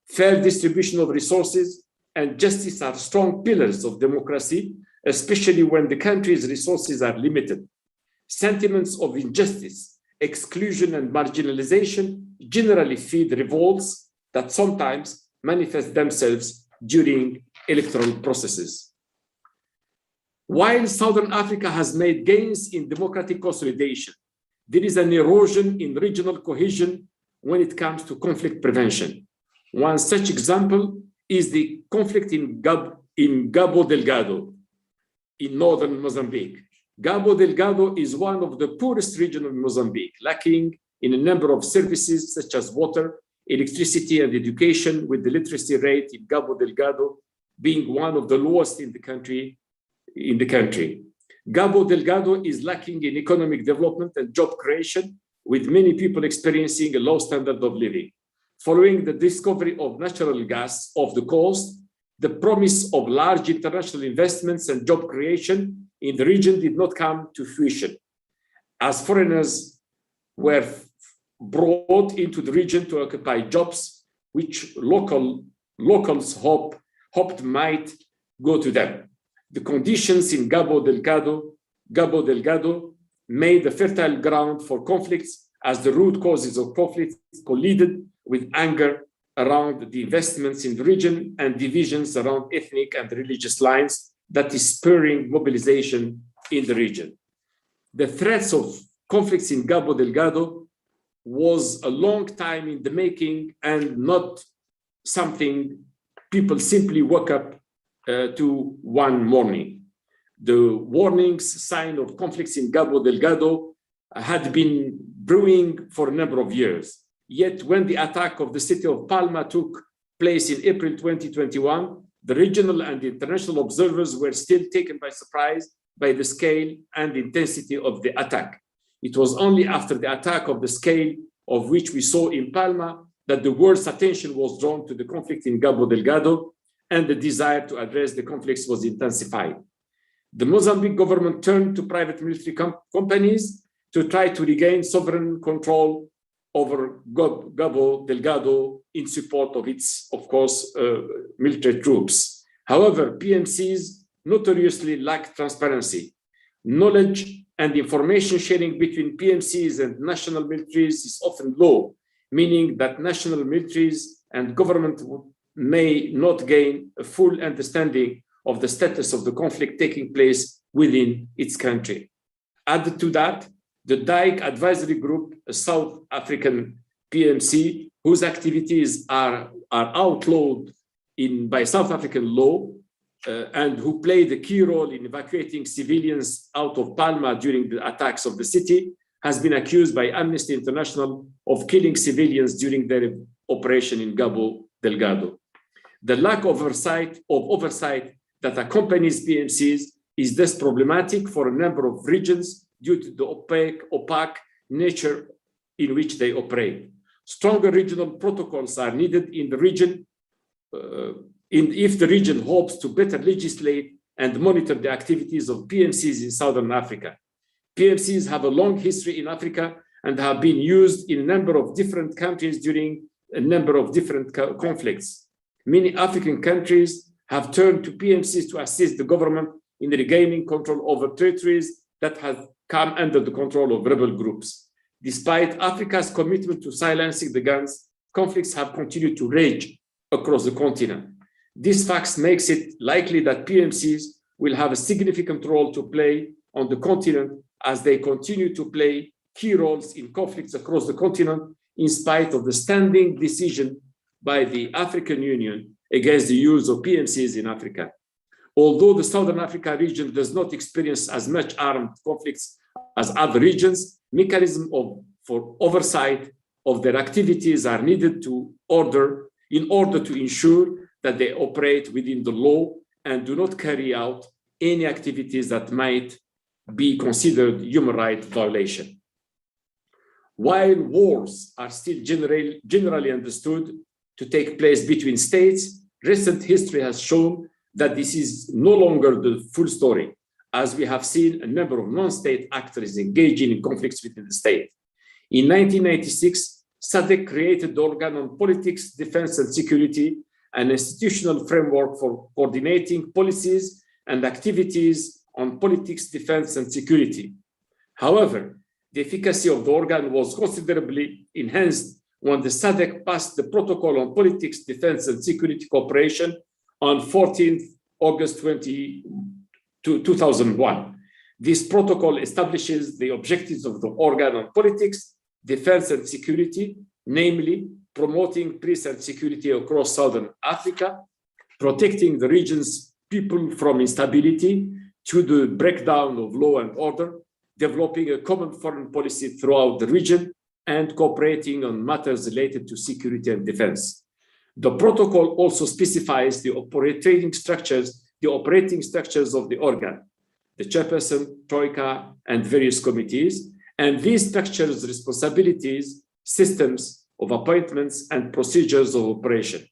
Fair distribution of resources and justice are strong pillars of democracy, especially when the country's resources are limited. Sentiments of injustice, exclusion, and marginalization generally feed revolts that sometimes manifest themselves during electoral processes. While Southern Africa has made gains in democratic consolidation, there is an erosion in regional cohesion when it comes to conflict prevention. One such example is the conflict in Cabo Delgado in northern Mozambique. Cabo Delgado is one of the poorest regions of Mozambique, lacking in a number of services such as water, electricity, and education, with the literacy rate in Cabo Delgado being one of the lowest in the country. Cabo Delgado is lacking in economic development and job creation, with many people experiencing a low standard of living. Following the discovery of natural gas off the coast, the promise of large international investments and job creation in the region did not come to fruition, as foreigners were brought into the region to occupy jobs which locals hoped might go to them. The conditions in Cabo Delgado made a fertile ground for conflicts, as the root causes of conflicts collided with anger around the investments in the region and divisions around ethnic and religious lines that is spurring mobilization in the region. The threats of conflicts in Cabo Delgado was a long time in the making and not something people simply woke up to one morning. The warnings sign of conflicts in Cabo Delgado had been brewing for a number of years. Yet when the attack of the city of Palma took place in April 2021, the regional and international observers were still taken by surprise by the scale and intensity of the attack. It was only after the attack of the scale of which we saw in Palma that the world's attention was drawn to the conflict in Cabo Delgado, and the desire to address the conflicts was intensified. The Mozambique government turned to private military companies to try to regain sovereign control over Cabo Delgado in support of its, of course, military troops. However, PMCs notoriously lack transparency. Knowledge and information sharing between PMCs and national militaries is often low, meaning that national militaries and government may not gain a full understanding of the status of the conflict taking place within its country. Added to that, the Dike Advisory Group, a South African PMC, whose activities are outlawed by South African law, and who played a key role in evacuating civilians out of Palma during the attacks of the city, has been accused by Amnesty International of killing civilians during their operation in Cabo Delgado. The lack of oversight that accompanies PMCs is thus problematic for a number of regions due to the opaque nature in which they operate. Stronger regional protocols are needed in the region if the region hopes to better legislate and monitor the activities of PMCs in Southern Africa. PMCs have a long history in Africa and have been used in a number of different countries during a number of different conflicts. Many African countries have turned to PMCs to assist the government in regaining control over territories that have come under the control of rebel groups. Despite Africa's commitment to silencing the guns, conflicts have continued to rage across the continent. This fact makes it likely that PMCs will have a significant role to play on the continent as they continue to play key roles in conflicts across the continent, in spite of the standing decision by the African Union against the use of PMCs in Africa. Although the Southern Africa region does not experience as much armed conflicts as other regions, mechanisms for oversight of their activities are needed in order to ensure that they operate within the law and do not carry out any activities that might be considered human rights violation. While wars are still generally understood to take place between states, recent history has shown that this is no longer the full story, as we have seen a number of non-state actors engaging in conflicts within the state. In 1996, SADC created the Organ on Politics, Defense and Security, an institutional framework for coordinating policies and activities on politics, defense, and security. However, the efficacy of the organ was considerably enhanced when the SADC passed the Protocol on Politics, Defense, and Security Cooperation on 14th August 2001. This protocol establishes the objectives of the organ on politics, defense, and security, namely promoting peace and security across Southern Africa, protecting the region's people from instability to the breakdown of law and order, developing a common foreign policy throughout the region, and cooperating on matters related to security and defense. The protocol also specifies the operating structures of the organ, the chairperson, troika, and various committees, and these structures, responsibilities, systems of appointments, and procedures of operation.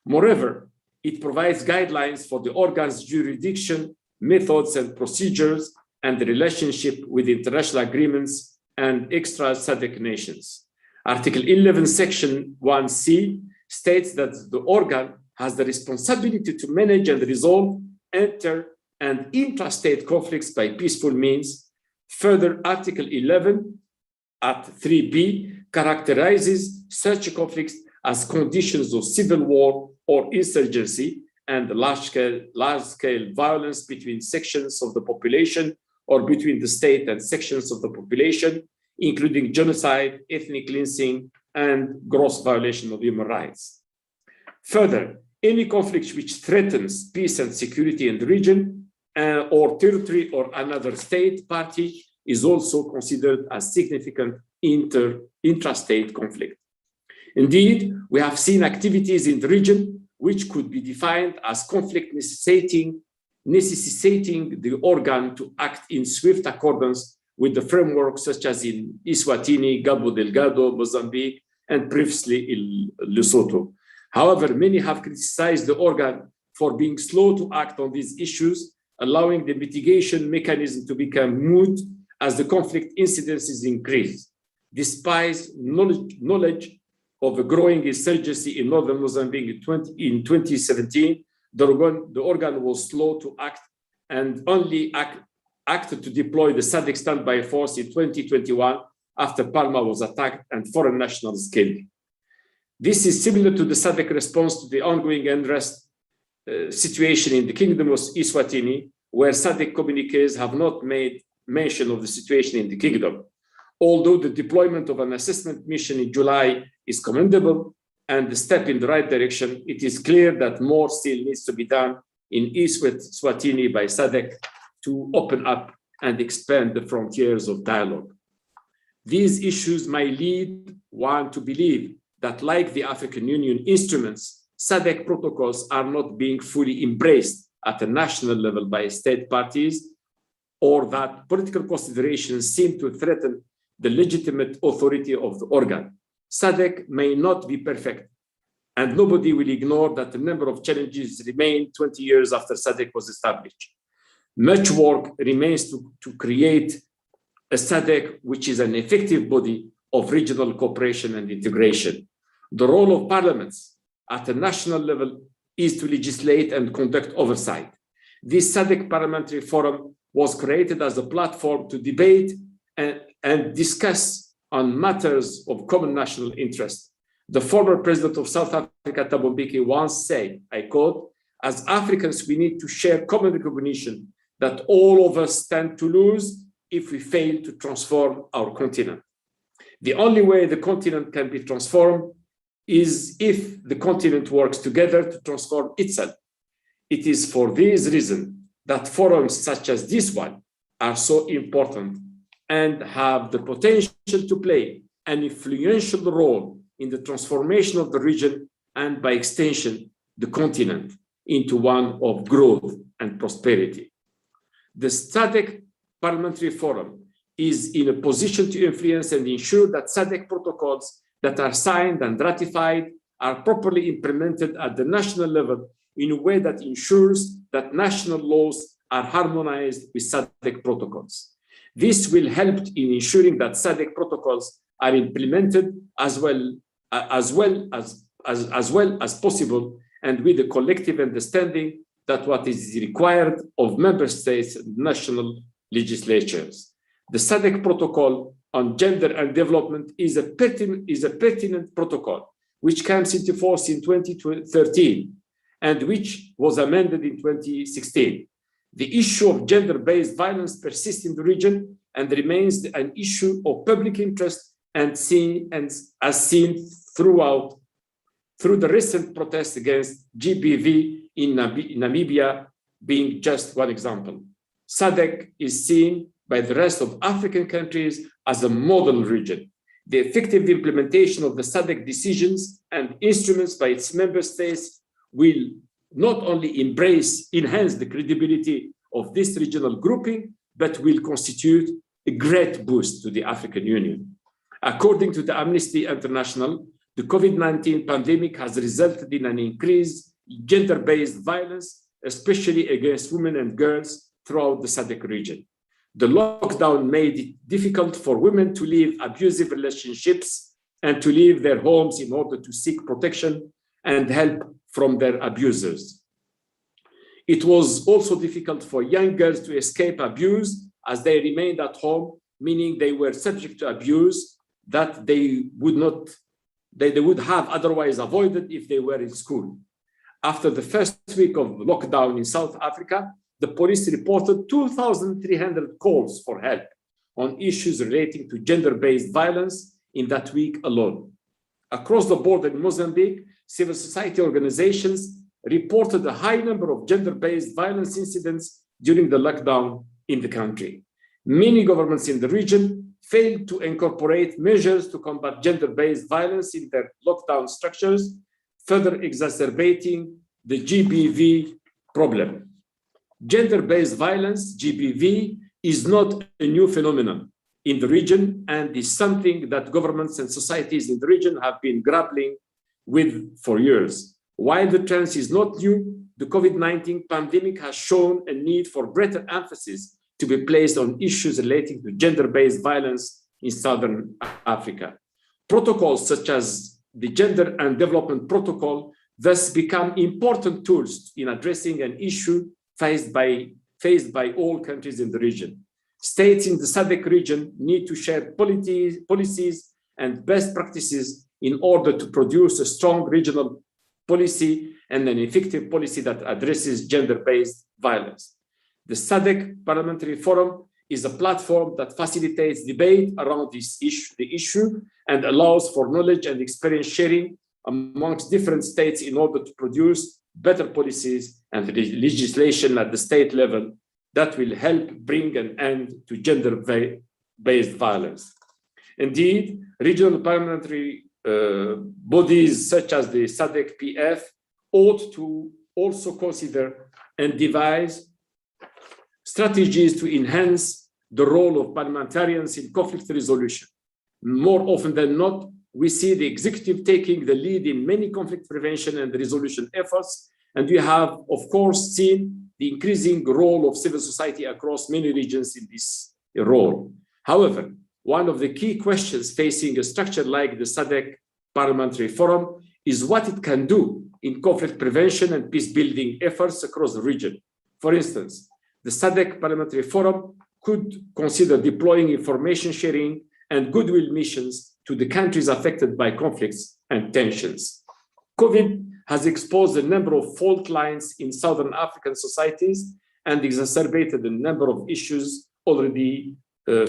Moreover, it provides guidelines for the organ's jurisdiction, methods and procedures, and the relationship with international agreements and extra SADC nations. Article 11, Section 1C states that the organ has the responsibility to manage and resolve inter- and intrastate conflicts by peaceful means. Further, Article 11 at 3B characterizes such conflicts as conditions of civil war or insurgency and large-scale violence between sections of the population or between the state and sections of the population, including genocide, ethnic cleansing, and gross violation of human rights. Further, any conflict which threatens peace and security in the region or territory or another state party is also considered as significant intrastate conflict. Indeed, we have seen activities in the region which could be defined as conflict necessitating the organ to act in swift accordance with the framework such as in Eswatini, Cabo Delgado, Mozambique, and previously in Lesotho. However, many have criticized the organ for being slow to act on these issues, allowing the mitigation mechanism to become moot as the conflict incidences increase. Despite knowledge of a growing insurgency in northern Mozambique in 2017, the organ was slow to act and only acted to deploy the SADC standby force in 2021 after Palma was attacked and foreign nationals killed. This is similar to the SADC response to the ongoing unrest situation in the Kingdom of Eswatini, where SADC communiques have not made mention of the situation in the kingdom. Although the deployment of an assessment mission in July is commendable and a step in the right direction, it is clear that more still needs to be done in Eswatini by SADC to open up and expand the frontiers of dialogue. These issues might lead one to believe that, like the African Union instruments, SADC protocols are not being fully embraced at a national level by state parties, or that political considerations seem to threaten the legitimate authority of the organ. SADC may not be perfect, and nobody will ignore that a number of challenges remain 20 years after SADC was established. Much work remains to create a SADC which is an effective body of regional cooperation and integration. The role of parliaments at a national level is to legislate and conduct oversight. This SADC Parliamentary Forum was created as a platform to debate and discuss on matters of common national interest. The former president of South Africa, Thabo Mbeki, once said, I quote, "As Africans, we need to share common recognition that all of us stand to lose if we fail to transform our continent. The only way the continent can be transformed is if the continent works together to transform itself. It is for this reason that forums such as this one are so important and have the potential to play an influential role in the transformation of the region and, by extension, the continent into one of growth and prosperity. The SADC Parliamentary Forum is in a position to influence and ensure that SADC protocols that are signed and ratified are properly implemented at the national level in a way that ensures that national laws are harmonized with SADC protocols. This will help in ensuring that SADC protocols are implemented as well as possible, and with a collective understanding that what is required of member states' national legislatures. The SADC protocol on gender and development is a pertinent protocol which comes into force in 2013 and which was amended in 2016. The issue of gender-based violence persists in the region and remains an issue of public interest and as seen through the recent protests against GBV in Namibia being just one example. SADC is seen by the rest of African countries as a model region. The effective implementation of the SADC decisions and instruments by its member states will not only enhance the credibility of this regional grouping, but will constitute a great boost to the African Union. According to the Amnesty International, the COVID-19 pandemic has resulted in an increase in gender-based violence, especially against women and girls throughout the SADC region. The lockdown made it difficult for women to leave abusive relationships and to leave their homes in order to seek protection and help from their abusers. It was also difficult for young girls to escape abuse as they remained at home, meaning they were subject to abuse that they would have otherwise avoided if they were in school. After the first week of lockdown in South Africa, the police reported 2,300 calls for help on issues relating to gender-based violence in that week alone. Across the board in Mozambique, civil society organizations reported a high number of gender-based violence incidents during the lockdown in the country. Many governments in the region failed to incorporate measures to combat gender-based violence in their lockdown structures, further exacerbating the GBV problem. Gender-based violence, GBV, is not a new phenomenon in the region and is something that governments and societies in the region have been grappling with for years. While the trend is not new, the COVID-19 pandemic has shown a need for greater emphasis to be placed on issues relating to gender-based violence in Southern Africa. Protocols such as the Gender and Development Protocol thus become important tools in addressing an issue faced by all countries in the region. States in the SADC region need to share policies and best practices in order to produce a strong regional policy and an effective policy that addresses gender-based violence. The SADC Parliamentary Forum is a platform that facilitates debate around the issue and allows for knowledge and experience sharing amongst different states in order to produce better policies and legislation at the state level that will help bring an end to gender-based violence. Indeed, regional parliamentary bodies such as the SADC-PF ought to also consider and devise strategies to enhance the role of parliamentarians in conflict resolution. More often than not, we see the executive taking the lead in many conflict prevention and resolution efforts, and we have, of course, seen the increasing role of civil society across many regions in this role. However, one of the key questions facing a structure like the SADC Parliamentary Forum is what it can do in conflict prevention and peace-building efforts across the region. For instance, the SADC Parliamentary Forum could consider deploying information sharing and goodwill missions to the countries affected by conflicts and tensions. COVID has exposed a number of fault lines in Southern African societies and exacerbated a number of issues already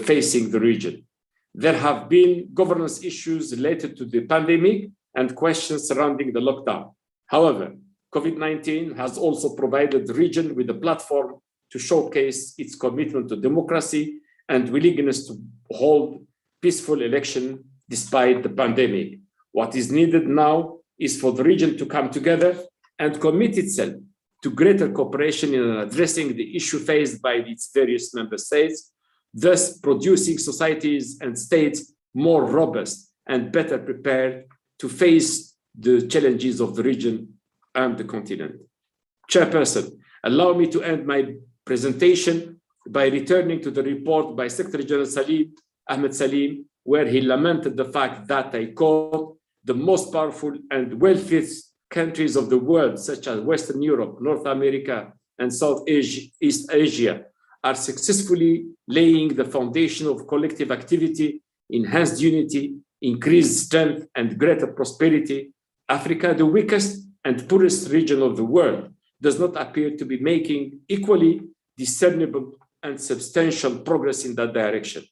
facing the region. There have been governance issues related to the pandemic and questions surrounding the lockdown. However, COVID-19 has also provided the region with a platform to showcase its commitment to democracy and willingness to hold peaceful election despite the pandemic. What is needed now is for the region to come together and commit itself to greater cooperation in addressing the issue faced by its various member states, thus producing societies and states more robust and better prepared to face the challenges of the region and the continent. Chairperson, allow me to end my presentation by returning to the report by Secretary General Ahmed Salim, where he lamented the fact that, I quote, the most powerful and wealthiest countries of the world, such as Western Europe, North America, and Southeast Asia, are successfully laying the foundation of collective activity, enhanced unity, increased strength, and greater prosperity. Africa, the weakest and poorest region of the world, does not appear to be making equally discernible and substantial progress in that direction.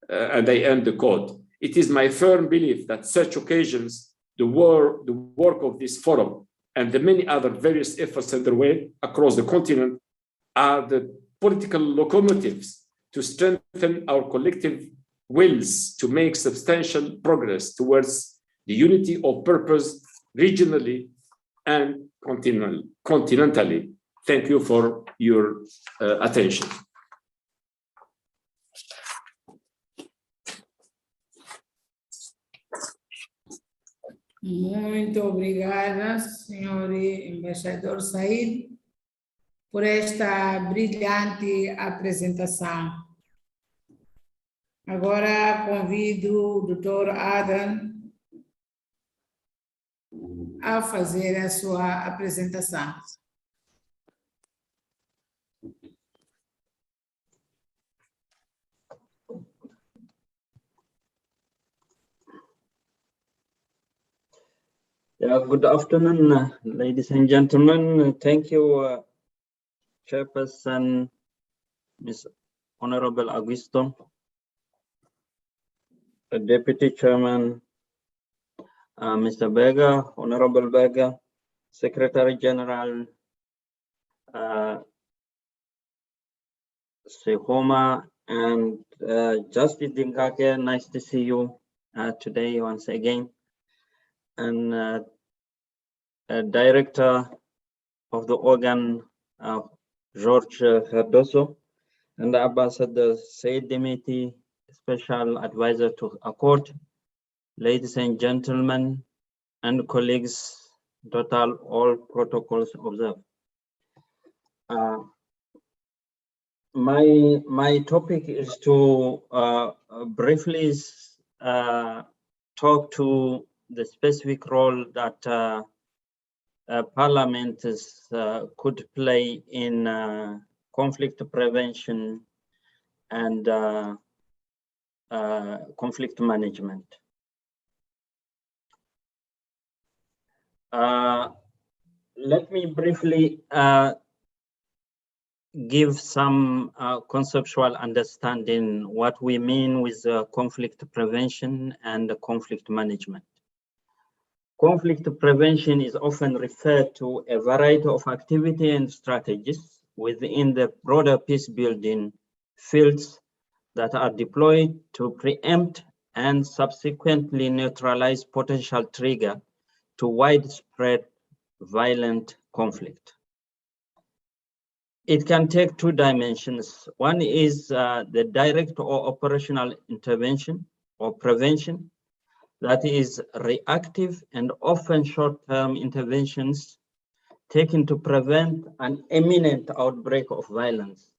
And I end the quote. It is my firm belief that such occasions, the work of this forum, and the many other various efforts underway across the continent are the political locomotives to strengthen our collective wills to make substantial progress towards the unity of purpose regionally and continentally. Thank you for your attention. Muito obrigada, senhor embaixador Said, por esta brilhante apresentação. Agora convido o Dr. Adam a fazer a sua apresentação. Good afternoon, ladies and gentlemen. Thank you, Chairperson, Ms. Honorable Augusto, Deputy Chairman, Mr. Berger, Honorable Berger, Secretary General, Sehoma, and Justice Dingake. Nice to see you today once again. And Director of the organ, George Cardoso, and Ambassador Said Demeti, Special Advisor to Accord. Ladies and gentlemen and colleagues, total all protocols observed. My topic is to briefly talk to the specific role that Parliament could play in conflict prevention and conflict management. Let me briefly give some conceptual understanding what we mean with conflict prevention and conflict management. Conflict prevention is often referred to a variety of activity and strategies within the broader peace building fields that are deployed to preempt and subsequently neutralize potential trigger to widespread violent conflict. It can take two dimensions. One is the direct or operational intervention or prevention, that is reactive and often short-term interventions taken to prevent an imminent outbreak of violence,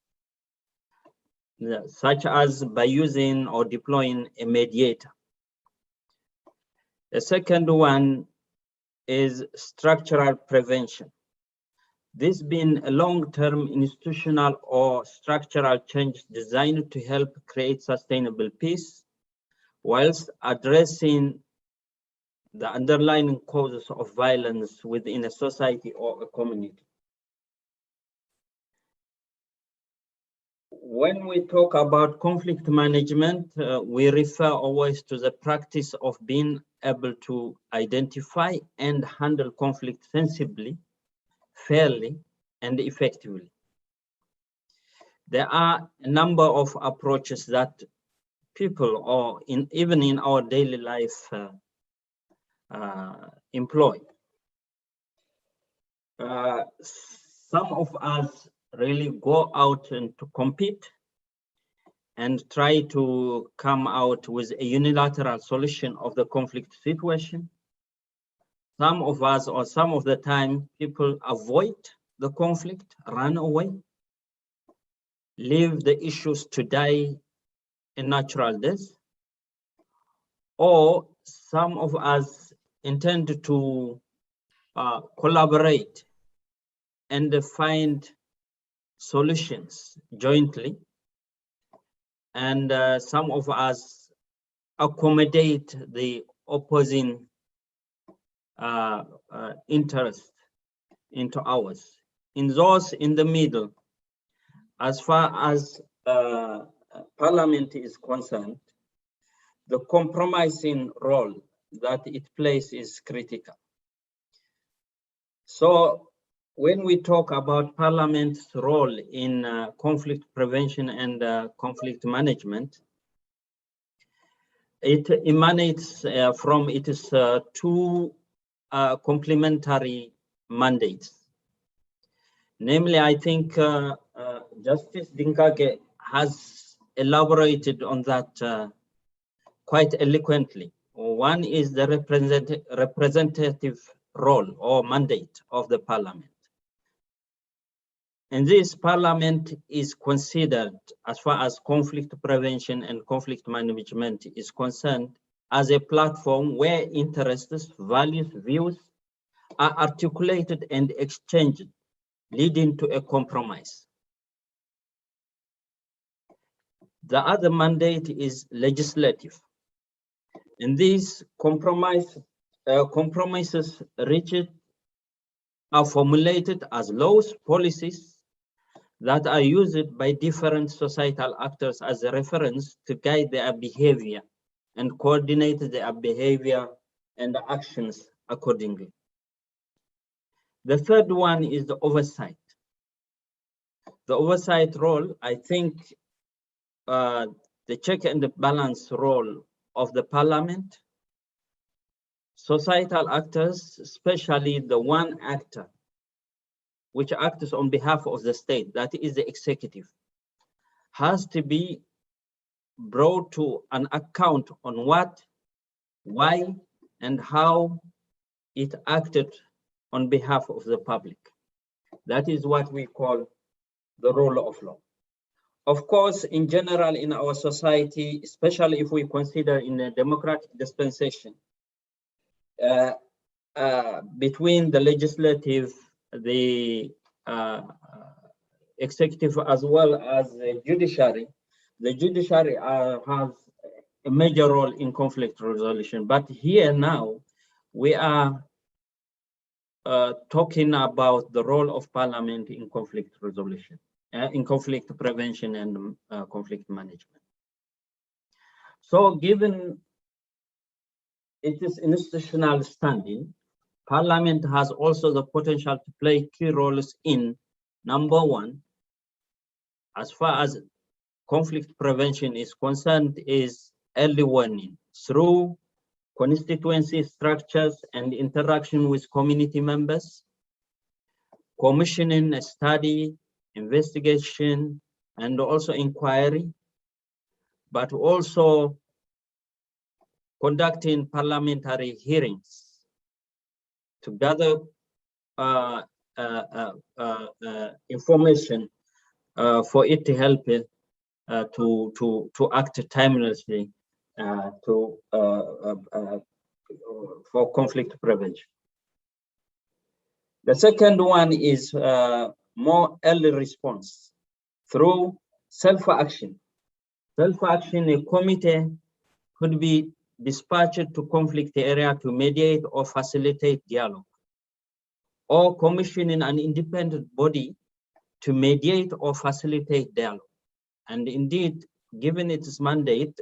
such as by using or deploying a mediator. The second one is structural prevention. This being a long-term institutional or structural change designed to help create sustainable peace, whilst addressing the underlying causes of violence within a society or a community. When we talk about conflict management, we refer always to the practice of being able to identify and handle conflict sensibly, fairly, and effectively. There are a number of approaches that people, or even in our daily life, employ. Some of us really go out and to compete and try to come out with a unilateral solution of the conflict situation. Some of us, or some of the time, people avoid the conflict, run away, leave the issues to die a natural death. Or some of us intend to collaborate and find solutions jointly. And some of us accommodate the opposing interest into ours. In those in the middle, as far as Parliament is concerned, the compromising role that it plays is critical. So when we talk about Parliament's role in conflict prevention and conflict management, it emanates from its two complementary mandates. Namely, I think Justice Dinkake has elaborated on that quite eloquently. One is the representative role or mandate of the Parliament. And this Parliament is considered, as far as conflict prevention and conflict management is concerned, as a platform where interests, values, views are articulated and exchanged, leading to a compromise. The other mandate is legislative. And these compromises reached are formulated as laws, policies that are used by different societal actors as a reference to guide their behavior and coordinate their behavior and actions accordingly. The third one is the oversight. The oversight role, I think, the check and the balance role of the Parliament, societal actors, especially the one actor which acts on behalf of the state, that is the executive, has to be brought to an account on what, why, and how it acted on behalf of the public. That is what we call the rule of law. Of course, in general, in our society, especially if we consider in a democratic dispensation, between the legislative, the executive, as well as the judiciary has a major role in conflict resolution. But here now, we are talking about the role of Parliament in conflict resolution, in conflict prevention and conflict management. So given its institutional standing, Parliament has also the potential to play key roles in, number one, as far as conflict prevention is concerned, is early warning through constituency structures and interaction with community members, commissioning a study, investigation, and also inquiry, but also conducting parliamentary hearings to gather information for it to help it to act timelessly for conflict prevention. The second one is more early response through self-action. Self-action, a committee could be dispatched to conflict area to mediate or facilitate dialogue, or commissioning an independent body to mediate or facilitate dialogue. And indeed, given its mandate,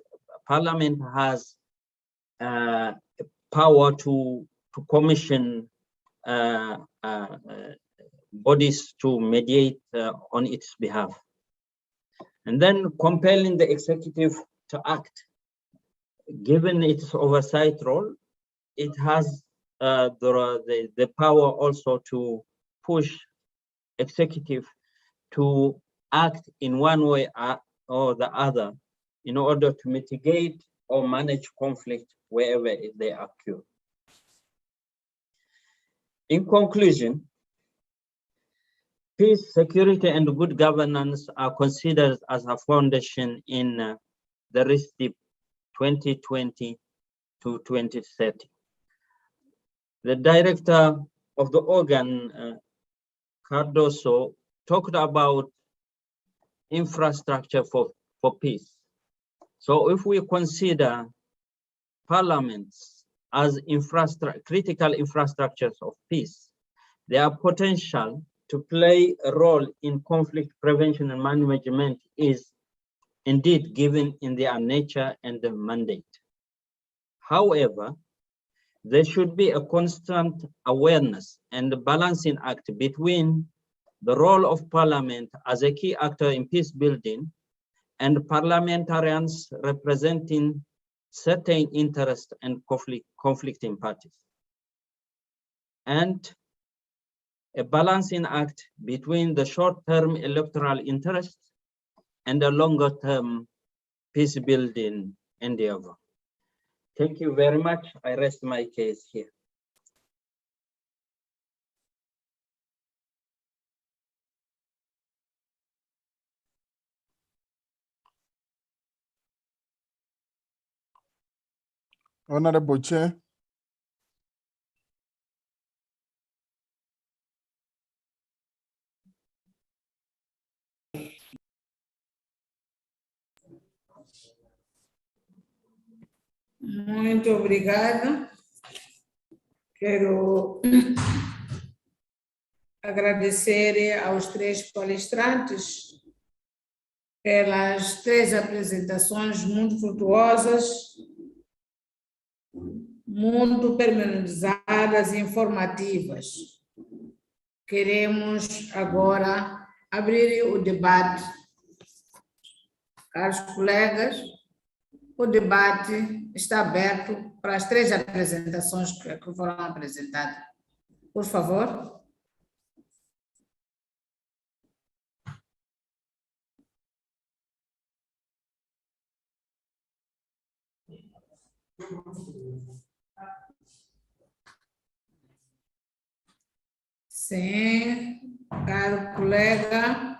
Parliament has power to commission bodies to mediate on its behalf. And then compelling the executive to act. Given its oversight role, it has the power also to push executive to act in one way or the other in order to mitigate or manage conflict wherever they occur. In conclusion, peace, security, and good governance are considered as a foundation in the RISDIP 2020 to 2030. The director of the organ, Cardoso, talked about infrastructure for peace. So if we consider parliaments as critical infrastructures of peace, their potential to play a role in conflict prevention and management is indeed given in their nature and the mandate. However, there should be a constant awareness and balancing act between the role of parliament as a key actor in peace building and parliamentarians representing certain interests and conflicting parties, and a balancing act between the short-term electoral interests and the longer-term peace building endeavor. Thank you very much. I rest my case here. Honorable Chair. Muito obrigada. Quero agradecer aos três palestrantes pelas três apresentações muito frutuosas, muito pormenorizadas e informativas. Queremos agora abrir o debate. Caros colegas, o debate está aberto para as três apresentações que foram apresentadas. Por favor. Sim, caro colega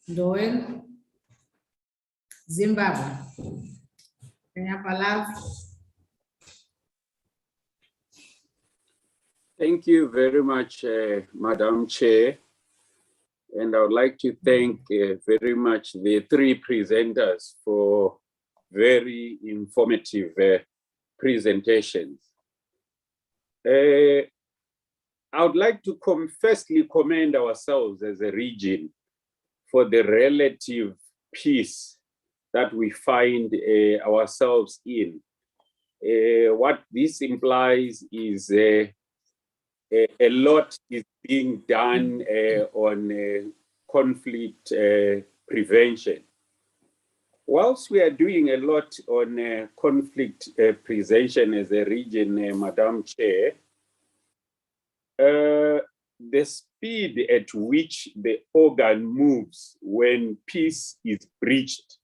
Doyle, Zimbábue. Tem a palavra. Thank you very much, Madam Chair. And I would like to thank very much the three presenters for very informative presentations. I would like to firstly commend ourselves as a region for the relative peace that we find ourselves in. What this implies is a lot is being done on conflict prevention. Whilst we are doing a lot on conflict prevention as a region, Madam Chair, the speed at which the organ moves when peace is breached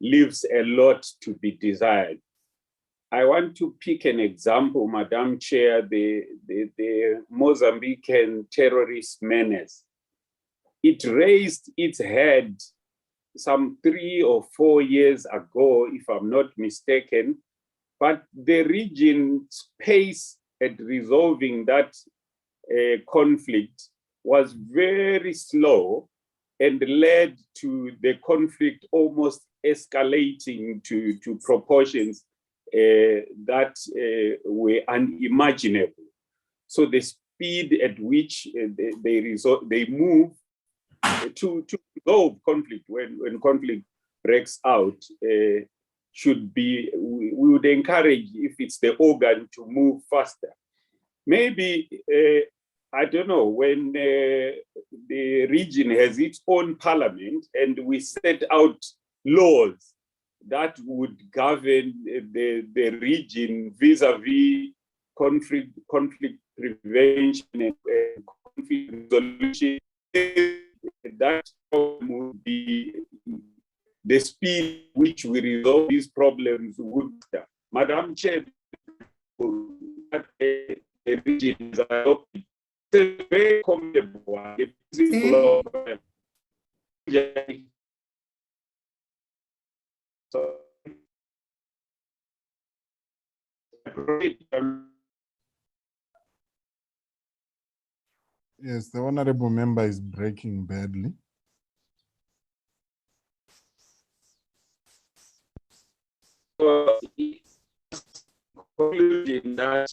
leaves a lot to be desired. I want to pick an example, Madam Chair, the Mozambican terrorist menace. It raised its head some 3 or 4 years ago, if I'm not mistaken, but the region's pace at resolving that conflict was very slow and led to the conflict almost escalating to proportions that were unimaginable. So the speed at which they move to resolve conflict when conflict breaks out should be, we would encourage, if it's the organ, to move faster. Maybe, I don't know, when the region has its own parliament and we set out laws that would govern the region vis-a-vis conflict prevention and conflict resolution, that would be the speed which we resolve these problems would. Madam Chair, the region is adopted. It's very commendable. So, yes, the honorable member is breaking badly. Concluding that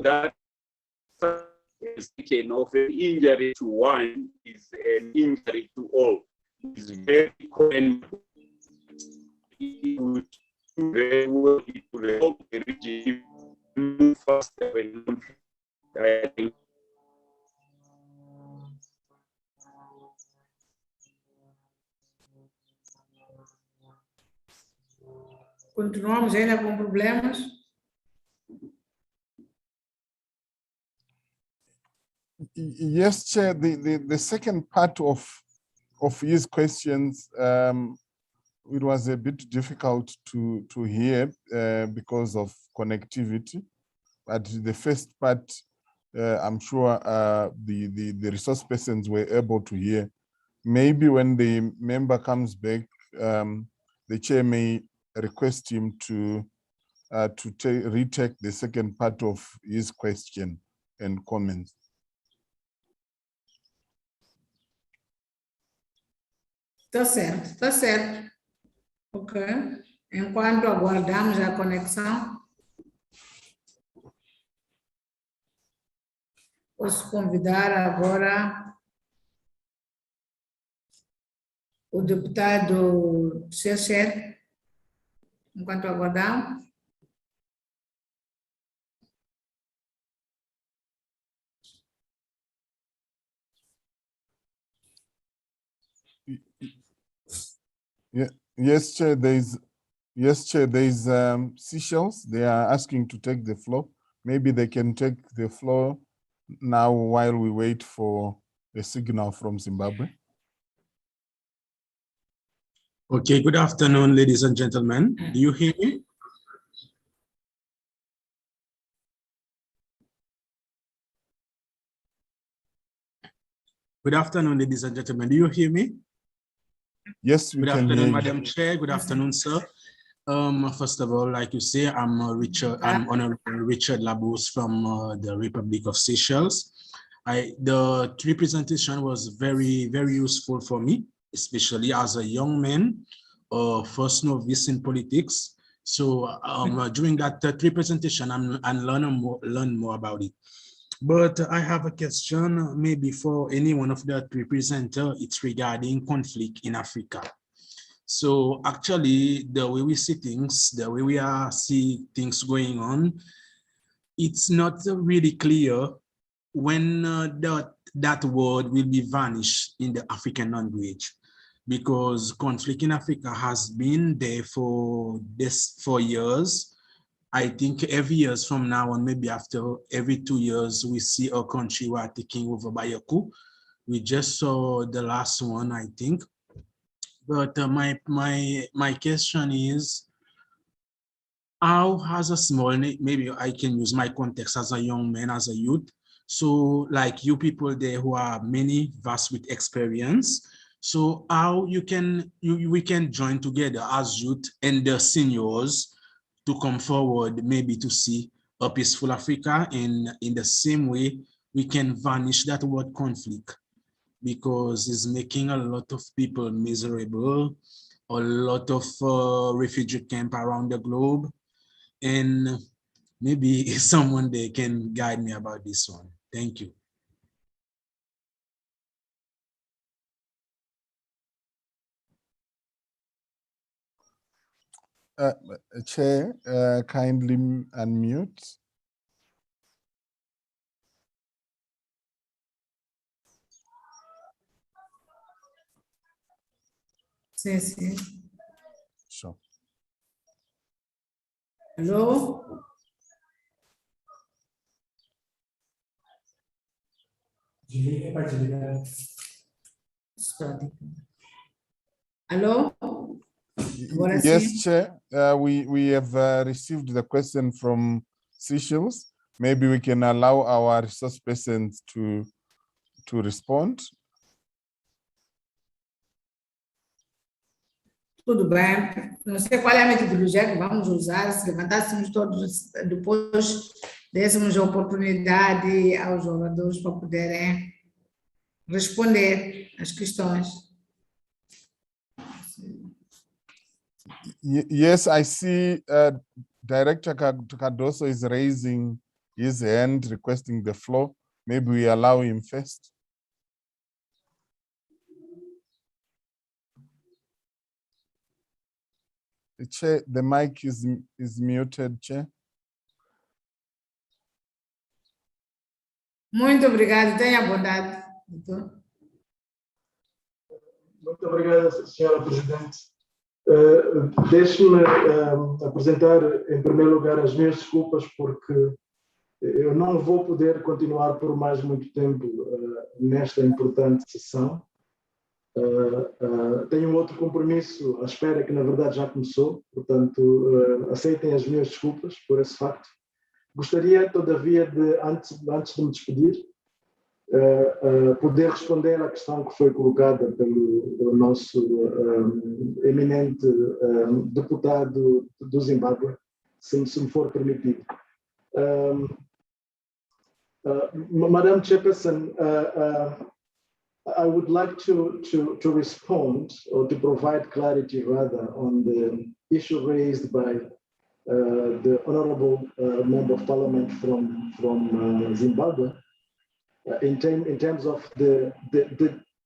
that is taken of an injury to one is an injury to all. It's very common. It would do very well. It would help the regime move faster when Continuamos ainda com problemas? Yes, Chair, the second part of his questions, it was a bit difficult to hear because of connectivity. But the first part, I'm sure the resource persons were able to hear. Maybe when the member comes back, the chair may request him to retake the second part of his question and comments. Tá certo, tá certo. Ok. Enquanto aguardamos a conexão, posso convidar agora o deputado Checher, enquanto aguardamos. Yeah, yes, Chair, there's Seychelles. They are asking to take the floor. Maybe they can take the floor now while we wait for a signal from Zimbabwe. Okay, good afternoon, ladies and gentlemen. Do you hear me? Good afternoon, ladies and gentlemen. Do you hear me? Yes, we good can afternoon, hear you. Madam Chair. Good afternoon, sir. First of all, like you say, I'm Honorable Richard Labous from the Republic of Seychelles. The representation was very, very useful for me, especially as a young man, first novice in politics. So during that representation, I learn more about it. But I have a question maybe for any one of the presenters. It's regarding conflict in Africa. So actually, the way we see things, the way we see things going on, it's not really clear when that word will be vanished in the African language, because conflict in Africa has been there for years. I think every year from now on, maybe after every 2 years, we see a country who are taking over by a coup. We just saw the last one, I think. But my question is, how as a small, maybe I can use my context as a young man, as a youth. So like you people there who are many vast with experience. So how we can join together as youth and the seniors to come forward, maybe to see a peaceful Africa, and in the same way, we can vanish that word conflict, because it's making a lot of people miserable, a lot of refugee camp around the globe, and maybe someone there can guide me about this one. Thank you. Chair, kindly unmute. Sim, sim. Sure. Alô? Alô? Agora Yes, sim. Chair. We have received the question from Seychelles. Maybe we can allow our resource persons to respond. Tudo bem. Não sei qual é a metodologia que vamos usar, se levantássemos todos, depois dessemos a oportunidade aos jogadores para poderem responder as questões. Yes, I see Director Cardoso is raising his hand, requesting the floor. Maybe we allow him first. Chair, the mic is muted, Chair. Muito obrigada, tenha bondade, doutor. Muito obrigada, Senhora Presidente. Deixe-me apresentar, em primeiro lugar, as minhas desculpas, porque eu não vou poder continuar por mais muito tempo nesta importante sessão. Tenho um outro compromisso à espera que, na verdade, já começou, portanto, aceitem as minhas desculpas por esse facto. Gostaria, todavia, antes de me despedir, poder responder à questão que foi colocada pelo nosso eminente deputado do Zimbábue, se me for permitido. Madam Chairperson, I would like to respond, or to provide clarity rather, on the issue raised by the Honorable Member of Parliament from Zimbabwe. In terms of the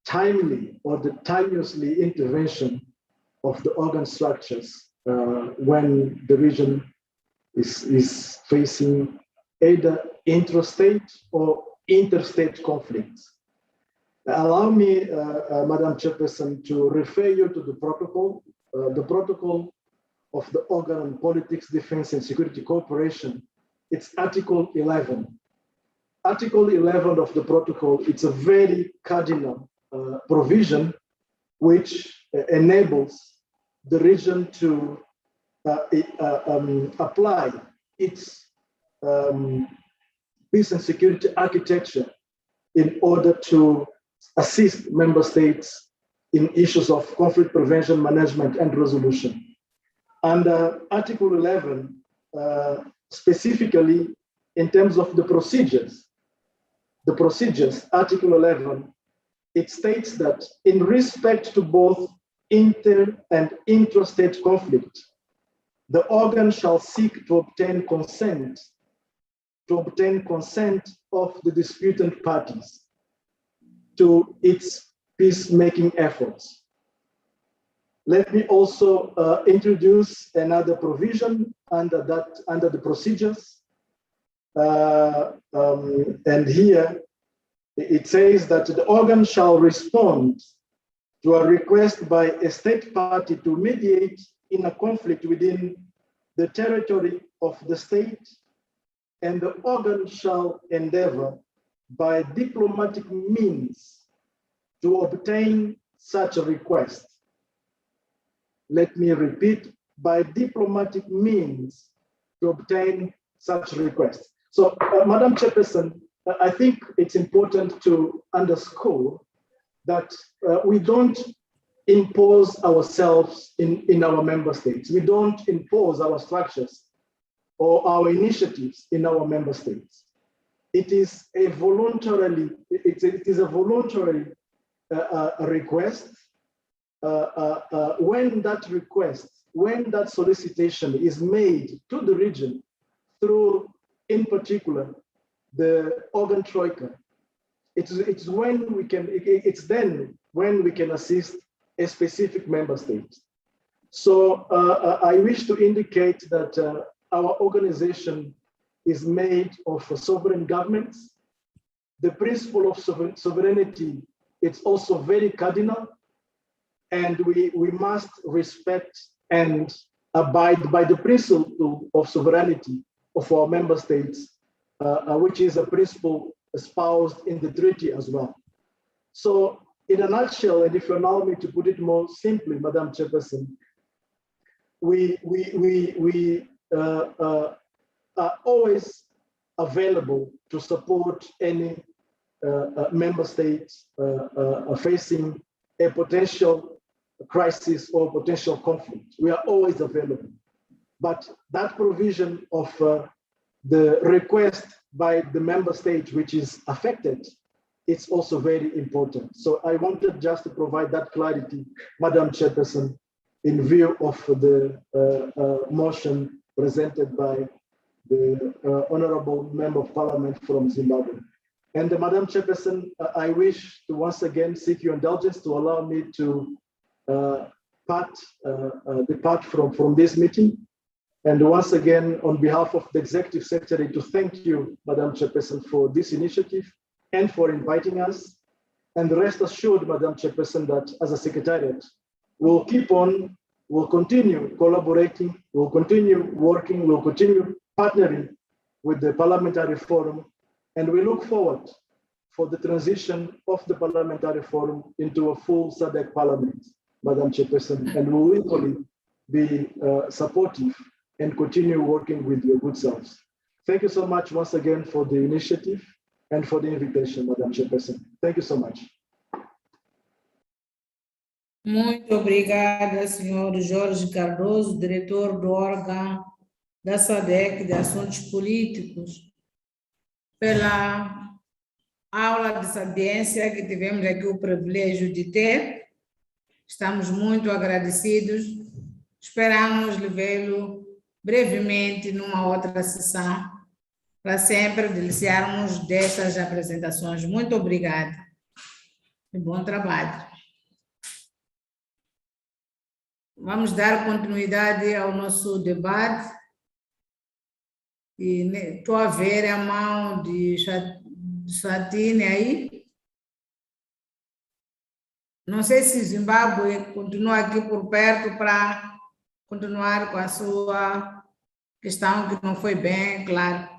timely or the timeously intervention of the organ structures when the region is facing either intrastate or interstate conflicts. Allow me, Madam Chairperson, to refer you to the protocol of the Organ on Politics, Defense and Security Cooperation. It's Article 11. Article 11 of the protocol, it's a very cardinal provision which enables the region to apply its peace and security architecture in order to assist member states in issues of conflict prevention, management, and resolution. Under Article 11, specifically in terms of the procedures, Article 11, it states that in respect to both inter and intrastate conflict, the organ shall seek to obtain consent of the disputant parties to its peacemaking efforts. Let me also introduce another provision under the procedures. And here it says that the organ shall respond to a request by a state party to mediate in a conflict within the territory of the state, and the organ shall endeavor by diplomatic means to obtain such a request. Let me repeat, by diplomatic means to obtain such a request. So, Madam Chairperson, I think it's important to underscore that we don't impose ourselves in our member states. We don't impose our structures or our initiatives in our member states. It is a voluntary request. When that solicitation is made to the region through, in particular, the organ troika, it's then when we can assist a specific member state. So I wish to indicate that our organization is made of sovereign governments. The principle of sovereignty, it's also very cardinal, and we must respect and abide by the principle of sovereignty of our member states, which is a principle espoused in the treaty as well. So in a nutshell, and if you allow me to put it more simply, Madam Chairperson, we are always available to support any member states facing a potential crisis or potential conflict. We are always available. But that provision of the request by the member state which is affected, it's also very important. So I wanted just to provide that clarity, Madam Chairperson, in view of the motion presented by the Honorable Member of Parliament from Zimbabwe. And Madam Chairperson, I wish to once again seek your indulgence to allow me to depart from this meeting. And once again, on behalf of the Executive Secretary, to thank you, Madam Chairperson, for this initiative and for inviting us. And rest assured, Madam Chairperson, that as a Secretariat, we'll continue collaborating, we'll continue working, we'll continue partnering with the Parliamentary Forum, and we look forward for the transition of the Parliamentary Forum into a full SADC Parliament, Madam Chairperson, and we will equally be supportive and continue working with your good selves. Thank you so much once again for the initiative and for the invitation, Madam Chairperson. Thank you so much. Muito obrigada, senhor Jorge Cardoso, diretor do órgão da SADC de Assuntos Políticos, pela aula de sapiência que tivemos aqui o privilégio de ter. Estamos muito agradecidos. Esperamos vê-lo brevemente numa outra sessão, para sempre deliciarmos destas apresentações. Muito obrigada e bom trabalho. Vamos dar continuidade ao nosso debate. E estou a ver a mão de Satine aí. Não sei se Zimbábue continua aqui por perto para continuar com a sua questão que não foi bem clara.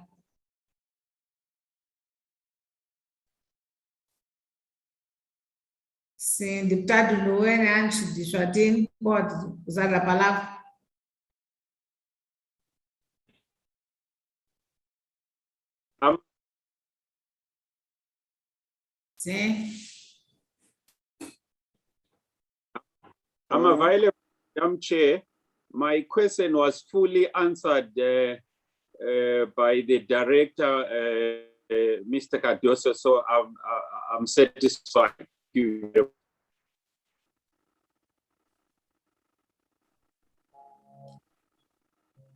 Sim, deputado Luene, antes de Swatini, pode usar a palavra. Sim. I'm available, Madam Chair. My question was fully answered by the director, Mr. Cardoso, so I'm satisfied. Thank you.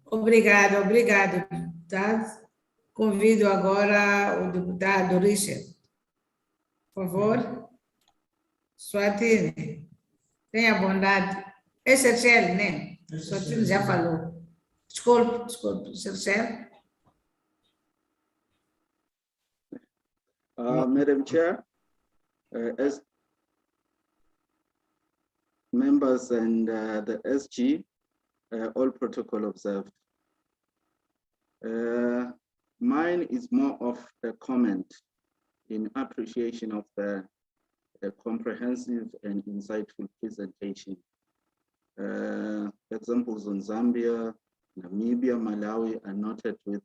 Obrigado, deputado. Convido agora o deputado Richard. Por favor. Swatini, tenha bondade. É Churchill, né? Swatini já falou. Desculpe, Churchill. Madam Chair, as members and the SG, all protocol observed. Mine is more of a comment in appreciation of the comprehensive and insightful presentation. Examples on Zambia, Namibia, Malawi are noted with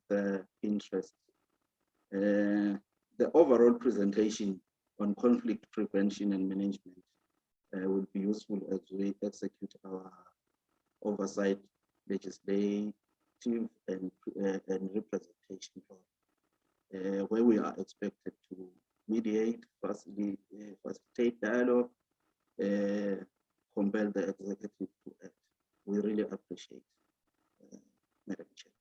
interest. The overall presentation on conflict prevention and management would be useful as we execute our oversight legislation active and representation role, where we are expected to mediate, facilitate dialogue, compel the executive to act. We really appreciate, Madam Chair.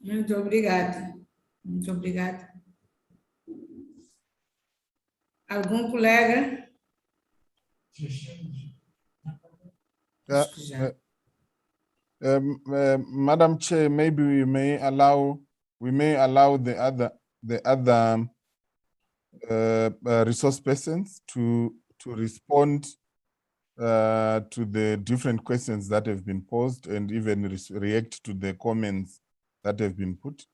Muito obrigada. Muito obrigada. Algum colega? Madam Chair, maybe we may allow the other resource persons to respond to the different questions that have been posed and even react to the comments that have been put.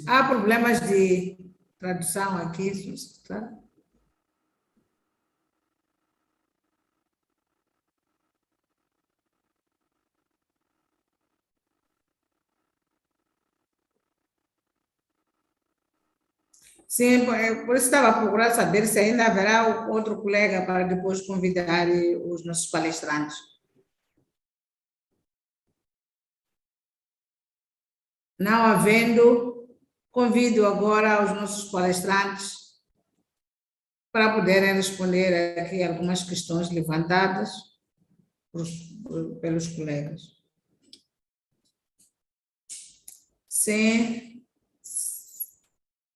Há problemas de tradução aqui, tá? Sim, por isso estava a procurar saber se ainda haverá outro colega para depois convidar os nossos palestrantes. Não havendo, convido agora os nossos palestrantes para poderem responder aqui algumas questões levantadas pelos colegas. Sim.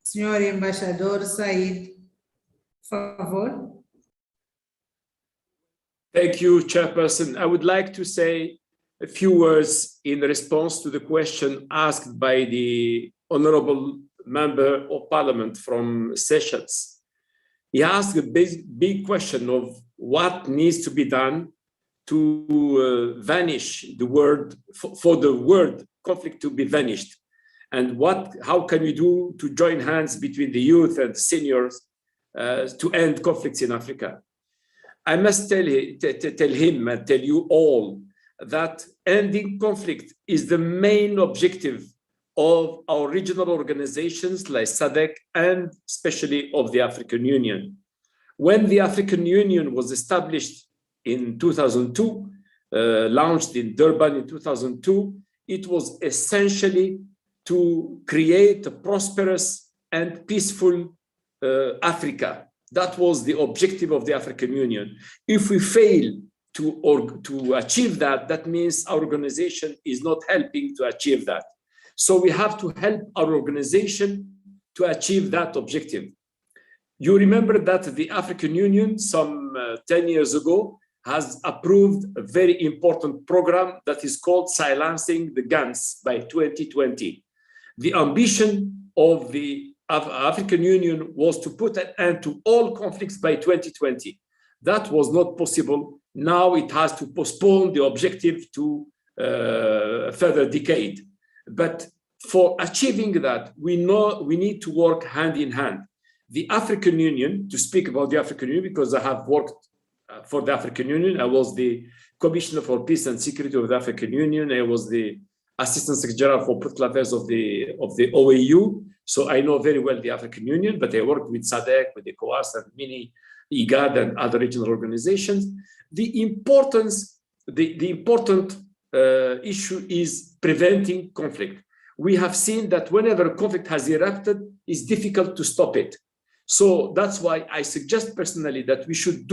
Senhor Embaixador Said, por favor. Thank you, Chairperson. I would like to say a few words in response to the question asked by the Honorable Member of Parliament from Seychelles. He asked a big question of what needs to be done to vanish the word, for the word conflict to be vanished. And how can we do to join hands between the youth and seniors to end conflicts in Africa? I must tell him and tell you all that ending conflict is the main objective of our regional organizations like SADC and especially of the African Union. When the African Union was established in 2002, launched in Durban in 2002, it was essentially to create a prosperous and peaceful Africa. That was the objective of the African Union. If we fail to achieve that, that means our organization is not helping to achieve that. So we have to help our organization to achieve that objective. You remember that the African Union, some 10 years ago, has approved a very important program that is called Silencing the Guns by 2020. The ambition of the African Union was to put an end to all conflicts by 2020. That was not possible. Now it has to postpone the objective to a further decade. But for achieving that, we know we need to work hand in hand. The African Union, to speak about the African Union, because I have worked for the African Union, I was the Commissioner for Peace and Security of the African Union. I was the Assistant Secretary General for Political Affairs of the OAU. So I know very well the African Union, but I worked with SADC, with ECOWAS, and many IGAD and other regional organizations. The important issue is preventing conflict. We have seen that whenever a conflict has erupted, it's difficult to stop it. So that's why I suggest personally that we should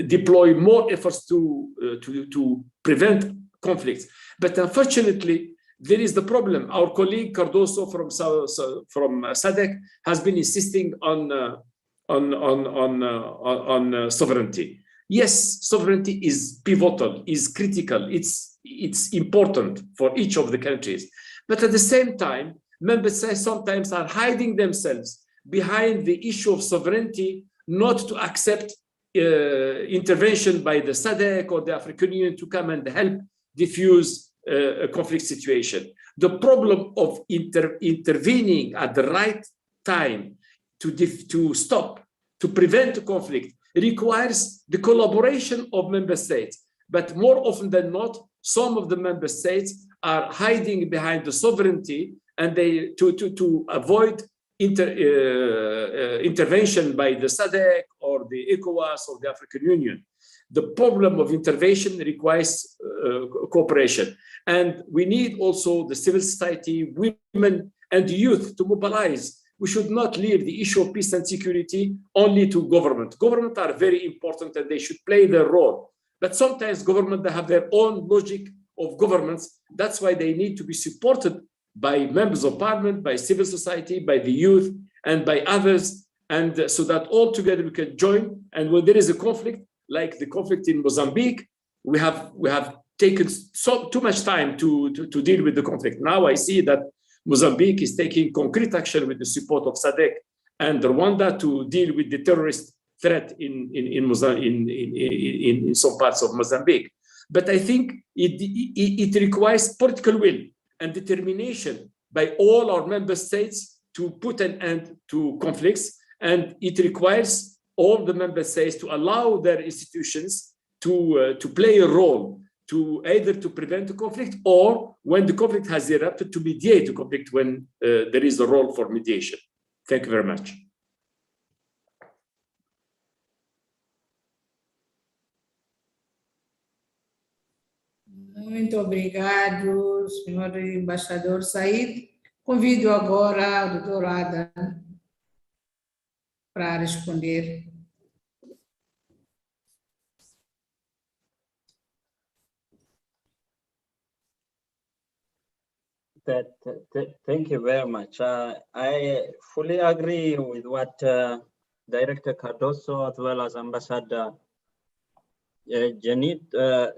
deploy more efforts to prevent conflicts. But unfortunately, there is the problem. Our colleague Cardoso from SADC has been insisting on sovereignty. Yes, sovereignty is pivotal, is critical. It's important for each of the countries. But at the same time, member states sometimes are hiding themselves behind the issue of sovereignty, not to accept intervention by the SADC or the African Union to come and help diffuse a conflict situation. The problem of intervening at the right time to stop, to prevent conflict, requires the collaboration of member states. But more often than not, some of the member states are hiding behind the sovereignty, and they to avoid intervention by the SADC or the ECOWAS or the African Union. The problem of intervention requires cooperation. And we need also the civil society, women and youth to mobilize. We should not leave the issue of peace and security only to government. Government are very important and they should play their role. But sometimes government, they have their own logic of governments. That's why they need to be supported by members of parliament, by civil society, by the youth, and by others, and so that all together we can join. And when there is a conflict, like the conflict in Mozambique, we have taken too much time to deal with the conflict. Now I see that Mozambique is taking concrete action with the support of SADC and Rwanda to deal with the terrorist threat in some parts of Mozambique. But I think it requires political will and determination by all our member states to put an end to conflicts, and it requires all the member states to allow their institutions to play a role, to either to prevent the conflict or when the conflict has erupted to mediate the conflict when there is a role for mediation. Thank you very much. Muito obrigado, senhor embaixador Said. Convido agora o doutor Adam para responder. Thank you very much. I fully agree with what Director Cardoso as well as Ambassador Janit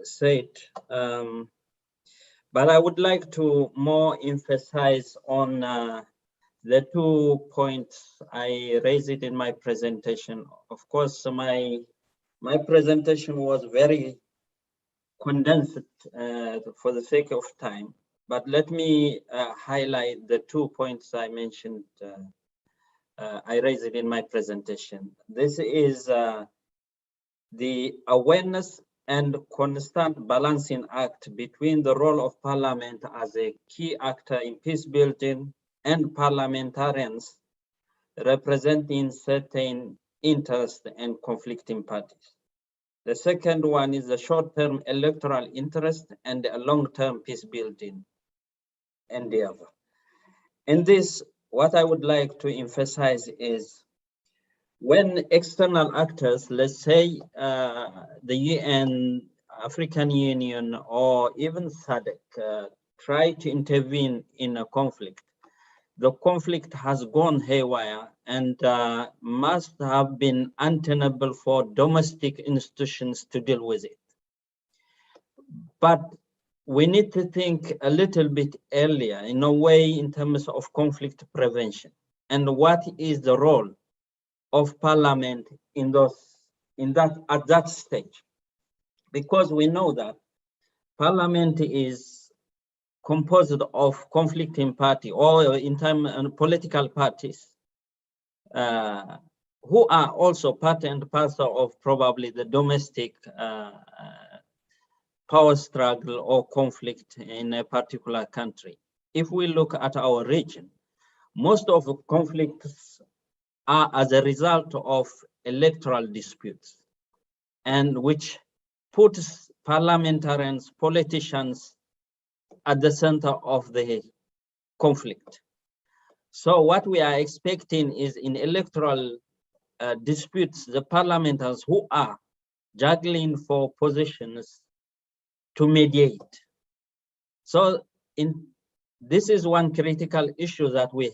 said, but I would like to more emphasize on the 2 points I raised it in my presentation. Of course, my presentation was very condensed for the sake of time, but let me highlight the 2 points I mentioned. I raised it in my presentation. This is the awareness and constant balancing act between the role of parliament as a key actor in peace building and parliamentarians representing certain interests and conflicting parties. The second one is the short-term electoral interest and a long-term peace building endeavor. In this, what I would like to emphasize is when external actors, let's say the UN, African Union, or even SADC try to intervene in a conflict, the conflict has gone haywire and must have been untenable for domestic institutions to deal with it. But we need to think a little bit earlier in a way in terms of conflict prevention and what is the role of parliament at that stage, because we know that parliament is composed of conflicting party or in terms of political parties who are also part and parcel of probably the domestic power struggle or conflict in a particular country. If we look at our region, most of the conflicts are as a result of electoral disputes, and which puts parliamentarians, politicians at the center of the conflict. So what we are expecting is in electoral disputes, the parliamentarians who are juggling for positions to mediate. So this is one critical issue that we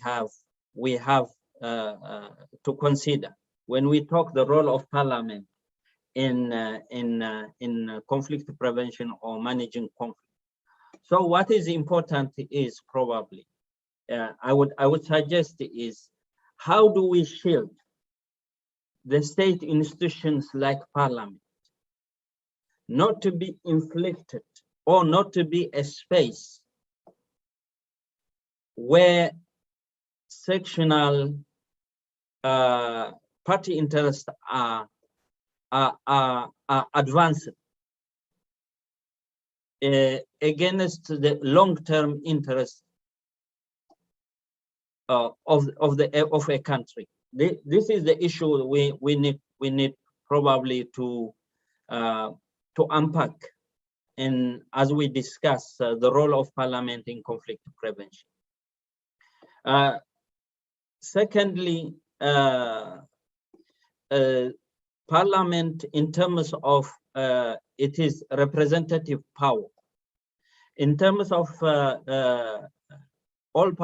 have to consider when we talk the role of parliament in conflict prevention or managing conflict. So what is important is probably I would suggest is how do we shield the state institutions like parliament not to be inflicted or not to be a space where sectional party interests are advanced against the long-term interest of a country. This is the issue we need probably to unpack, and as we discuss the role of Parliament in conflict prevention. Secondly, Parliament, in terms of it is representative power. In terms of all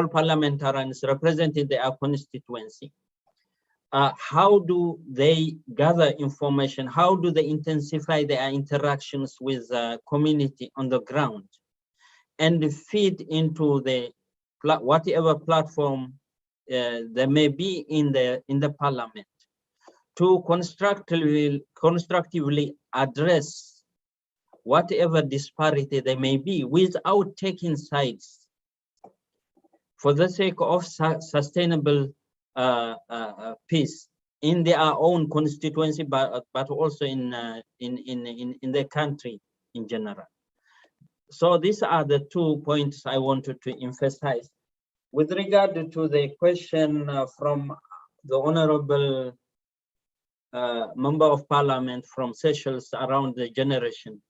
parliamentarians representing their constituency, how do they gather information? How do they intensify their interactions with community on the ground and feed into the whatever platform there may be in the parliament to constructively address whatever disparity there may be without taking sides for the sake of sustainable peace in their own constituency, but also in the country in general. So these are the 2 points I wanted to emphasize. With regard to the question from the Honorable Member of Parliament from Seychelles around the generation,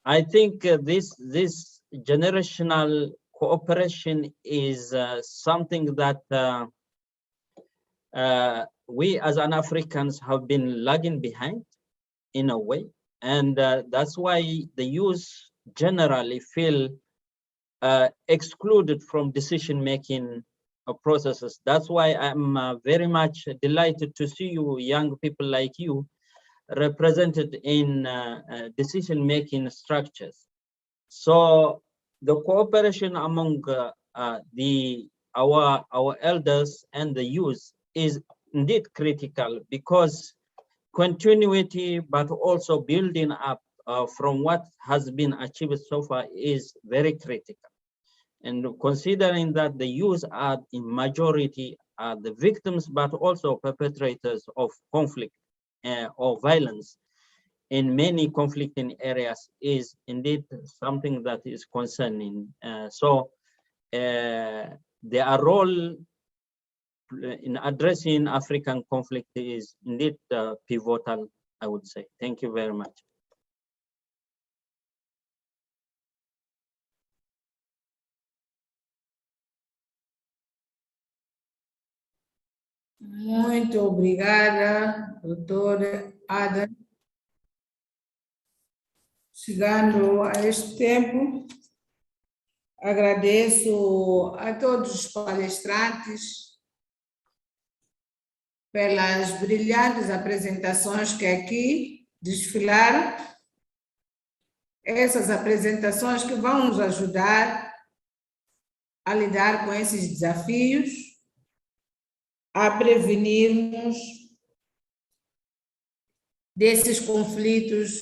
I think this generational cooperation is something that we as an Africans have been lagging behind in a way, and that's why the youth generally feel excluded from decision-making processes. That's why I'm very much delighted to see you, young people like you, represented in decision-making structures. So the cooperation among our elders and the youth is indeed critical, because continuity, but also building up from what has been achieved so far is very critical. And considering that the youth are in majority are the victims, but also perpetrators of conflict or violence in many conflicting areas, is indeed something that is concerning. So their role in addressing African conflict is indeed pivotal, I would say. Thank you very much. Muito obrigada, doutor Adam. Chegando a este tempo, agradeço a todos os palestrantes pelas brilhantes apresentações que aqui desfilaram. Essas apresentações que vão nos ajudar a lidar com esses desafios, a prevenirmos desses conflitos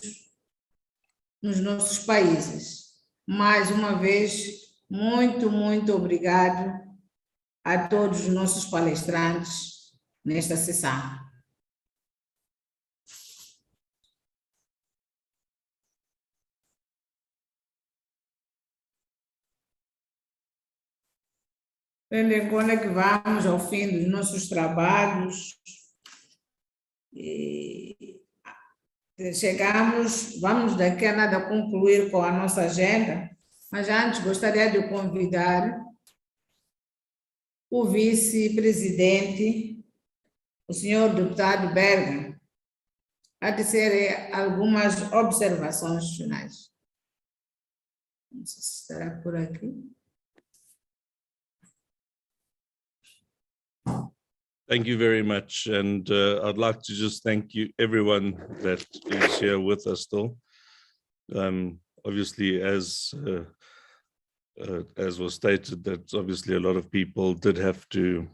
nos nossos países. Mais uma vez, muito, muito obrigado a todos os nossos palestrantes nesta sessão. Tendo em conta que vamos ao fim dos nossos trabalhos, vamos daqui a nada concluir com a nossa agenda, mas antes gostaria de convidar o vice-presidente, o senhor deputado Berga, a dizer algumas observações finais. Não sei se estará por aqui. Thank you very much, and I'd like to just thank you, everyone that is here with us still. Obviously, as was stated, that obviously a lot of people did have to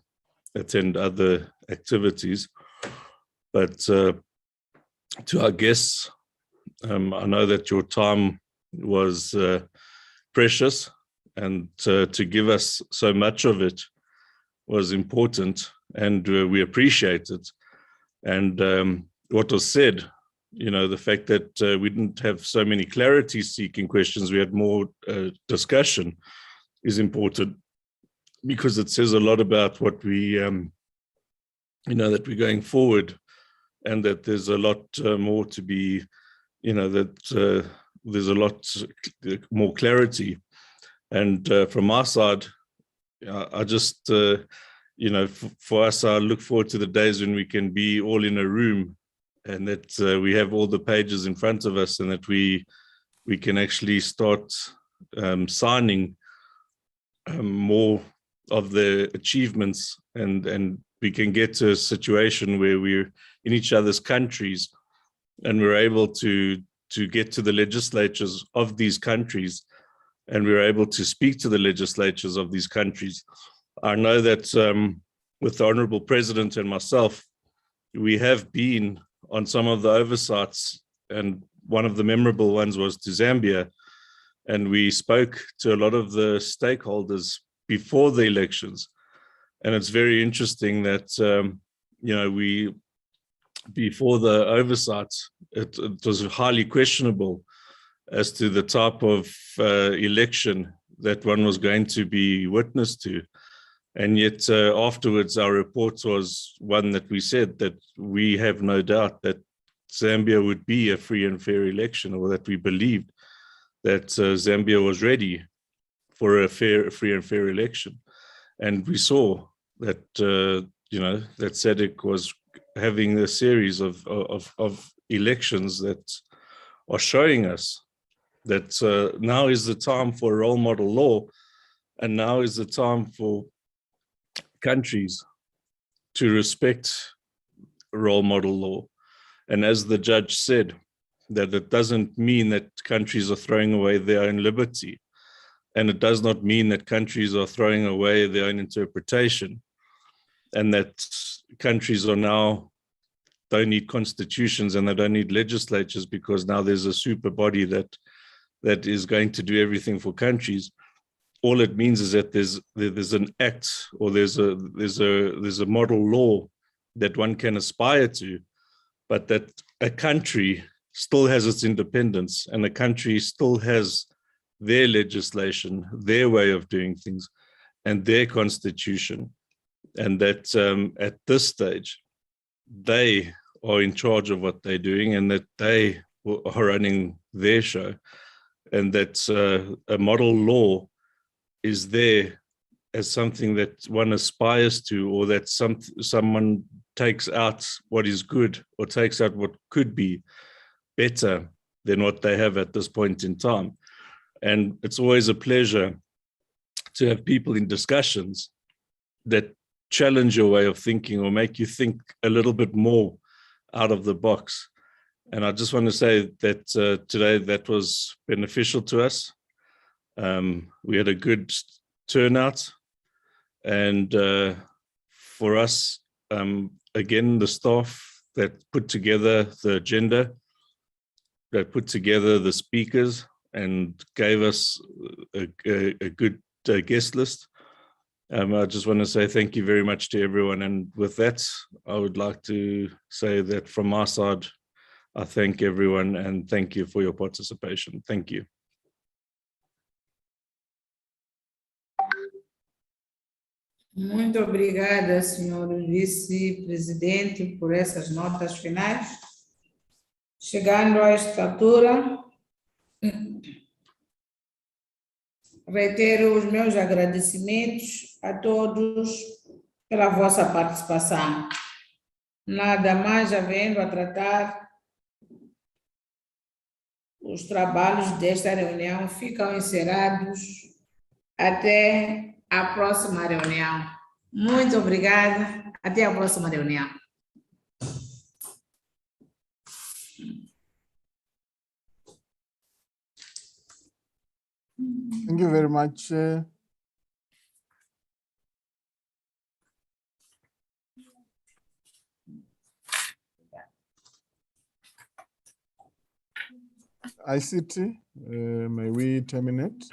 attend other activities, but to our guests, I know that your time was precious, and to give us so much of it was important, and we appreciate it. And what was said you know, the fact that we didn't have so many clarity-seeking questions, we had more discussion, is important, because it says a lot about what we, you know, that we're going forward, and that there's a lot more to be, you know, that there's a lot more clarity. And from my side, I just, you know, for us, I look forward to the days when we can be all in a room, and that we have all the pages in front of us, and that we can actually start signing more of the achievements, and we can get to a situation where we're in each other's countries, and we're able to get to the legislatures of these countries, and we're able to speak to the legislatures of these countries. I know that with the Honorable President and myself, we have been on some of the oversights, and one of the memorable ones was to Zambia, and we spoke to a lot of the stakeholders before the elections. And it's very interesting that, you know, before the oversight, it was highly questionable as to the type of election that one was going to be witness to. And yet afterwards, our report was one that we said that we have no doubt that Zambia would be a free and fair election, or that we believed that Zambia was ready for a free and fair election. And we saw that, you know, that SADC was having a series of elections that are showing us that now is the time for role model law, and now is the time for countries to respect role model law. And as the judge said, that it doesn't mean that countries are throwing away their own liberty, and it does not mean that countries are throwing away their own interpretation, and that countries are now don't need constitutions and they don't need legislatures, because now there's a super body that is going to do everything for countries. All it means is that there's an act, or there's a model law that one can aspire to, but that a country still has its independence, and the country still has their legislation, their way of doing things, and their constitution. And that at this stage, they are in charge of what they're doing, and that they are running their show, and that a model law is there as something that one aspires to, or that someone takes out what is good, or takes out what could be better than what they have at this point in time. And it's always a pleasure to have people in discussions that challenge your way of thinking, or make you think a little bit more out of the box. And I just want to say that today that was beneficial to us. We had a good turnout, and for us, again, the staff that put together the agenda, that put together the speakers, and gave us a good guest list. I just want to say thank you very much to everyone. And with that, I would like to say that from my side, I thank everyone, and thank you for your participation. Thank you. Muito obrigada, senhor vice-presidente, por essas notas finais. Chegando a esta altura, reitero os meus agradecimentos a todos pela vossa participação. Nada mais havendo a tratar, os trabalhos desta reunião ficam encerrados até a próxima reunião. Muito obrigada. Até a próxima reunião. Thank you very much. ICT, may we terminate?